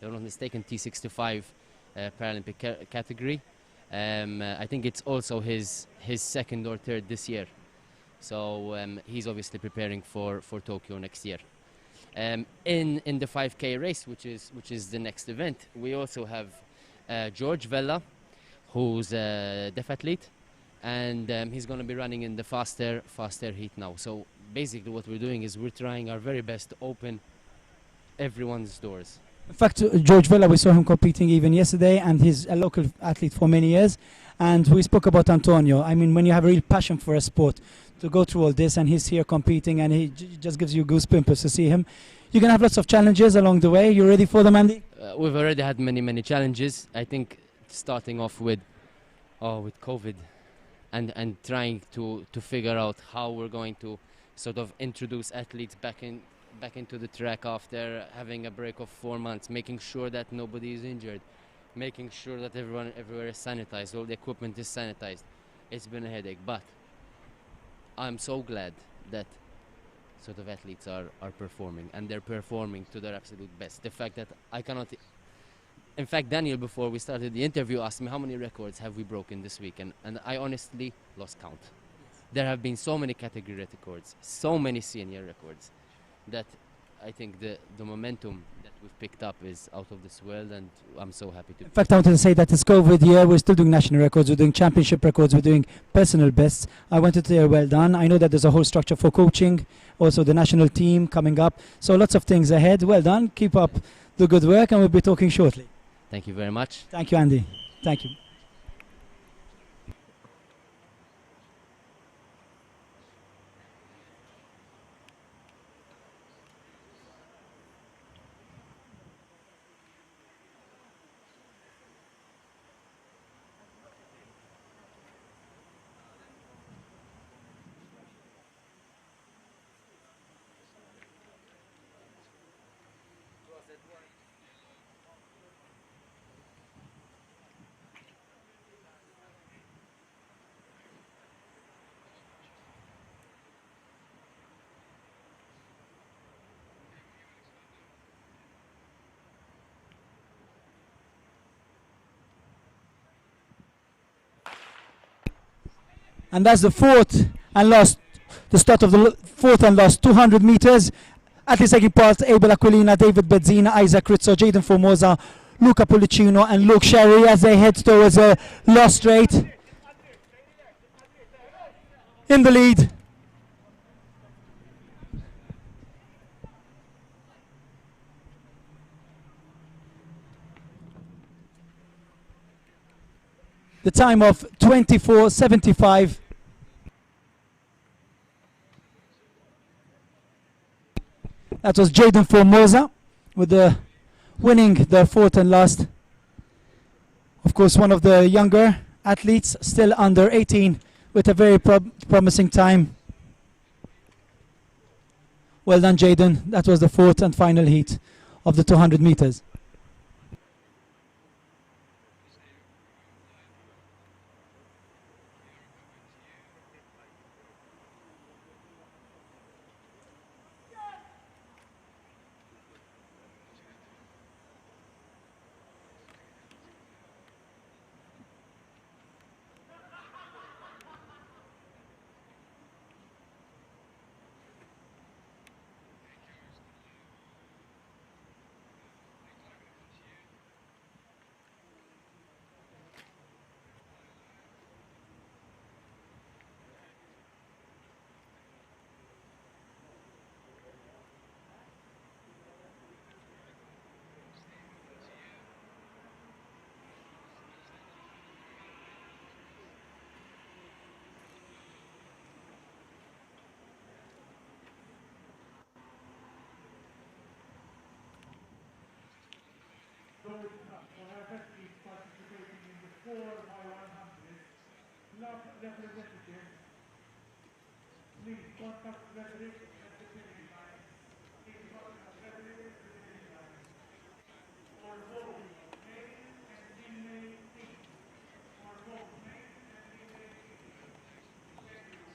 I'm not mistaken, T65 Paralympic category. I think it's also his second or third this year. So he's obviously preparing for Tokyo next year. In the 5K race, which is the next event, we also have George Vella, who's a deaf athlete, and he's going to be running in the faster heat now. So basically what we're doing is we're trying our very best to open everyone's doors. In fact, George Vella, we saw him competing even yesterday, and he's a local athlete for many years. And we spoke about Antonio. I mean, when you have a real passion for a sport, to go through all this, and he's here competing, and he just gives you goosebumps to see him. You're going to have lots of challenges along the way. You ready for them, Andy? We've already had many challenges. I think starting off with COVID and trying to figure out how we're going to sort of introduce athletes back into the track after having a break of 4 months, making sure that nobody is injured, making sure that everywhere is sanitized, all the equipment is sanitized. It's been a headache, but I'm so glad that sort of athletes are performing, and they're performing to their absolute best. The fact that I cannot... In fact, Daniel, before we started the interview, asked me how many records have we broken this week, and I honestly lost count. There have been so many category records, so many senior records, that I think the momentum that we've picked up is out of this world, and I'm so happy to. In fact, I wanted to say that this COVID year, we're still doing national records, we're doing championship records, we're doing personal bests. I wanted to say well done. I know that there's a whole structure for coaching, also the national team coming up. So lots of things ahead. Well done. Keep up the good work, and we'll be talking shortly. Thank you very much. Thank you, Andy. Thank you. And that's the start of the fourth and last 200 meters. Athletes taking part: Abel Aquilina, David Bedzina, Isaac Rizzo, Jaden Formosa, Luca Pulicino and Luke Sherry as they head towards a last straight. In the lead. The time of 24:75. That was Jaden Formosa with the winning the fourth and last. Of course, one of the younger athletes, still under 18, with a very promising time. Well done, Jaden. That was the fourth and final heat of the 200 meters. For athletes participating in the 4x100 club representatives, please contact referee at the finish line. Please contact referee at the finish line. For both male and female teams. For both male and female teams. Thank you.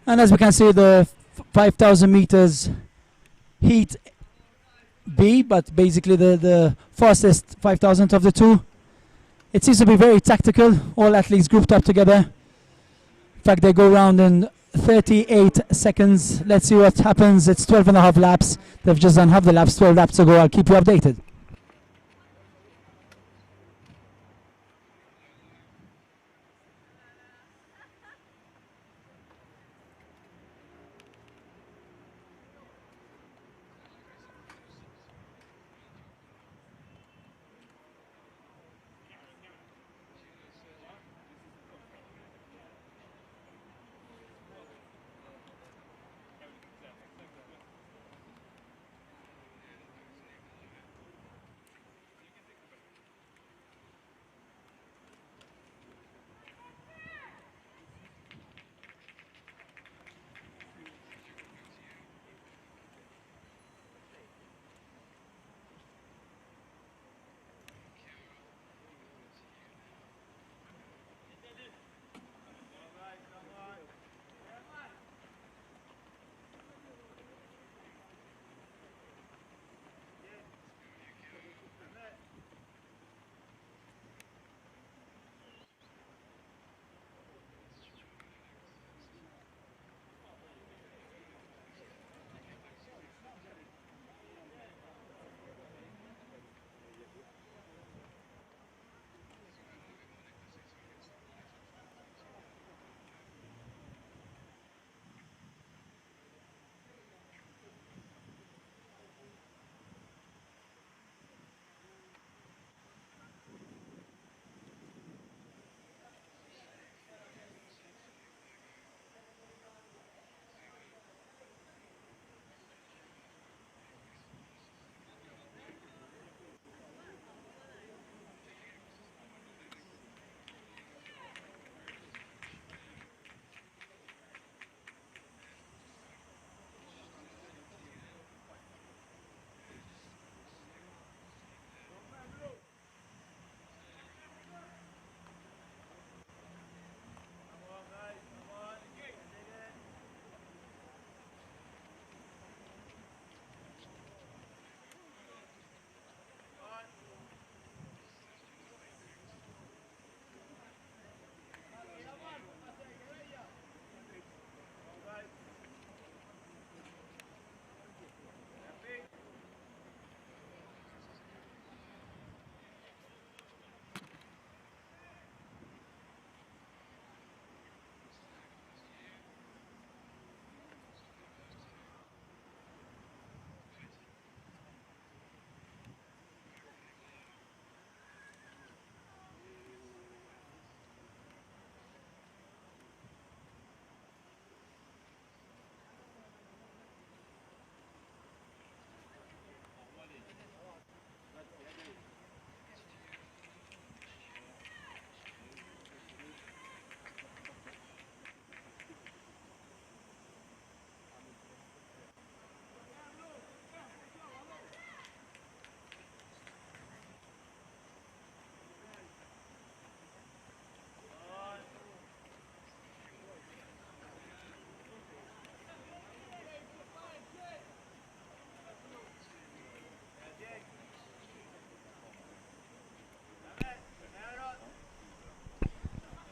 And as we can see, the 5,000 meters heat B, but basically the fastest 5,000 of the two. It seems to be very tactical, all athletes grouped up together. In fact, they go around in 38 seconds. Let's see what happens. It's 12.5 laps. They've just done half the laps, 12 laps to go. I'll keep you updated.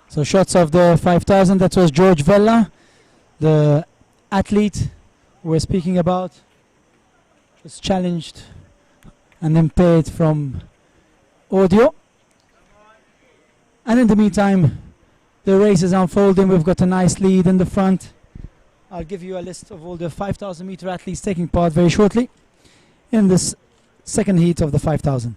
So shots of the 5,000, that was George Vella, the athlete we're speaking about, was challenged and impaired from audio. And in the meantime, the race is unfolding. We've got a nice lead in the front. I'll give you a list of all the 5,000 meter athletes taking part very shortly in this second heat of the 5,000.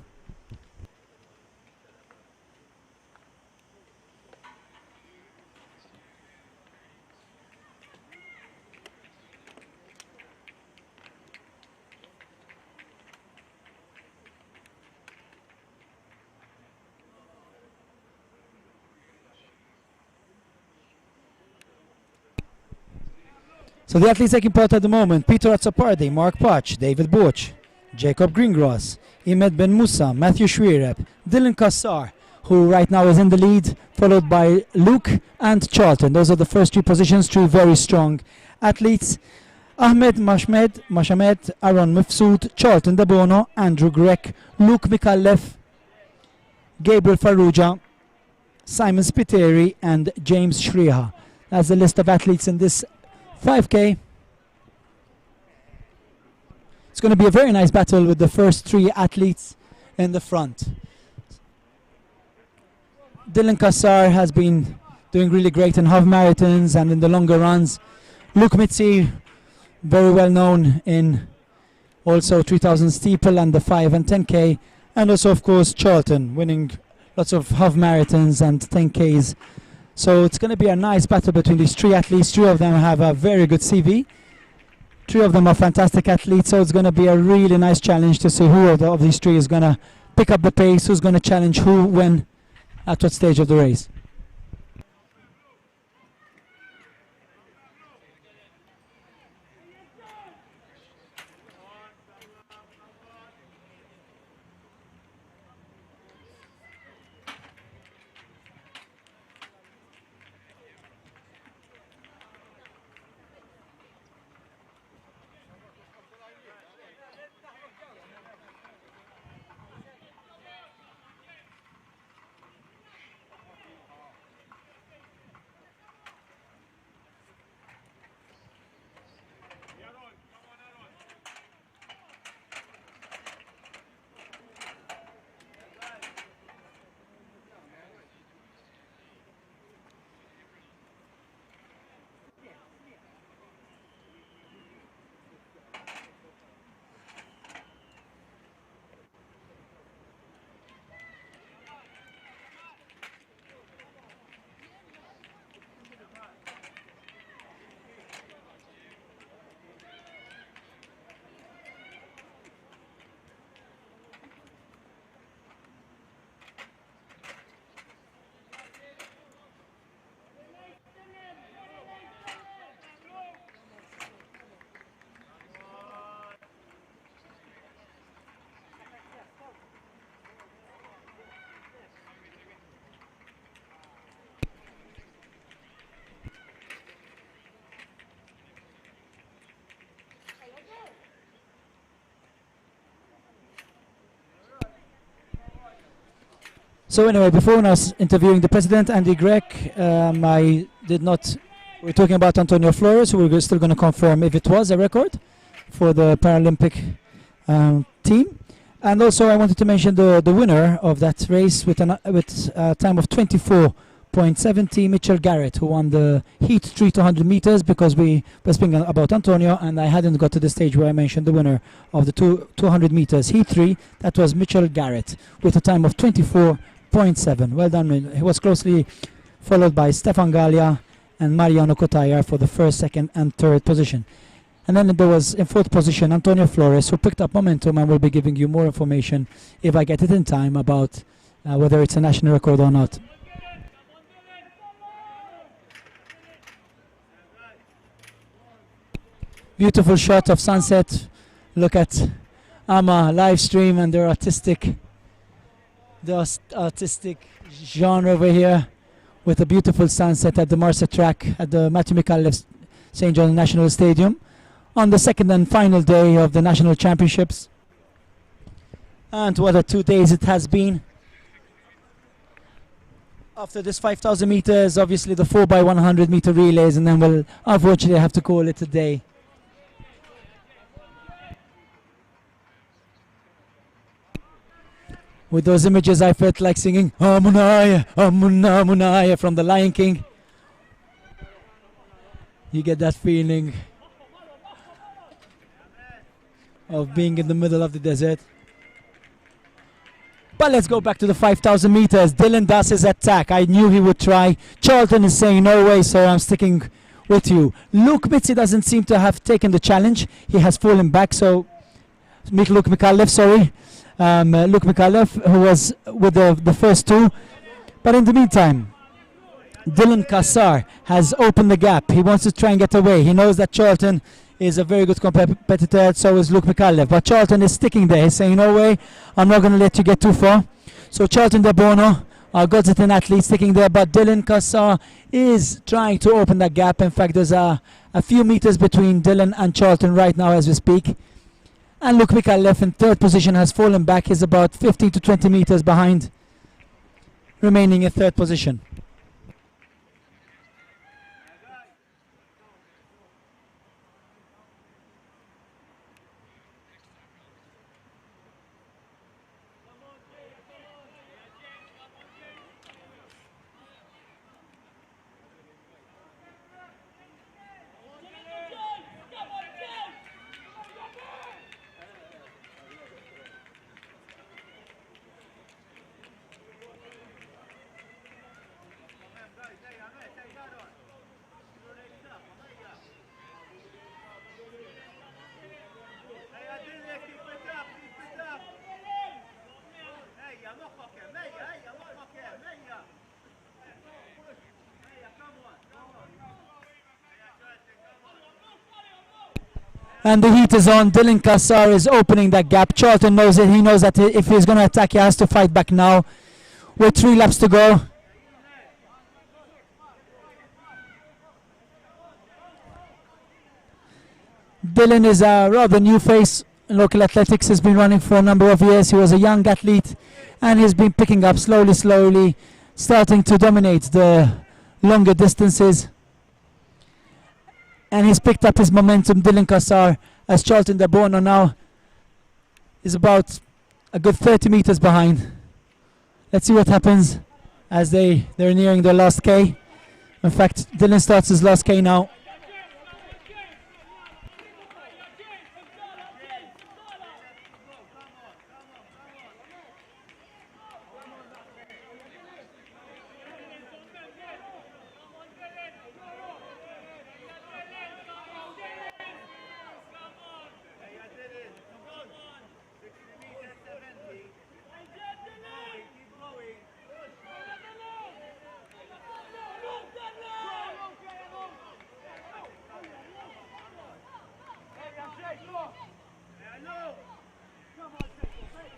So the athletes taking part at the moment: Peter Atsapardi, Mark Potch, David Borch, Jacob Greengrass, Imed Ben Musa, Matthew Schwierep, Dylan Kassar, who right now is in the lead, followed by Luke and Charlton. Those are the first three positions, three very strong athletes. Ahmed Mashamed, Aaron Mifsud, Charlton De Bono, Andrew Grech, Luke Mikallef, Gabriel Farrugia, Simon Spiteri and James Shriha. That's the list of athletes in this 5K. It's going to be a very nice battle with the first three athletes in the front. Dylan Kassar has been doing really great in half marathons and in the longer runs. Luke Mitzi, very well known in also 3000 steeple and the 5 and 10K. And also, of course, Charlton, winning lots of half marathons and 10Ks. So it's going to be a nice battle between these three athletes. Three of them have a very good CV. Three of them are fantastic athletes, so it's going to be a really nice challenge to see who of these three is going to pick up the pace, who's going to challenge who, when, at what stage of the race. So anyway, before when I was interviewing the president, Andy Grech, I did not, we're talking about Antonio Flores, who we're still going to confirm if it was a record for the Paralympic team. And also I wanted to mention the winner of that race with a time of 24.70, Mitchell Garrett, who won the Heat 3 to 100 meters, because we were speaking about Antonio and I hadn't got to the stage where I mentioned the winner of the 200 meters Heat 3. That was Mitchell Garrett with a time of 24.7. Well done. He was closely followed by Stefan Gallia and Mariano Cotayar for the first, second and third position. And then there was in fourth position Antonio Flores, who picked up momentum, and will be giving you more information if I get it in time about whether it's a national record or not. Beautiful shot of sunset. Look at AMA Livestream and their artistic genre over here, with a beautiful sunset at the Marsa track at the Matthew McAuliffe St. John National Stadium on the second and final day of the National Championships. And what a 2 days it has been. After this 5,000 meters, obviously the 4x100 meter relays, and then we'll unfortunately have to call it a day. With those images, I felt like singing Amunaya, Amuna, Amunaya from the Lion King. You get that feeling of being in the middle of the desert. But let's go back to the 5,000 meters. Dylan Dass's attack. I knew he would try. Charlton is saying no way, so I'm sticking with you. Luke Mitzi doesn't seem to have taken the challenge. He has fallen back, so Luke Mikallef, sorry. Luke Mikallef, who was with the first two. But in the meantime, Dylan Kassar has opened the gap. He wants to try and get away. He knows that Charlton is a very good competitor, so is Luke Mikallef. But Charlton is sticking there. He's saying, no way, I'm not going to let you get too far. So Charlton De Bono Our Godzitan athletes sticking there, but Dylan Kassar is trying to open that gap. In fact, there's a few meters between Dylan and Charlton right now as we speak. And Luke Mikalev in third position has fallen back. He's about 15 to 20 meters behind, remaining in third position. And the heat is on. Dylan Kassar is opening that gap. Charlton knows it. He knows that if he's going to attack, he has to fight back now. With 3 laps to go. Dylan is a rather new face in local athletics. Has been running for a number of years. He was a young athlete and he's been picking up slowly, starting to dominate the longer distances. And he's picked up his momentum, Dylan Kassar, as Charlton de Bono now is about a good 30 meters behind. Let's see what happens as they're nearing their last K. In fact, Dylan starts his last K now.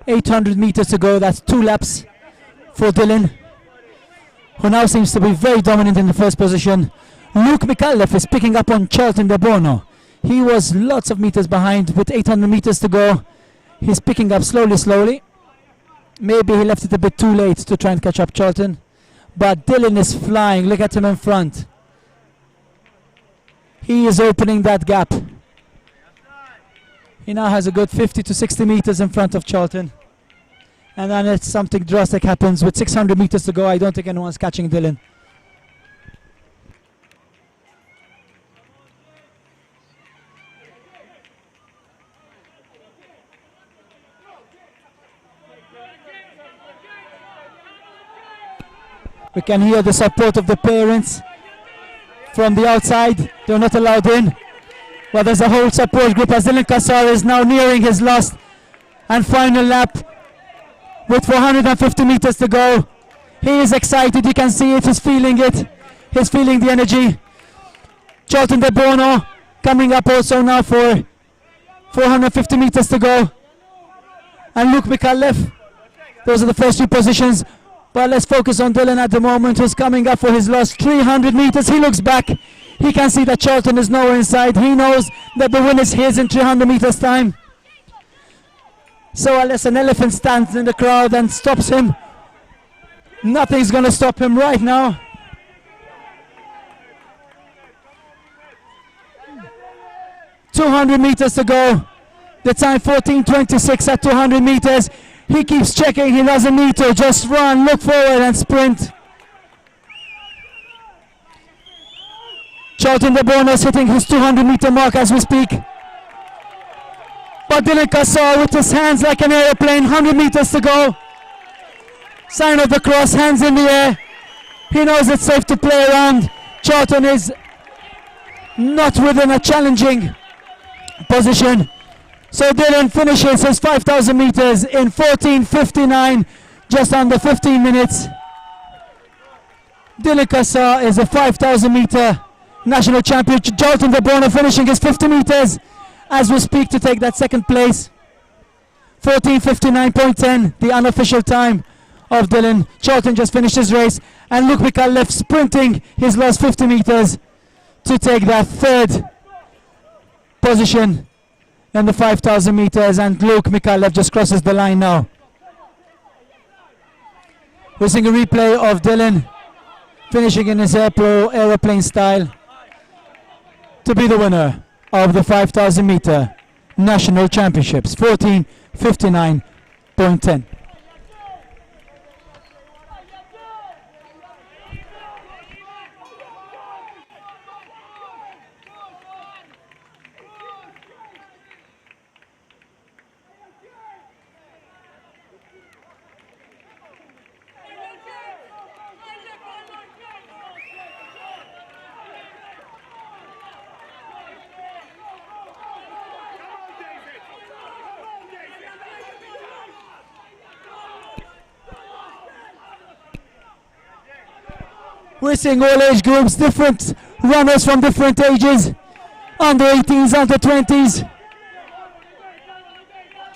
.800 meters to go. That's 2 laps for Dylan, who now seems to be very dominant in the first position. Luke Mikalev is picking up on Charlton de Bono. He was lots of meters behind with 800 meters to go. He's picking up slowly. Maybe he left it a bit too late to try and catch up Charlton. But Dylan is flying. Look at him in front. He is opening that gap. He now has a good 50 to 60 meters in front of Charlton. And then it's something drastic happens with 600 meters to go. I don't think anyone's catching Dylan. We can hear the support of the parents from the outside. They're not allowed in. Well, there's a whole support group as Dylan Kassar is now nearing his last and final lap with 450 meters to go. He is excited, you can see it, he's feeling it. He's feeling the energy. Charlton de Bono coming up also now for 450 meters to go. And Luke Mikalev, those are the first 2 positions. But let's focus on Dylan at the moment, who's coming up for his last 300 meters. He looks back. He can see that Charlton is nowhere inside. He knows that the win is his in 300 meters time. So unless an elephant stands in the crowd and stops him, nothing's going to stop him right now. .200 meters to go. The time 14:26 at 200 meters. He keeps checking. He doesn't need to. Just run, look forward and sprint. Charlton de Bono is hitting his 200 meter mark as we speak. But Dylan Kassar with his hands like an airplane, 100 meters to go. Sign of the cross, hands in the air. He knows it's safe to play around. Charlton is not within a challenging position. So Dylan finishes his 5,000 meters in 14:59, just under 15 minutes. Dylan Kassar is a 5,000 meter national champion. Charlton de Bono finishing his 50 meters as we speak to take that second place. 14:59.10, the unofficial time of Dylan. Charlton just finished his race, and Luke Mikhailov sprinting his last 50 meters to take that third position in the 5,000 meters, and Luke Mikhailov just crosses the line now. We're seeing a replay of Dylan finishing in his aeroplane style to be the winner of the 5,000 meter national championships, 14:59.10. We're seeing all age groups, different runners from different ages, under 18s, under 20s.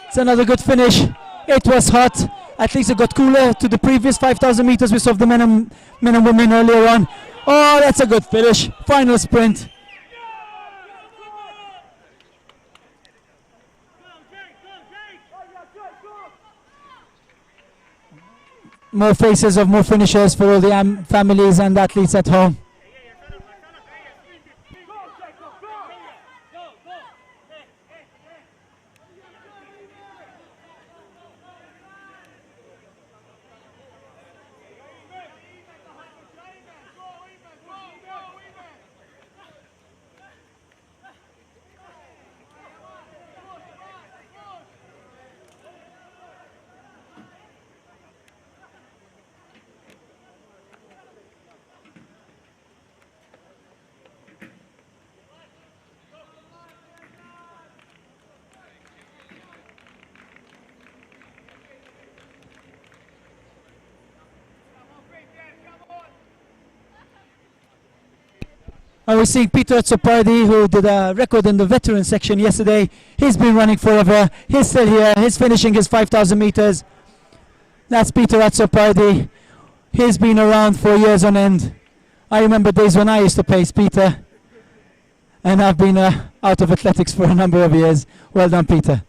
It's another good finish. It was hot. At least it got cooler to the previous 5,000 meters we saw of the men and women earlier on. Oh, that's a good finish. Final sprint. More faces of more finishers for all the families and athletes at home. And we're seeing Peter Tsopardi, who did a record in the veteran section yesterday. He's been running forever. He's still here. He's finishing his 5,000 meters. That's Peter Tsopardi. He's been around for years on end. I remember days when I used to pace Peter. And I've been out of athletics for a number of years. Well done, Peter.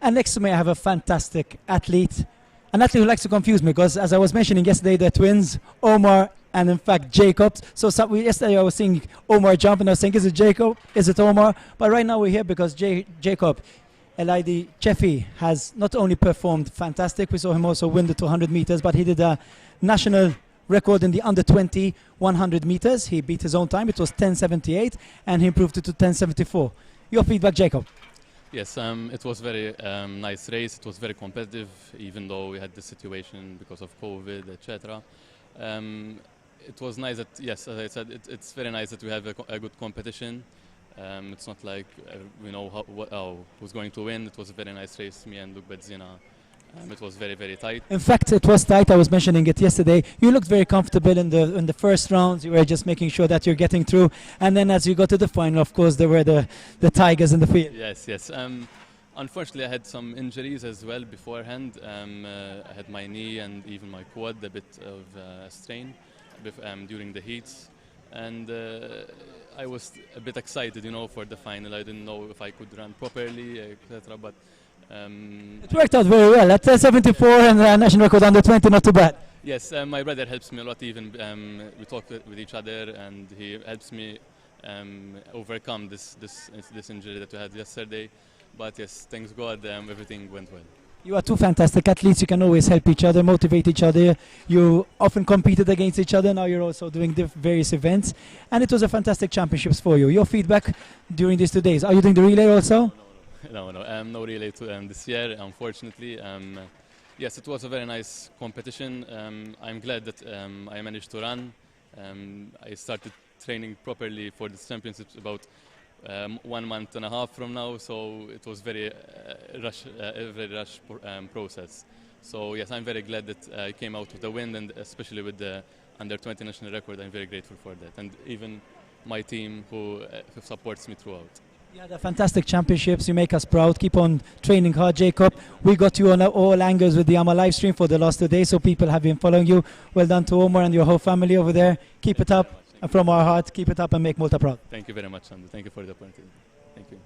And next to me I have a fantastic athlete, an athlete who likes to confuse me because, as I was mentioning yesterday, they're twins, Omar and in fact Jacob. So yesterday I was seeing Omar jump and I was saying, is it Jacob? Is it Omar? But right now we're here because Jacob Elidi Chefi has not only performed fantastic, we saw him also win the 200 meters, but he did a national record in the under 20 100 meters. He beat his own time. It was 10:78 and he improved it to 10:74. Your feedback, Jacob? Yes, it was very nice race. It was very competitive, even though we had the situation because of COVID, etc. It was nice that, yes, as I said, it's very nice that we have a good competition. It's not like we know who's going to win. It was a very nice race. Me and Luke Bedzina It was very, very tight. In fact, it was tight. I was mentioning it yesterday. You looked very comfortable in the first rounds. You were just making sure that you're getting through. And then as you got to the final, of course, there were the tigers in the field. Yes, yes. Unfortunately, I had some injuries as well beforehand. I had my knee and even my quad, a bit of strain during the heats. And I was a bit excited, you know, for the final. I didn't know if I could run properly, etc. But it worked out very well. At 74 and the national record under 20, not too bad. yes, my brother helps me a lot. Even we talk with each other, and he helps me overcome this injury that we had yesterday. But yes, thanks God, everything went well. You are two fantastic athletes. You can always help each other, motivate each other. You often competed against each other. Now you're also doing various events. And it was a fantastic championships for you. Your feedback during these 2 days. Are you doing the relay also? No, no relay to this year, unfortunately. Yes, it was a very nice competition. I'm glad that I managed to run. I started training properly for the championships about 1 month and a half from now, so it was very rush process. So yes, I'm very glad that I came out with a win, and especially with the under 20 national record. I'm very grateful for that, and even my team who supports me throughout. Yeah, the fantastic championships. You make us proud. Keep on training hard, Jacob. We got you on all angles with the AMA Livestream for the last 2 days, so people have been following you. Well done to Omar and your whole family over there. Keep it up. And from our heart, keep it up and make Malta proud. Thank you very much, Sandu. Thank you for the opportunity. Thank you.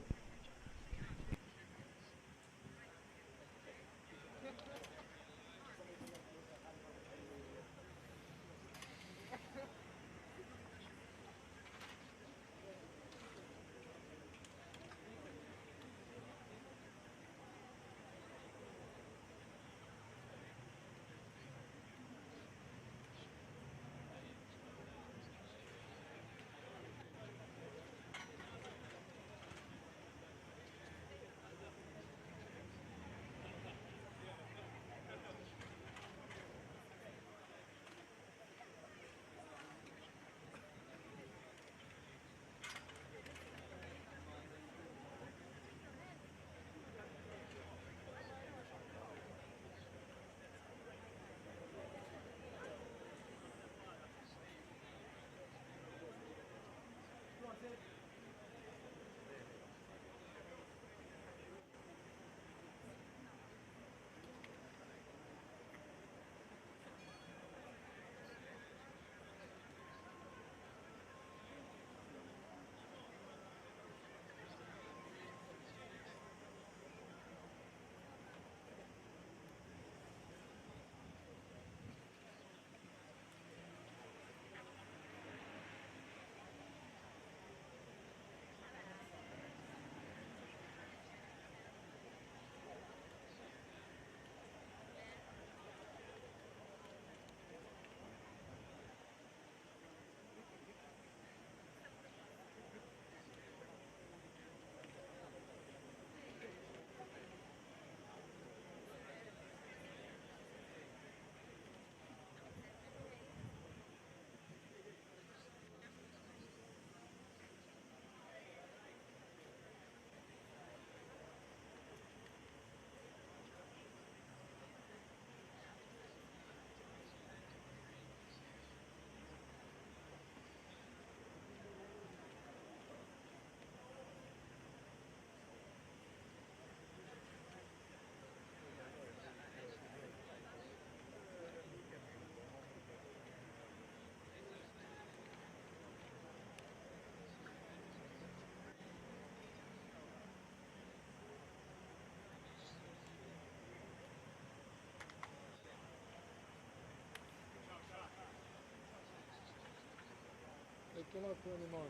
cannot do anymore.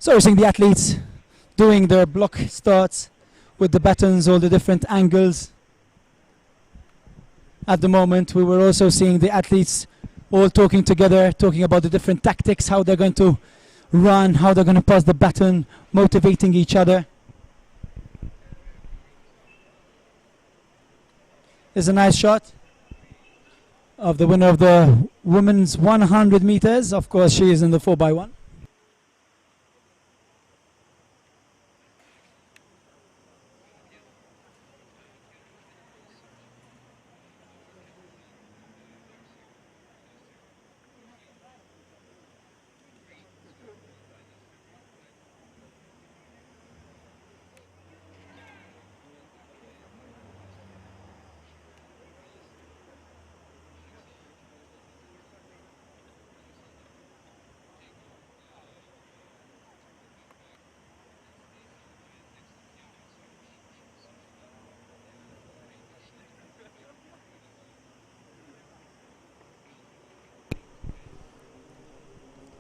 So we're seeing the athletes doing their block starts with the batons, all the different angles. At the moment, we were also seeing the athletes all talking together, talking about the different tactics, how they're going to run, how they're going to pass the baton, motivating each other. There's a nice shot of the winner of the women's 100 meters. Of course, she is in the 4x1.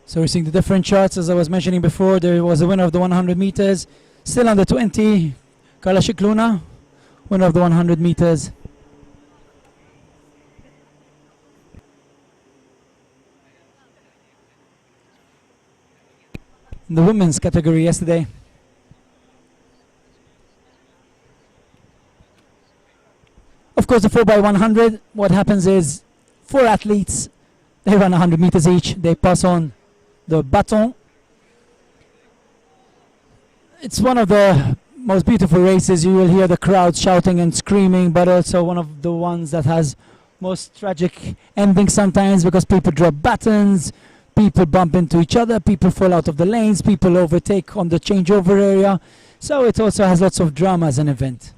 So we're seeing the different shots. As I was mentioning before, there was a winner of the 100 meters. Still under 20, Carla Shikluna, winner of the 100 meters. In the women's category yesterday, of course, the 4x100, what happens is 4 athletes, they run 100 meters each, they pass on the baton. It's one of the most beautiful races. You will hear the crowd shouting and screaming, but also one of the ones that has most tragic endings sometimes, because people drop batons, people bump into each other, people fall out of the lanes, people overtake on the changeover area. So it also has lots of drama as an event.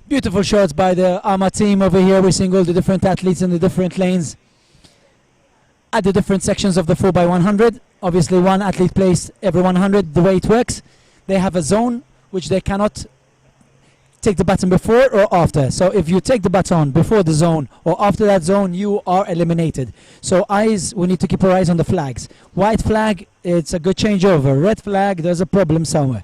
Beautiful shots by the AMA team over here. We're seeing all the different athletes in the different lanes at the different sections of the 4x100. Obviously, one athlete plays every 100. The way it works, they have a zone which they cannot take the baton before or after. So if you take the baton before the zone or after that zone, you are eliminated. So we need to keep our eyes on the flags. White flag, it's a good changeover. Red flag, there's a problem somewhere.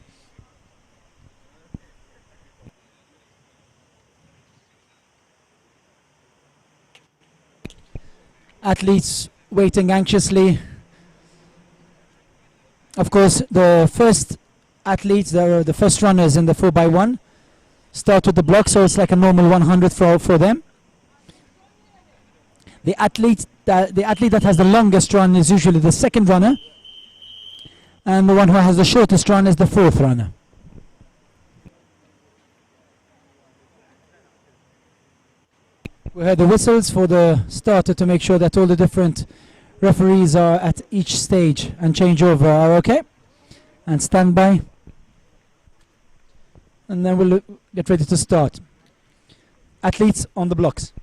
Athletes waiting anxiously. Of course, the first athletes, the first runners in the 4x1, start with the block, so it's like a normal 100 for them. The athlete that has the longest run is usually the second runner, and the one who has the shortest run is the fourth runner. We heard the whistles for the starter to make sure that all the different referees are at each stage and changeover are okay. And stand by. And then we'll get ready to start. Athletes on the blocks.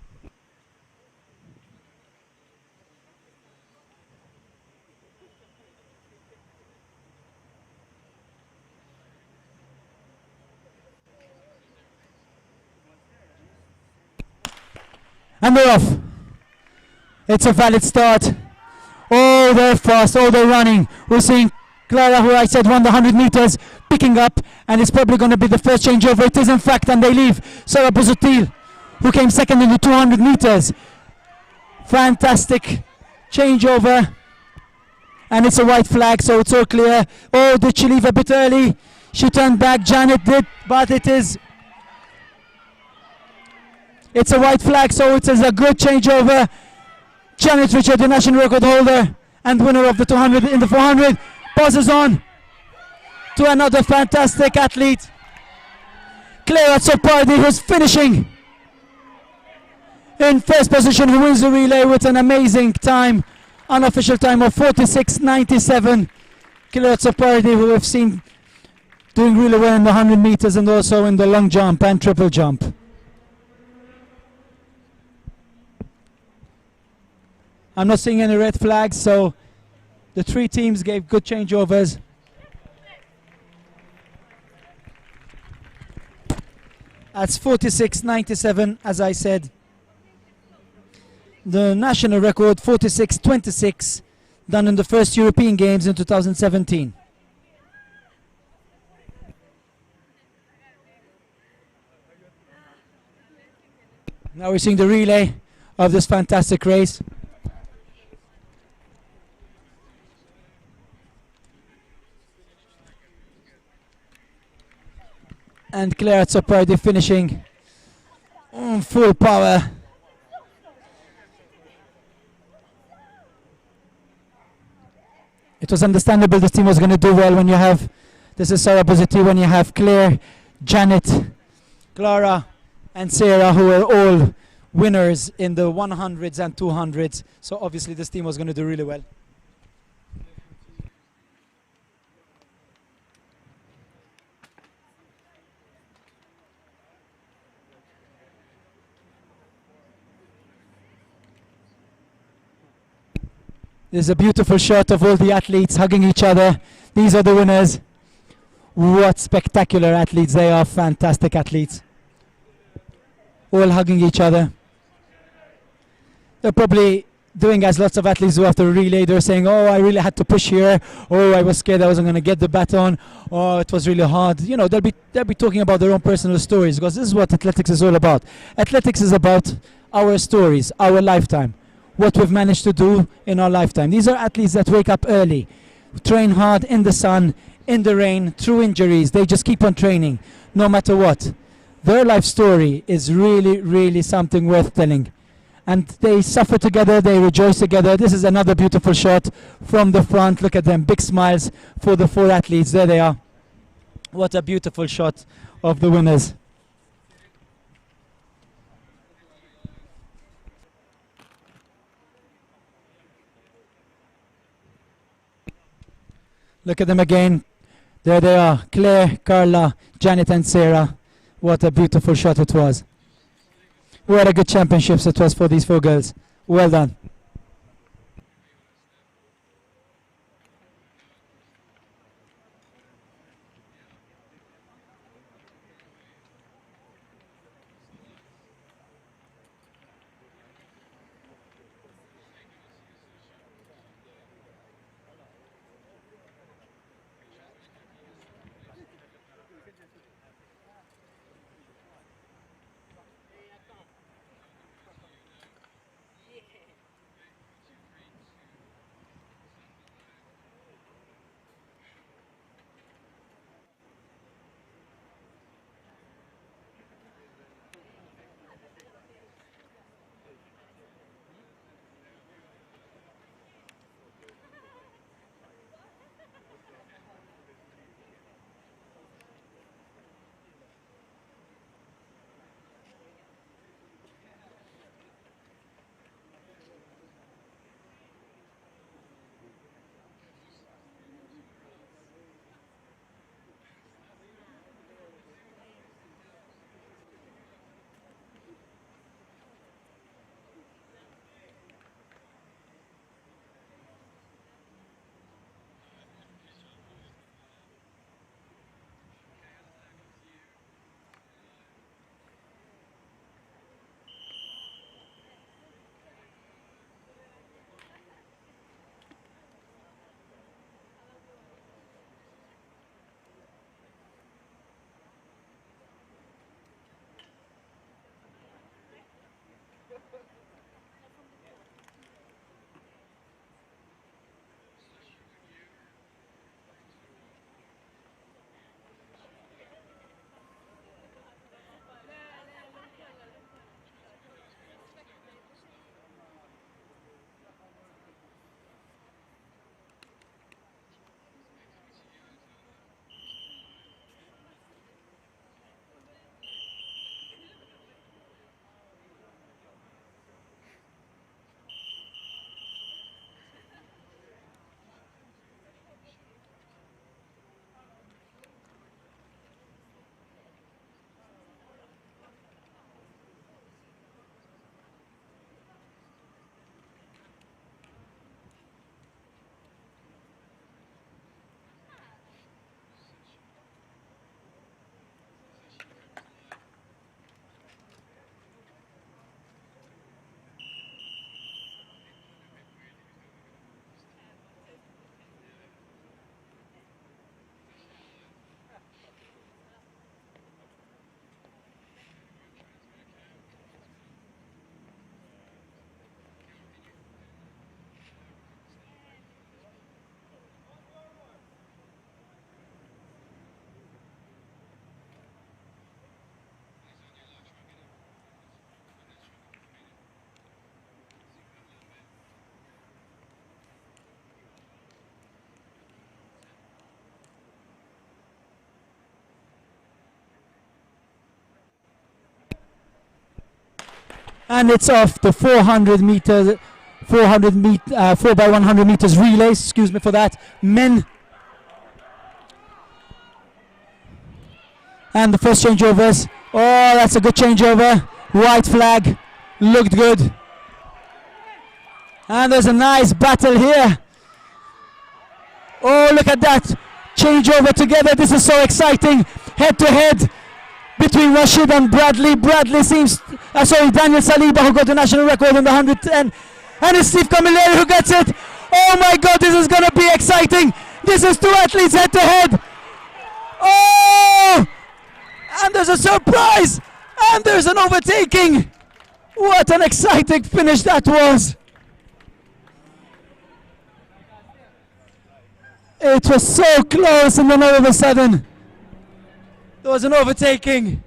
And they're off. It's a valid start. Oh, they're fast. Oh, they're running. We're seeing Clara, who I said won the 100 meters, picking up, and it's probably going to be the first changeover. It is, in fact, and they leave. Sarah Buzutil, who came second in the 200 meters. Fantastic changeover. And it's a white flag, so it's all clear. Oh, did she leave a bit early? She turned back. Janet did, but it is It's a white flag, so it is a good changeover. Janet Richard, the national record holder and winner of the 200 in the 400, passes on to another fantastic athlete, Clara Zopardi, who's finishing in first position, who wins the relay with an amazing time, unofficial time of 46.97. Clara Zopardi, who we've seen doing really well in the 100 meters and also in the long jump and triple jump. I'm not seeing any red flags, so the three teams gave good changeovers. That's 46.97, as I said. The national record, 46.26, done in the first European Games in 2017. Now we're seeing the relay of this fantastic race. And Clara Zopardi finishing on full power. It was understandable this team was going to do well when you have, this is Sarah Buzzetti, when you have Claire, Janet, Clara and Sarah, who are all winners in the 100s and 200s. So obviously this team was going to do really well. There's a beautiful shot of all the athletes hugging each other. These are the winners. What spectacular athletes they are, fantastic athletes. All hugging each other. They're probably doing as lots of athletes do after a relay. They're saying, oh, I really had to push here. Oh, I was scared I wasn't going to get the baton. Oh, it was really hard. You know, they'll be talking about their own personal stories, because this is what athletics is all about. Athletics is about our stories, our lifetime. What we've managed to do in our lifetime. These are athletes that wake up early, train hard in the sun, in the rain, through injuries. They just keep on training, no matter what. Their life story is really, really something worth telling. And they suffer together, they rejoice together. This is another beautiful shot from the front. Look at them, big smiles for the four athletes. There they are. What a beautiful shot of the winners. Look at them again. There they are. Claire, Carla, Janet and Sarah. What a beautiful shot it was. What a good championships it was for these four girls. Well done. And it's off the 400 meter, 4 by 100 meters relay, excuse me for that, men. And the first changeovers. Oh, that's a good changeover. White flag, looked good. And there's a nice battle here. Oh, look at that. Changeover together. This is so exciting. Head to head between Rashid and Bradley. Bradley seems, Daniel Saliba, who got the national record on the 110. And it's Steve Camilleri who gets it. Oh my God, this is going to be exciting. This is 2 athletes head to head. Oh! And there's a surprise. And there's an overtaking. What an exciting finish that was. It was so close, and then all of a sudden there was an overtaking.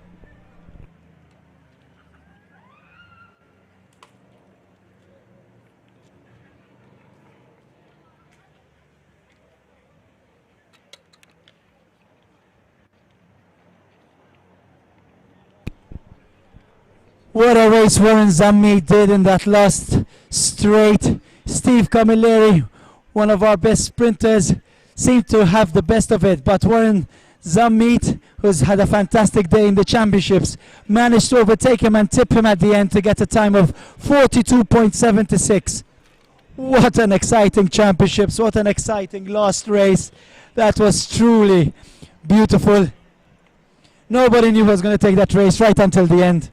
What a race Warren Zammi did in that last straight. Steve Camilleri, one of our best sprinters, seemed to have the best of it, but Warren Zammeet, who's had a fantastic day in the championships, managed to overtake him and tip him at the end to get a time of 42.76. What an exciting championships, what an exciting last race. That was truly beautiful. Nobody knew who was going to take that race right until the end.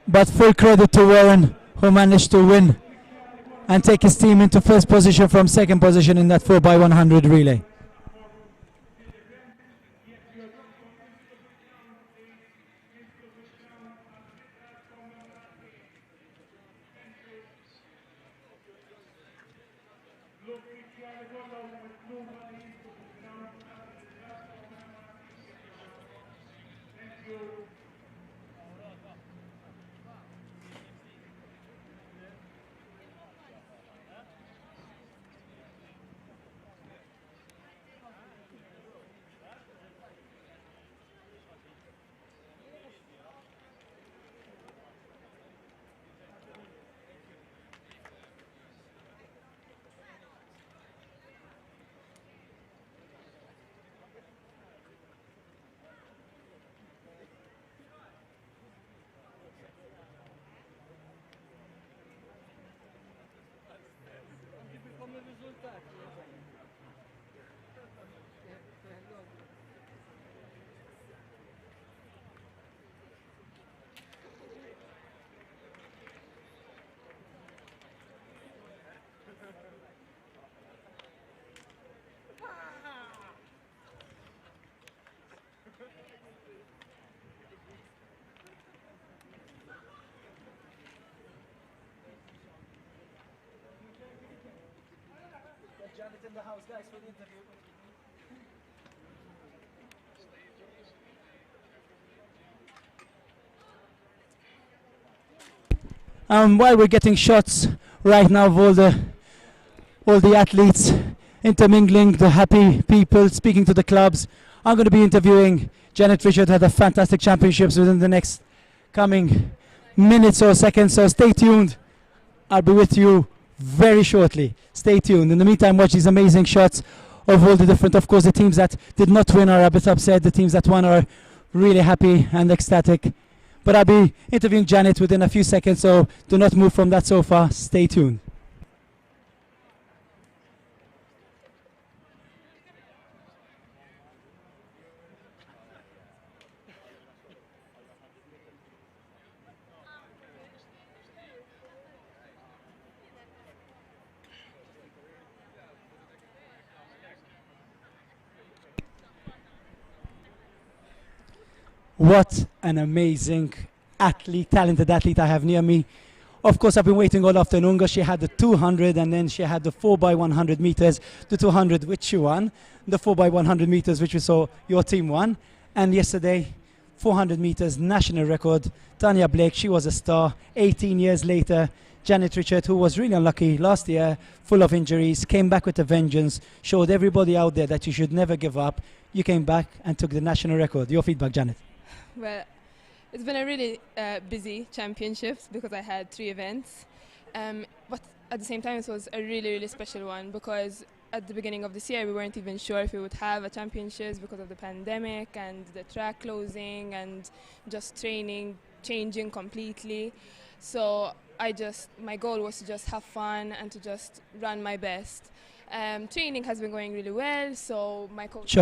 But full credit to Warren, who managed to win and take his team into first position from second position in that 4 by 100 relay. Janet in the house, guys, for the interview. While we're getting shots right now of all the athletes intermingling, the happy people, speaking to the clubs, I'm going to be interviewing Janet Richard. Had a fantastic championships within the next coming minutes or seconds, so stay tuned. I'll be with you very shortly. Stay tuned. In the meantime, watch these amazing shots of all the different, of course, the teams that did not win are a bit upset. The teams that won are really happy and ecstatic. But I'll be interviewing Janet within a few seconds, so do not move from that sofa. Stay tuned. What an amazing athlete, talented athlete I have near me. Of course, I've been waiting all afternoon because she had the 200 and then she had the 4 by 100 meters, the 200 which she won, the 4 by 100 meters which we saw your team won, and yesterday 400 meters national record. Tanya Blake, she was a star. 18 years later, Janet Richard, who was really unlucky last year, full of injuries, came back with a vengeance, showed everybody out there that you should never give up. You came back and took the national record. Your feedback, Janet? Well, it's been a really busy championships because I had 3 events. But at the same time, it was a really, really special one because at the beginning of this year, we weren't even sure if we would have a championships because of the pandemic and the track closing and just training changing completely. So my goal was to just have fun and to just run my best. Training has been going really well, so my coach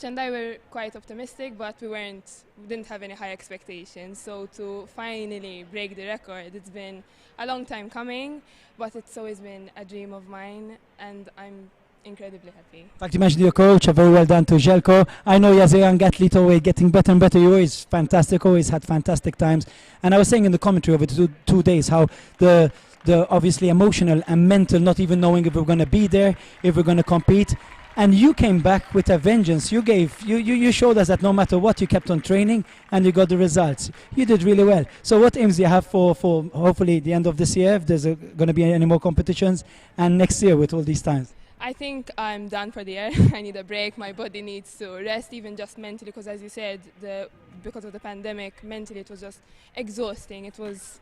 and I were quite optimistic, but we didn't have any high expectations. So to finally break the record, it's been a long time coming, but it's always been a dream of mine, and I'm incredibly happy. In fact, you mentioned your coach, very well done to Jelko. I know you as a young athlete, always getting better and better. You're always fantastic, always had fantastic times. And I was saying in the commentary over the 2 days how the obviously emotional and mental, not even knowing if we're going to be there, if we're going to compete. And you came back with a vengeance. You showed us that no matter what, you kept on training and you got the results. You did really well. So what aims do you have for hopefully the end of this year, if there's going to be any more competitions, and next year with all these times? I think I'm done for the year. I need a break. My body needs to rest, even just mentally, because as you said, because of the pandemic, mentally it was just exhausting. It was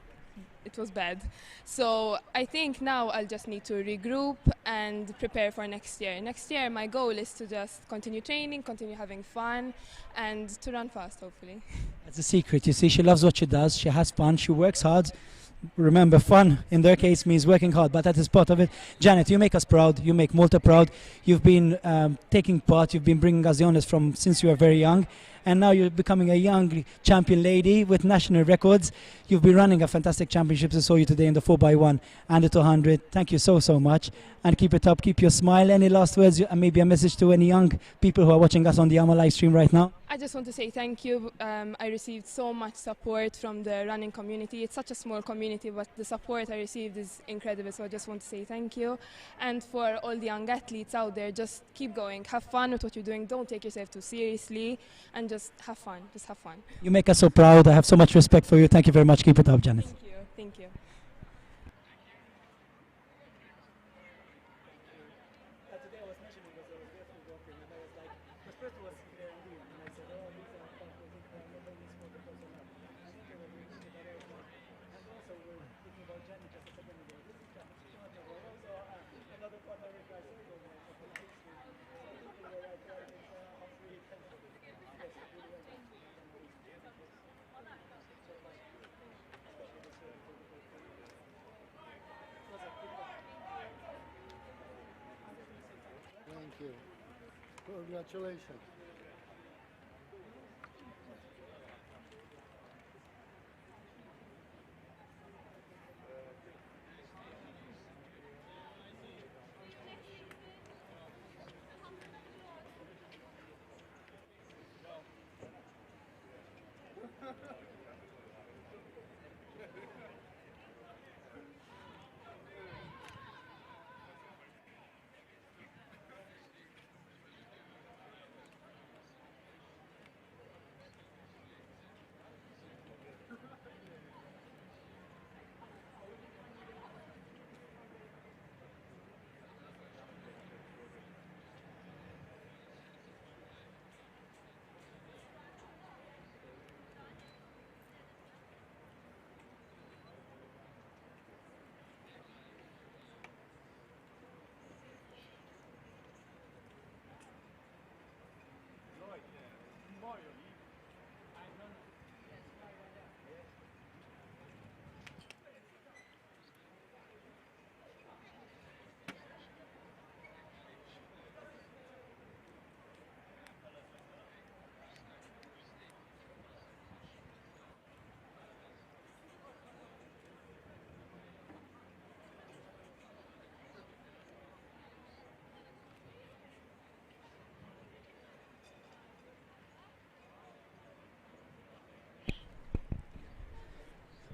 bad. So I think now I'll just need to regroup and prepare for next year. Next year, my goal is to just continue training, continue having fun, and to run fast, hopefully. That's the secret. You see, she loves what she does. She has fun. She works hard. Remember, fun in their case means working hard, but that is part of it. Janet, you make us proud. You make Malta proud. You've been taking part. You've been bringing us the honours since you were very young. And now you're becoming a young champion lady with national records. You've been running a fantastic championships. I saw you today in the 4x1 and the 200. Thank you so much. And keep it up. Keep your smile. Any last words and maybe a message to any young people who are watching us on the AMA live stream right now? I just want to say thank you. I received so much support from the running community. It's such a small community, but the support I received is incredible. So I just want to say thank you. And for all the young athletes out there, just keep going. Have fun with what you're doing. Don't take yourself too seriously. And just have fun. Just have fun. You make us so proud. I have so much respect for you. Thank you very much. Keep it up, Janet. Thank you. Thank you. Thank you. Congratulations.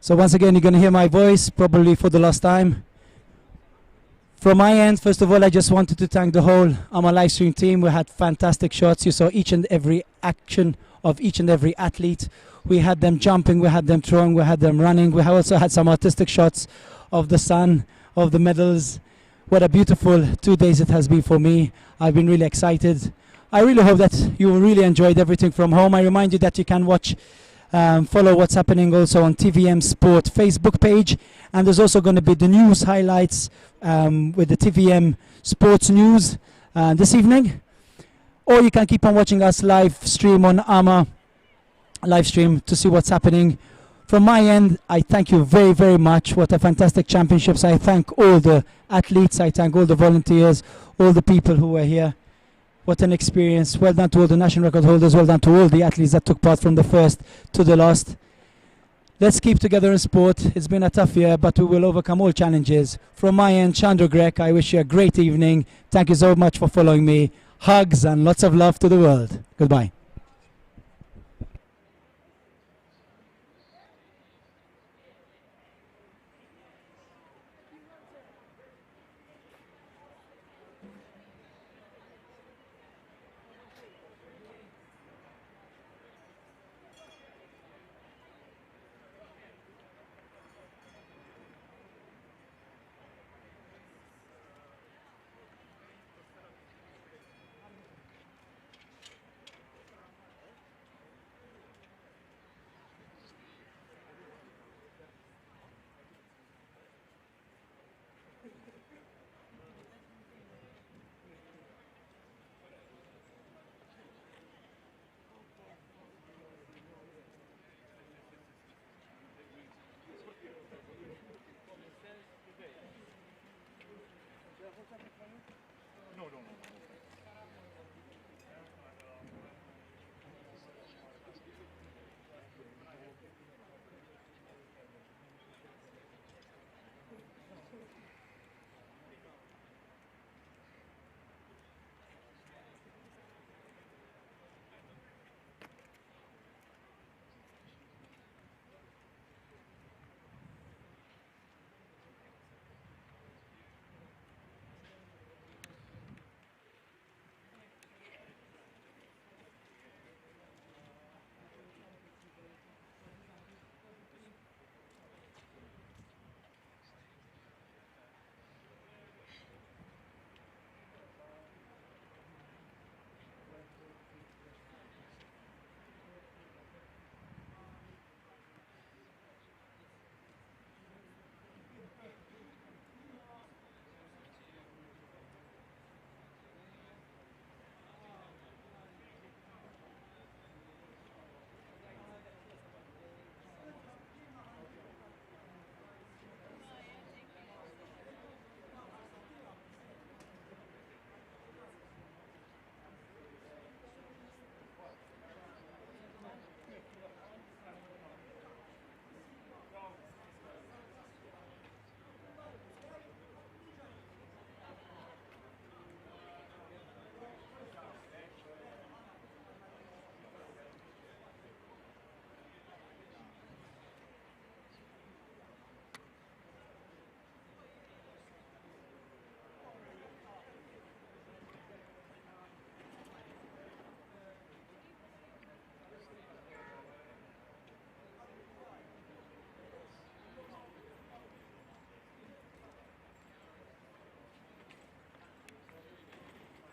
So once again, you're going to hear my voice, probably for the last time. From my end, first of all, I just wanted to thank the whole AMA Livestream team. We had fantastic shots. You saw each and every action of each and every athlete. We had them jumping, we had them throwing, we had them running. We also had some artistic shots of the sun, of the medals. What a beautiful 2 days it has been for me. I've been really excited. I really hope that you really enjoyed everything from home. I remind you that you can watch, follow what's happening also on TVM Sport Facebook page, and there's also going to be the news highlights with the TVM Sports News this evening. Or you can keep on watching us live stream on AMA Livestream to see what's happening. From my end, I thank you very, very much. What a fantastic championships. I thank all the athletes, I thank all the volunteers, all the people who were here. What an experience. Well done to all the national record holders, well done to all the athletes that took part from the first to the last. Let's keep together in sport. It's been a tough year, but we will overcome all challenges. From my end, Chandra Grek, I wish you a great evening. Thank you so much for following me. Hugs and lots of love to the world. Goodbye.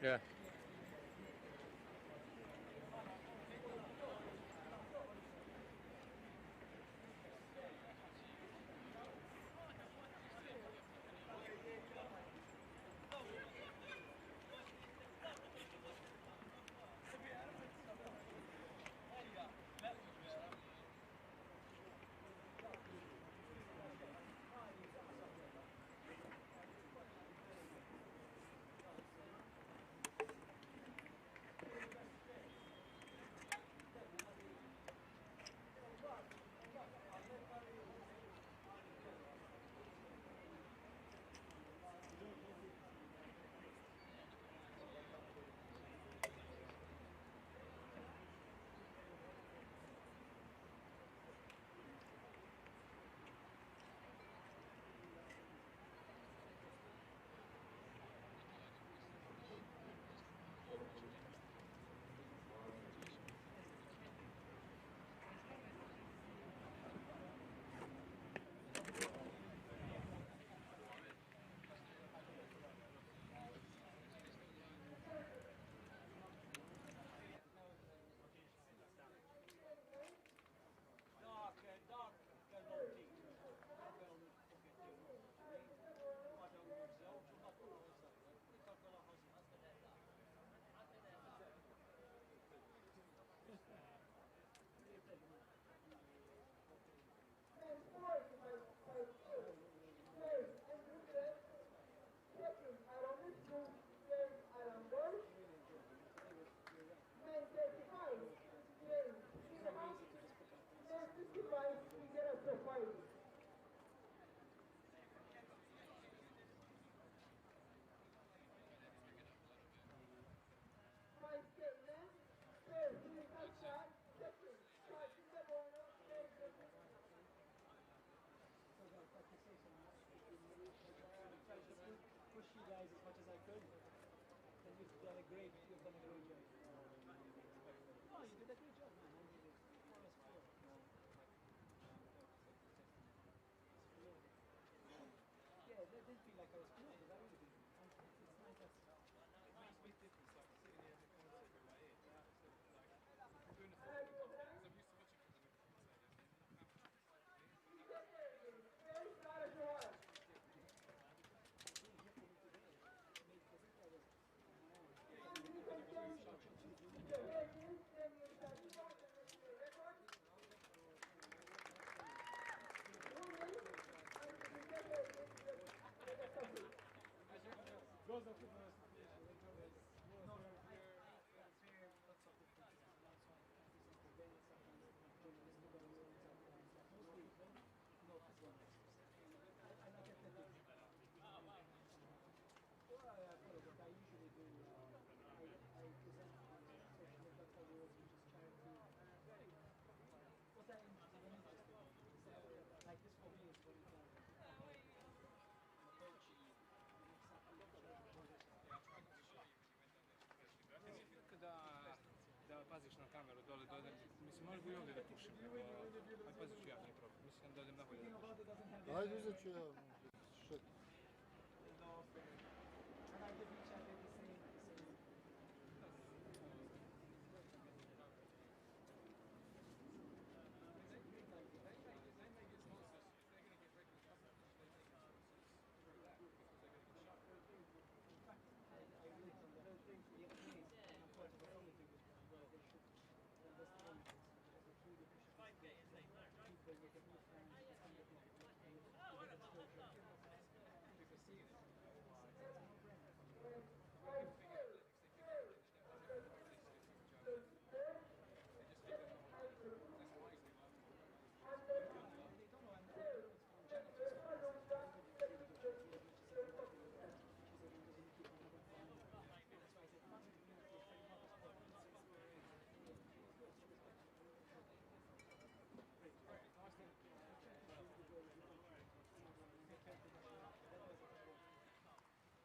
Yeah. guys as much as I could. And you've done a great job. Oh, you did a great job, man. You did 4 Yeah, that didn't feel like I was playing, but that really did. It's nice that it makes a big difference, like sitting here in the corner of my ear. Doing the following, because I'm used to watching from the like this for me is what it's da paziš na kameru dole, mislim mogu i ovdje da pušim, ali pazit ću ja, nije problem, mislim da odem nabolje da pušim. Ajde, uzet ću ja. Shit.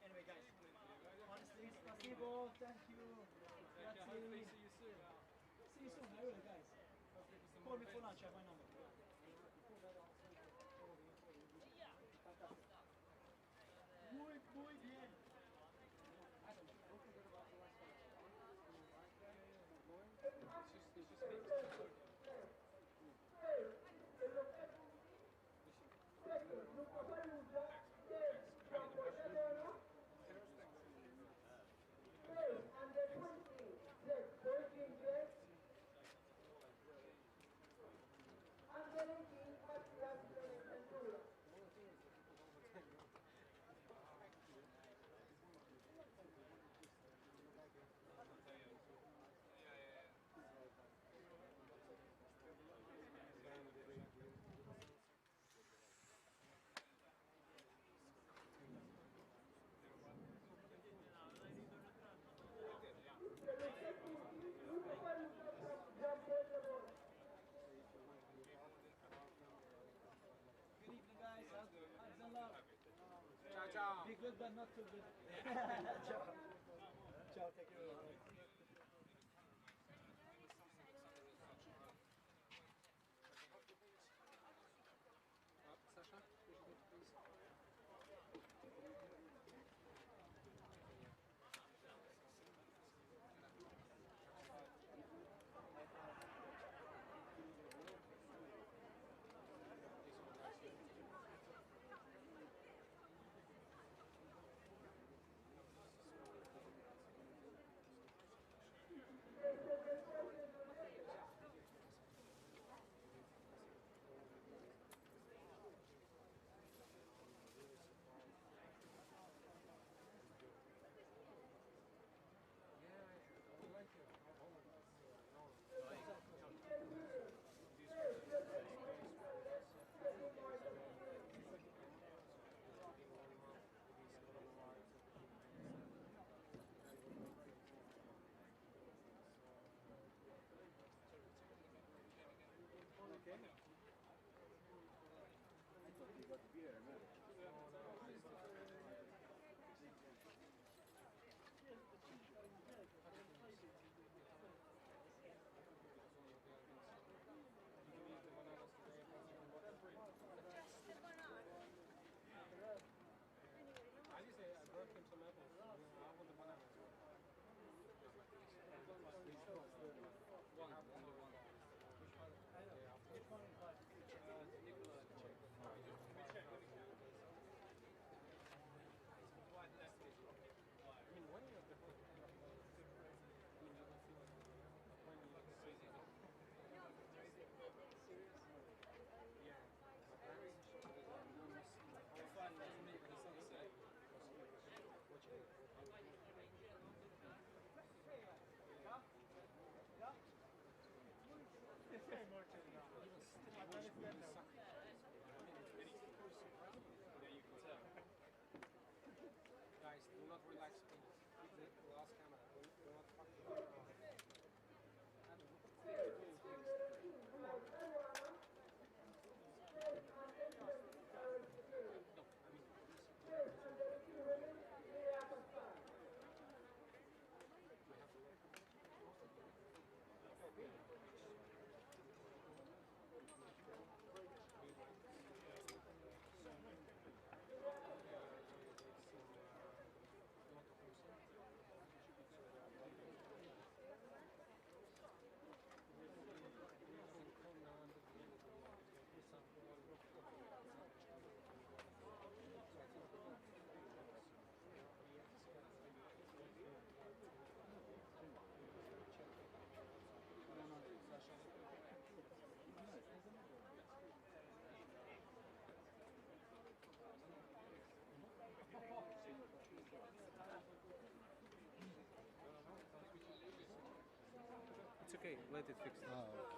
Anyway, guys, honestly, spasibo, thank you. Grazie. See you soon. See you soon, I will, guys. Call me for lunch, I have my number. Muy bien. Good evening, guys. Ciao, ciao. Be good, but not too good. Ciao. Ciao, take care. Sasha, please. okay, let it fix. Ah, okay.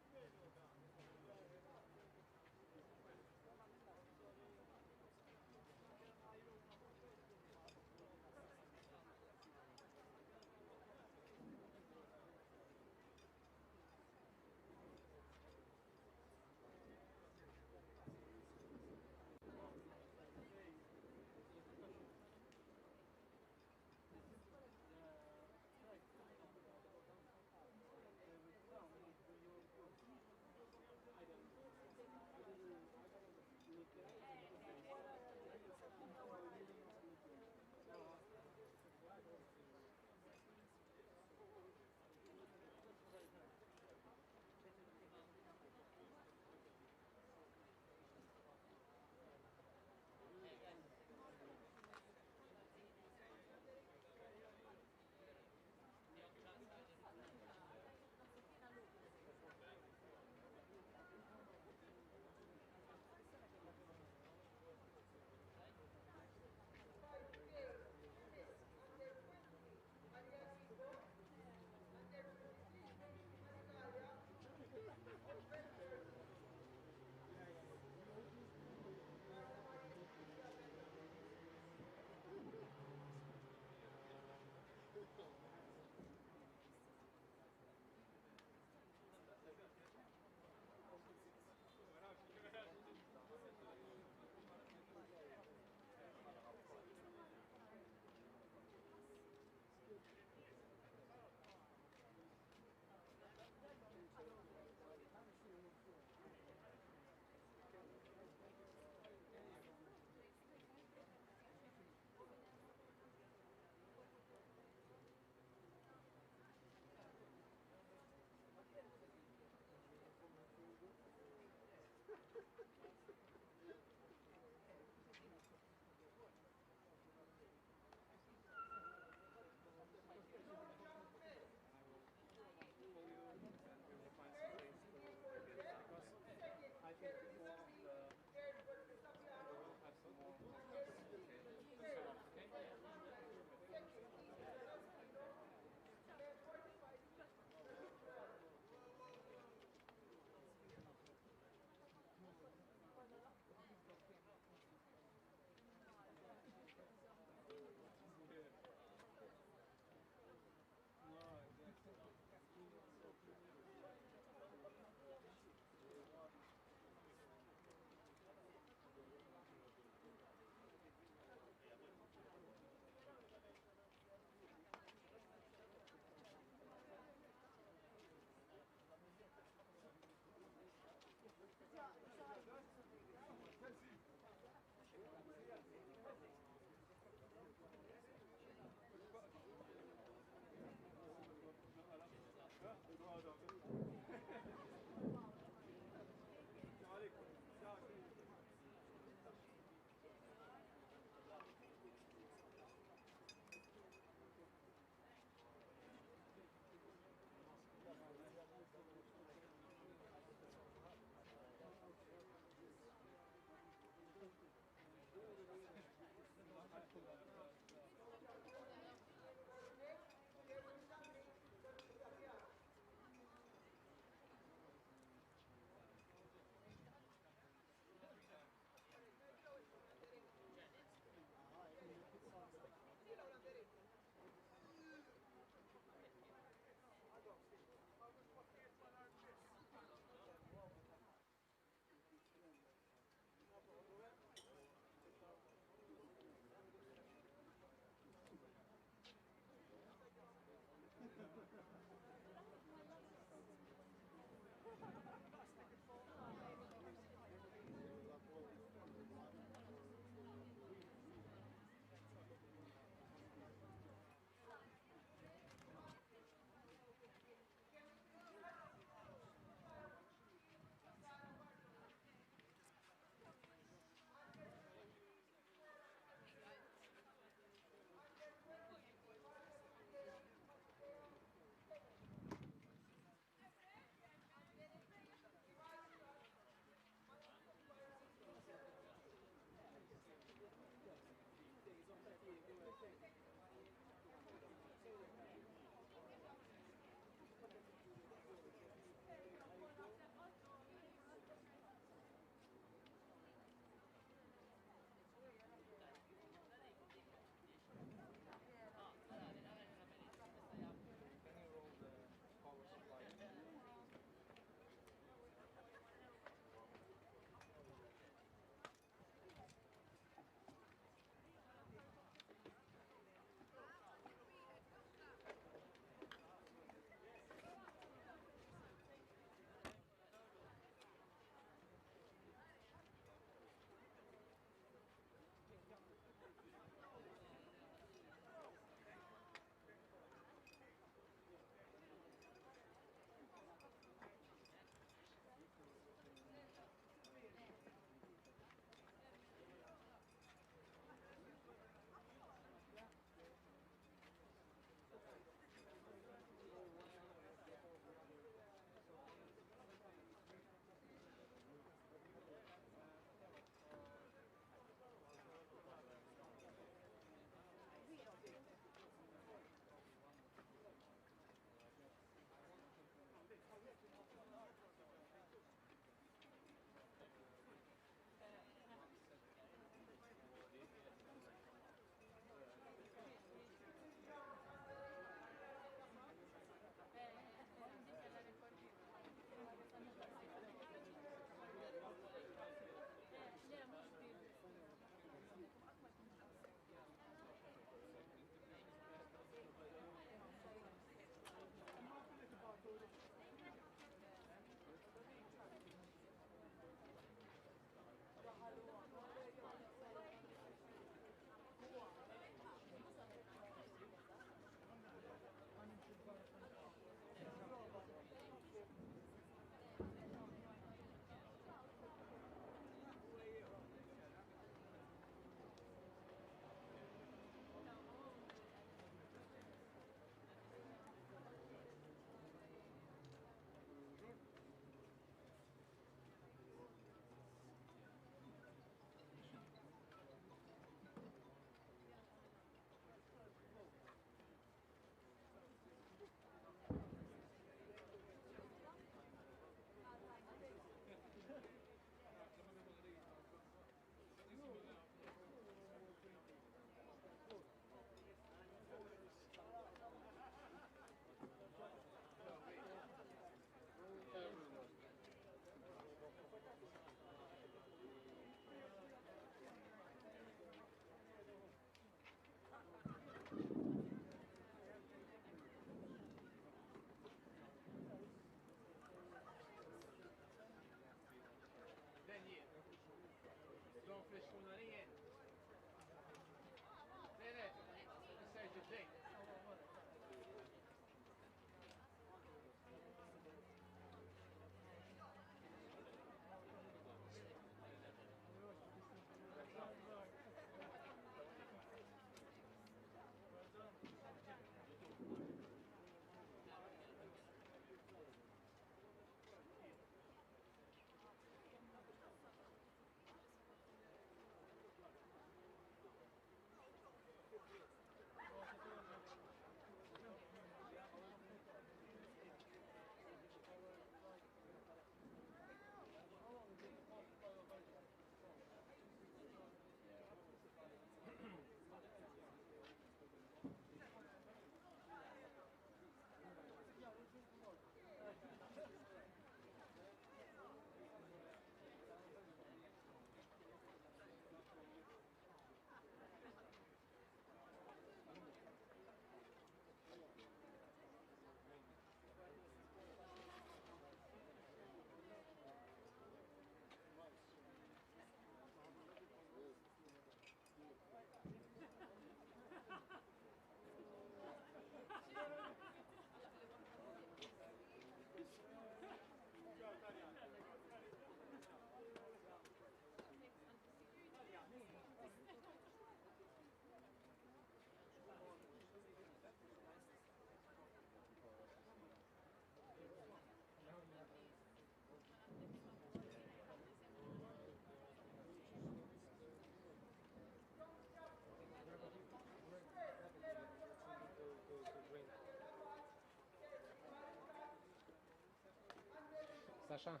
Саша?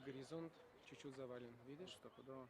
Горизонт чуть-чуть завален. Видишь, стопудово?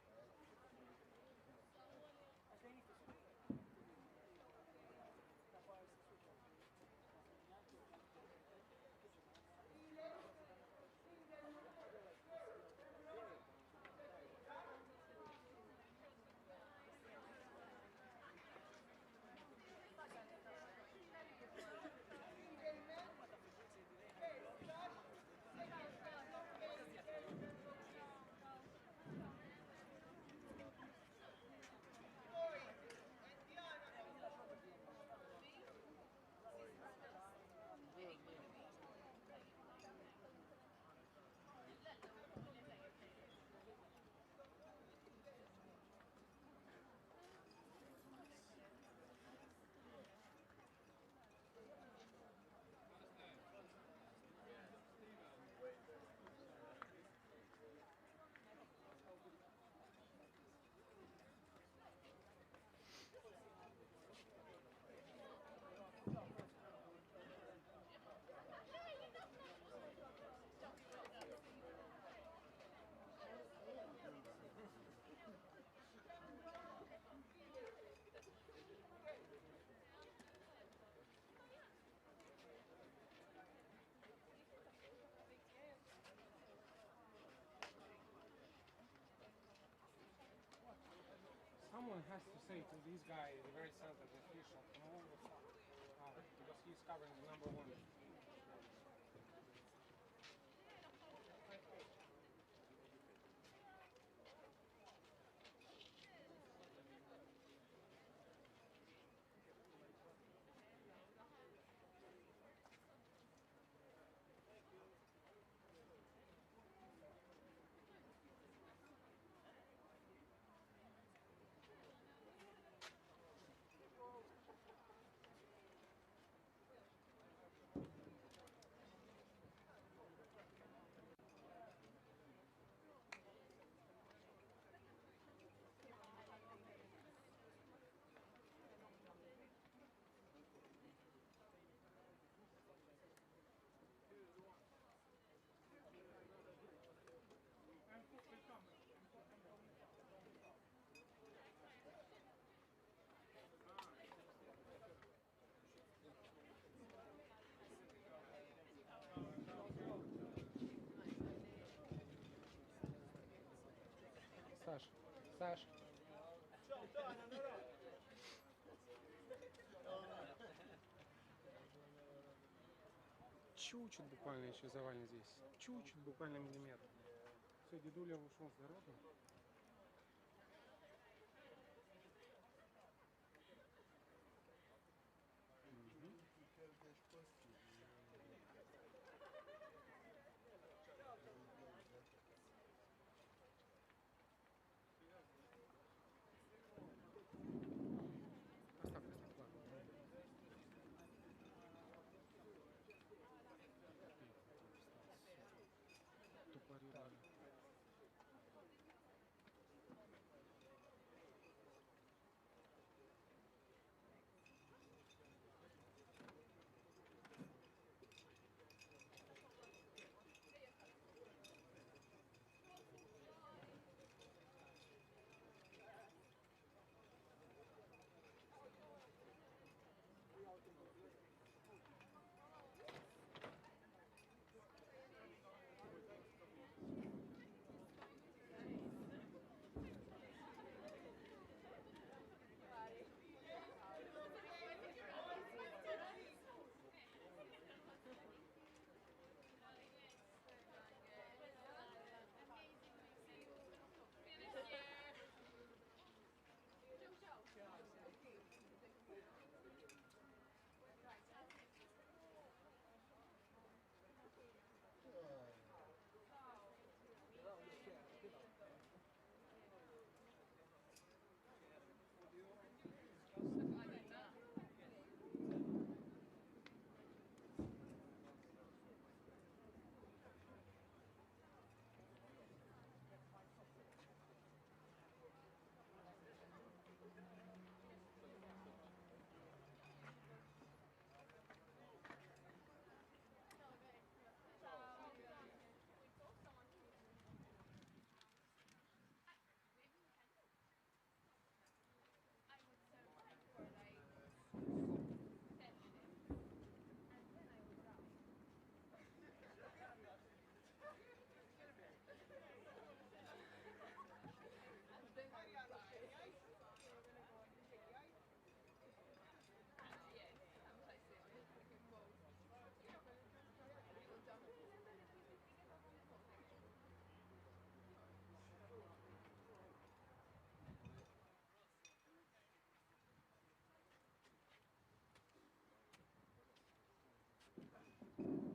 Someone has to say to this guy, the very center, the official, come on, because he's covering the number one. Саш. Чуть-чуть буквально еще завален здесь. Чуть-чуть, буквально миллиметр. Все, дедуля ушел с дороги. Thank you.